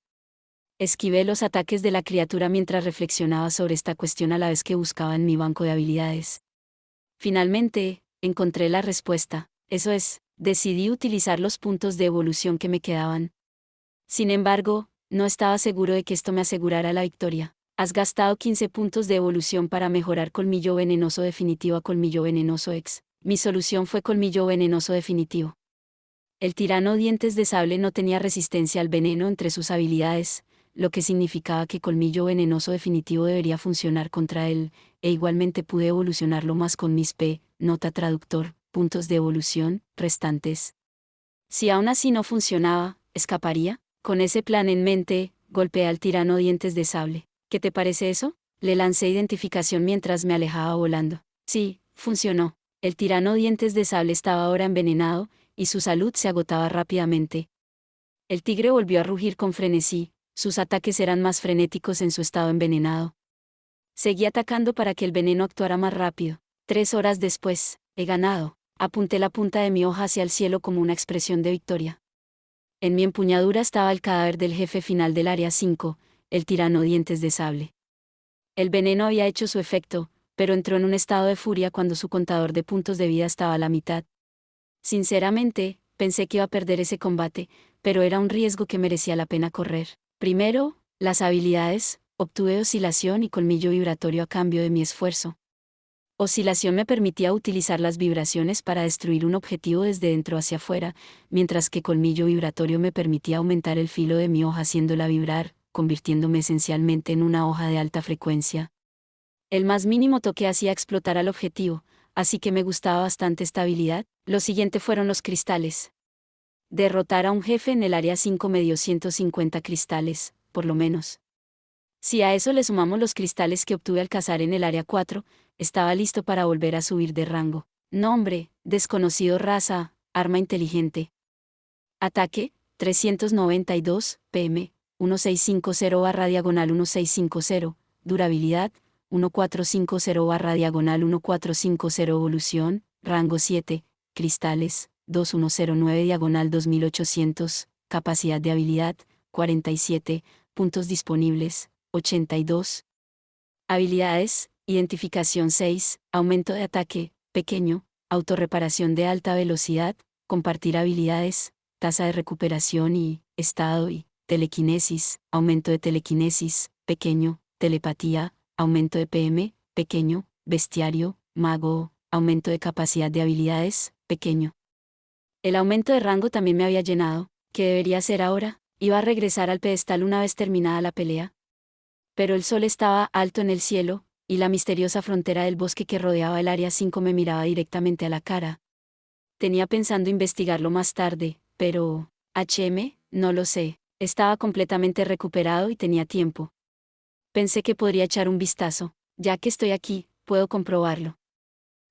Speaker 1: Esquivé los ataques de la criatura mientras reflexionaba sobre esta cuestión a la vez que buscaba en mi banco de habilidades. Finalmente, encontré la respuesta. Eso es, decidí utilizar los puntos de evolución que me quedaban. Sin embargo, no estaba seguro de que esto me asegurara la victoria. Has gastado 15 puntos de evolución para mejorar Colmillo Venenoso Definitivo a Colmillo Venenoso X. Mi solución fue Colmillo Venenoso Definitivo. El tirano Dientes de Sable no tenía resistencia al veneno entre sus habilidades, lo que significaba que Colmillo Venenoso Definitivo debería funcionar contra él, e igualmente pude evolucionarlo más con mis nota traductor, puntos de evolución, restantes. Si aún así no funcionaba, ¿escaparía? Con ese plan en mente, golpeé al tirano Dientes de Sable. ¿Qué te parece eso? Le lancé identificación mientras me alejaba volando. Sí, funcionó. El tirano Dientes de Sable estaba ahora envenenado, y su salud se agotaba rápidamente. El tigre volvió a rugir con frenesí, sus ataques eran más frenéticos en su estado envenenado. Seguí atacando para que el veneno actuara más rápido. 3 horas después, he ganado. Apunté la punta de mi hoja hacia el cielo como una expresión de victoria. En mi empuñadura estaba el cadáver del jefe final del área 5, el tirano Dientes de Sable. El veneno había hecho su efecto, pero entró en un estado de furia cuando su contador de puntos de vida estaba a la mitad. Sinceramente, pensé que iba a perder ese combate, pero era un riesgo que merecía la pena correr. Primero, Las habilidades, obtuve oscilación y colmillo vibratorio a cambio de mi esfuerzo. Oscilación me permitía utilizar las vibraciones para destruir un objetivo desde dentro hacia afuera, mientras que colmillo vibratorio me permitía aumentar el filo de mi hoja haciéndola vibrar, convirtiéndome esencialmente en una hoja de alta frecuencia. El más mínimo toque hacía explotar al objetivo, así que me gustaba bastante esta habilidad. Lo siguiente fueron los cristales. Derrotar a un jefe en el área 5 me dio 150 cristales, por lo menos. Si a eso le sumamos los cristales que obtuve al cazar en el área 4, estaba listo para volver a subir de rango. Nombre, desconocido raza, arma inteligente. Ataque, 392, PM, 1650/1650, durabilidad, 1450/1450 evolución, rango 7, cristales, 2109/2800, capacidad de habilidad, 47, puntos disponibles, 82. Habilidades, identificación 6, aumento de ataque, pequeño, autorreparación de alta velocidad, compartir habilidades, tasa de recuperación y, estado y, telequinesis, aumento de telequinesis, pequeño, telepatía, aumento de PM, pequeño, bestiario, mago, aumento de capacidad de habilidades, pequeño. El aumento de rango también me había llenado. ¿Qué debería hacer ahora? Iba a regresar al pedestal una vez terminada la pelea. Pero el sol estaba alto en el cielo, y la misteriosa frontera del bosque que rodeaba el área 5 me miraba directamente a la cara. Tenía pensando investigarlo más tarde, pero... no lo sé. Estaba completamente recuperado y tenía tiempo. Pensé que podría echar un vistazo. Ya que estoy aquí, puedo comprobarlo.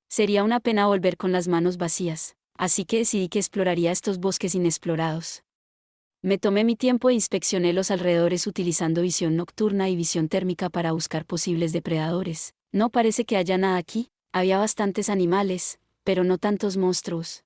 Speaker 1: Sería una pena volver con las manos vacías, así que decidí que exploraría estos bosques inexplorados. Me tomé mi tiempo e inspeccioné los alrededores utilizando visión nocturna y visión térmica para buscar posibles depredadores. No parece que haya nada aquí. Había bastantes animales, pero no tantos monstruos.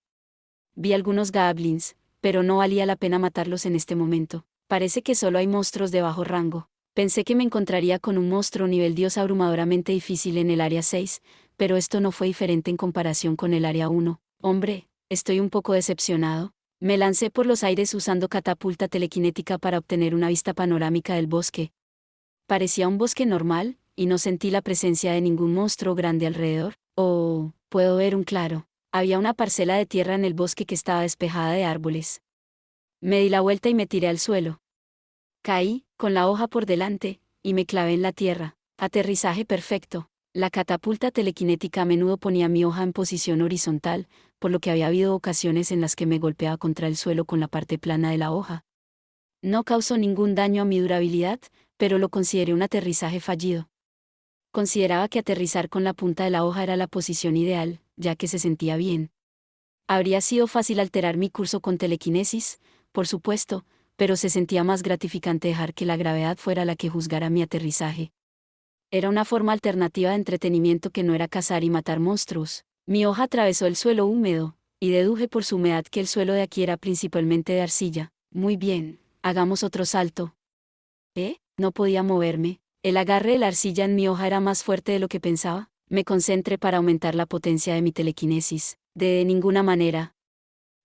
Speaker 1: Vi algunos goblins, pero no valía la pena matarlos en este momento. Parece que solo hay monstruos de bajo rango. Pensé que me encontraría con un monstruo nivel dios abrumadoramente difícil en el área 6, pero esto no fue diferente en comparación con el área 1. Hombre, estoy un poco decepcionado. Me lancé por los aires usando catapulta telequinética para obtener una vista panorámica del bosque. Parecía un bosque normal, y no sentí la presencia de ningún monstruo grande alrededor. Oh, puedo ver un claro. Había una parcela de tierra en el bosque que estaba despejada de árboles. Me di la vuelta y me tiré al suelo. Caí, con la hoja por delante, y me clavé en la tierra. Aterrizaje perfecto. La catapulta telequinética a menudo ponía mi hoja en posición horizontal, por lo que había habido ocasiones en las que me golpeaba contra el suelo con la parte plana de la hoja. No causó ningún daño a mi durabilidad, pero lo consideré un aterrizaje fallido. Consideraba que aterrizar con la punta de la hoja era la posición ideal, ya que se sentía bien. Habría sido fácil alterar mi curso con telequinesis, por supuesto, pero se sentía más gratificante dejar que la gravedad fuera la que juzgara mi aterrizaje. Era una forma alternativa de entretenimiento que no era cazar y matar monstruos. Mi hoja atravesó el suelo húmedo, y deduje por su humedad que el suelo de aquí era principalmente de arcilla. Muy bien, hagamos otro salto. No podía moverme. El agarre de la arcilla en mi hoja era más fuerte de lo que pensaba. Me concentré para aumentar la potencia de mi telequinesis. De ninguna manera.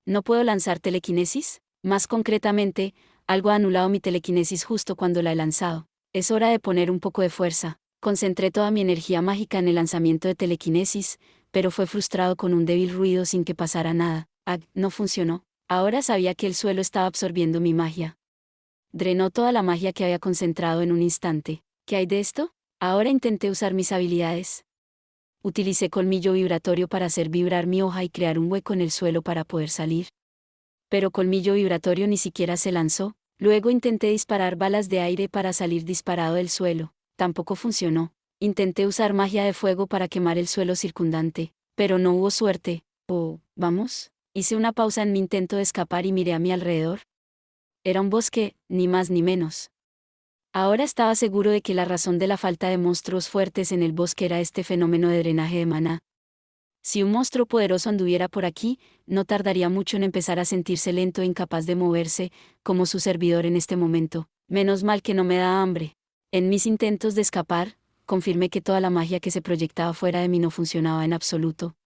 Speaker 1: ¿No puedo lanzar telequinesis? Más concretamente, algo ha anulado mi telequinesis justo cuando la he lanzado. Es hora de poner un poco de fuerza. Concentré toda mi energía mágica en el lanzamiento de telequinesis, pero fue frustrado con un débil ruido sin que pasara nada. No funcionó. Ahora sabía que el suelo estaba absorbiendo mi magia. Drenó toda la magia que había concentrado en un instante. ¿Qué hay de esto? Ahora intenté usar mis habilidades. Utilicé colmillo vibratorio para hacer vibrar mi hoja y crear un hueco en el suelo para poder salir. Pero colmillo vibratorio ni siquiera se lanzó. Luego intenté disparar balas de aire para salir disparado del suelo. Tampoco funcionó. Intenté usar magia de fuego para quemar el suelo circundante, pero no hubo suerte. Vamos. Hice una pausa en mi intento de escapar y miré a mi alrededor. Era un bosque, ni más ni menos. Ahora estaba seguro de que la razón de la falta de monstruos fuertes en el bosque era este fenómeno de drenaje de maná. Si un monstruo poderoso anduviera por aquí, no tardaría mucho en empezar a sentirse lento e incapaz de moverse, como su servidor en este momento. Menos mal que no me da hambre. En mis intentos de escapar, confirmé que toda la magia que se proyectaba fuera de mí no funcionaba en absoluto.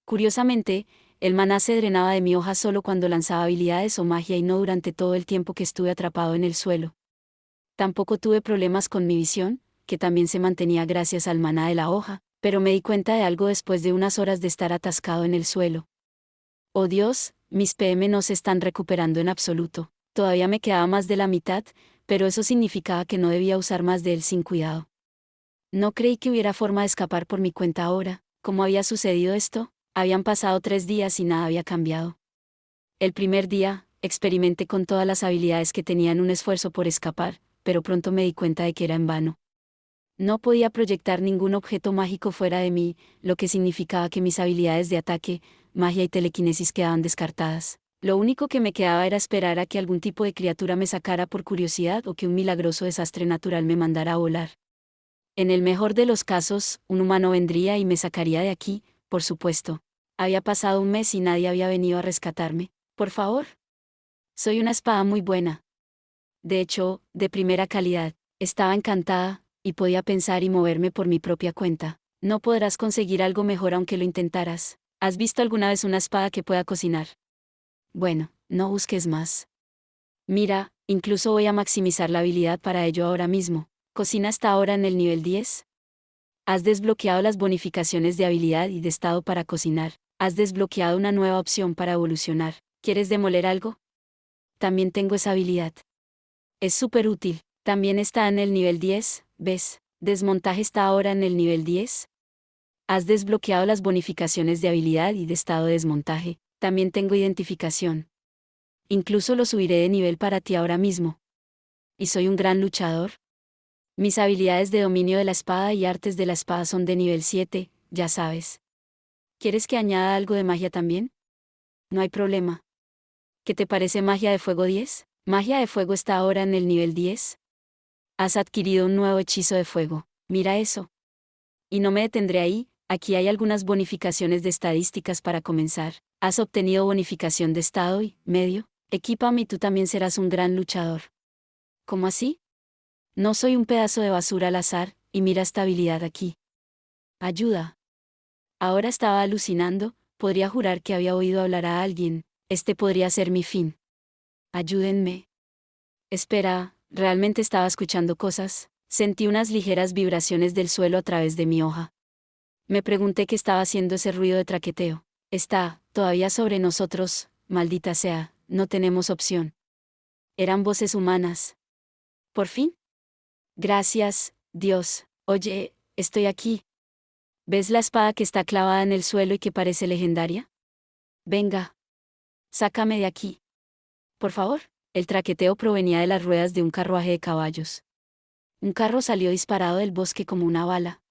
Speaker 1: Curiosamente, el maná se drenaba de mi hoja solo cuando lanzaba habilidades o magia y no durante todo el tiempo que estuve atrapado en el suelo. Tampoco tuve problemas con mi visión, que también se mantenía gracias al maná de la hoja, pero me di cuenta de algo después de unas horas de estar atascado en el suelo. Oh Dios, mis PM no se están recuperando en absoluto. Todavía me quedaba más de la mitad, pero eso significaba que no debía usar más de él sin cuidado. No creí que hubiera forma de escapar por mi cuenta ahora. ¿Cómo había sucedido esto? Habían pasado 3 días y nada había cambiado. El primer día, experimenté con todas las habilidades que tenía en un esfuerzo por escapar, pero pronto me di cuenta de que era en vano. No podía proyectar ningún objeto mágico fuera de mí, lo que significaba que mis habilidades de ataque, magia y telequinesis quedaban descartadas. Lo único que me quedaba era esperar a que algún tipo de criatura me sacara por curiosidad o que un milagroso desastre natural me mandara a volar. En el mejor de los casos, un humano vendría y me sacaría de aquí, por supuesto. Había pasado un mes y nadie había venido a rescatarme. Por favor. Soy una espada muy buena. De hecho, de primera calidad. Estaba encantada, y podía pensar y moverme por mi propia cuenta. No podrás conseguir algo mejor aunque lo intentaras. ¿Has visto alguna vez una espada que pueda cocinar? Bueno, no busques más. Mira, incluso voy a maximizar la habilidad para ello ahora mismo. ¿Cocina hasta ahora en el nivel 10? Has desbloqueado las bonificaciones de habilidad y de estado para cocinar. Has desbloqueado una nueva opción para evolucionar. ¿Quieres demoler algo? También tengo esa habilidad. Es súper útil. También está en el nivel 10, ¿ves? ¿Desmontaje está ahora en el nivel 10? Has desbloqueado las bonificaciones de habilidad y de estado de desmontaje. También tengo identificación. Incluso lo subiré de nivel para ti ahora mismo. ¿Y soy un gran luchador? Mis habilidades de dominio de la espada y artes de la espada son de nivel 7, ya sabes. ¿Quieres que añada algo de magia también? No hay problema. ¿Qué te parece magia de fuego 10? Magia de fuego está ahora en el nivel 10. Has adquirido un nuevo hechizo de fuego. Mira eso. Y no me detendré ahí, aquí hay algunas bonificaciones de estadísticas para comenzar. Has obtenido bonificación de estado y medio. Equípame y tú también serás un gran luchador. ¿Cómo así? No soy un pedazo de basura al azar, y mira esta habilidad aquí. Ayuda. Ahora estaba alucinando, podría jurar que había oído hablar a alguien. Este podría ser mi fin. Ayúdenme. Espera, ¿realmente estaba escuchando cosas? Sentí unas ligeras vibraciones del suelo a través de mi hoja. Me pregunté qué estaba haciendo ese ruido de traqueteo. Está, todavía sobre nosotros, maldita sea, no tenemos opción. Eran voces humanas. ¿Por fin? Gracias, Dios. Oye, estoy aquí. ¿Ves la espada que está clavada en el suelo y que parece legendaria? Venga. Sácame de aquí. Por favor. El traqueteo provenía de las ruedas de un carruaje de caballos. Un carro salió disparado del bosque como una bala.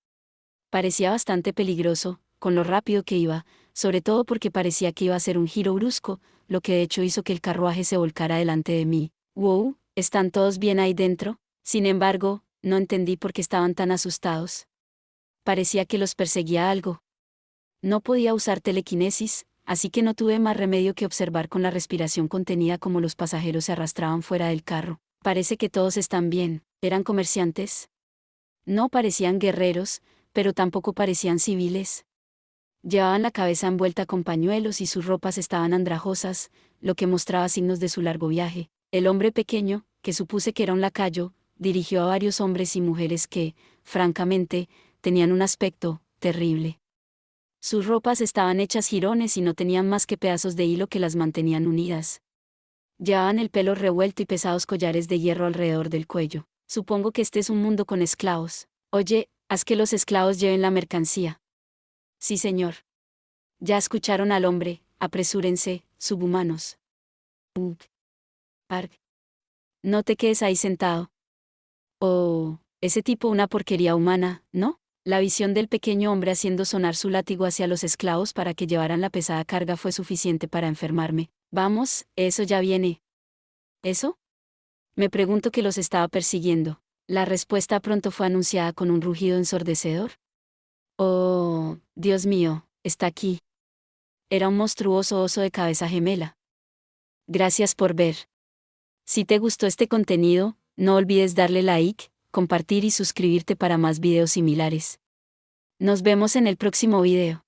Speaker 1: Parecía bastante peligroso, con lo rápido que iba, sobre todo porque parecía que iba a hacer un giro brusco, lo que de hecho hizo que el carruaje se volcara delante de mí. Wow, ¿están todos bien ahí dentro? Sin embargo, no entendí por qué estaban tan asustados. Parecía que los perseguía algo. No podía usar telequinesis, así que no tuve más remedio que observar con la respiración contenida cómo los pasajeros se arrastraban fuera del carro. Parece que todos están bien. ¿Eran comerciantes? No parecían guerreros, pero tampoco parecían civiles. Llevaban la cabeza envuelta con pañuelos y sus ropas estaban andrajosas, lo que mostraba signos de su largo viaje. El hombre pequeño, que supuse que era un lacayo, dirigió a varios hombres y mujeres que, francamente, tenían un aspecto terrible. Sus ropas estaban hechas jirones y no tenían más que pedazos de hilo que las mantenían unidas. Llevaban el pelo revuelto y pesados collares de hierro alrededor del cuello. Supongo que este es un mundo con esclavos. Oye, haz que los esclavos lleven la mercancía. Sí, señor. Ya escucharon al hombre, apresúrense, subhumanos. Ugh. Arg. No te quedes ahí sentado. Oh, ese tipo una porquería humana, ¿no? La visión del pequeño hombre haciendo sonar su látigo hacia los esclavos para que llevaran la pesada carga fue suficiente para enfermarme. Vamos, eso ya viene. ¿Eso? Me pregunto qué los estaba persiguiendo. La respuesta pronto fue anunciada con un rugido ensordecedor. Oh, Dios mío, está aquí. Era un monstruoso oso de cabeza gemela. Gracias por ver. Si te gustó este contenido, no olvides darle like, compartir y suscribirte para más videos similares. Nos vemos en el próximo video.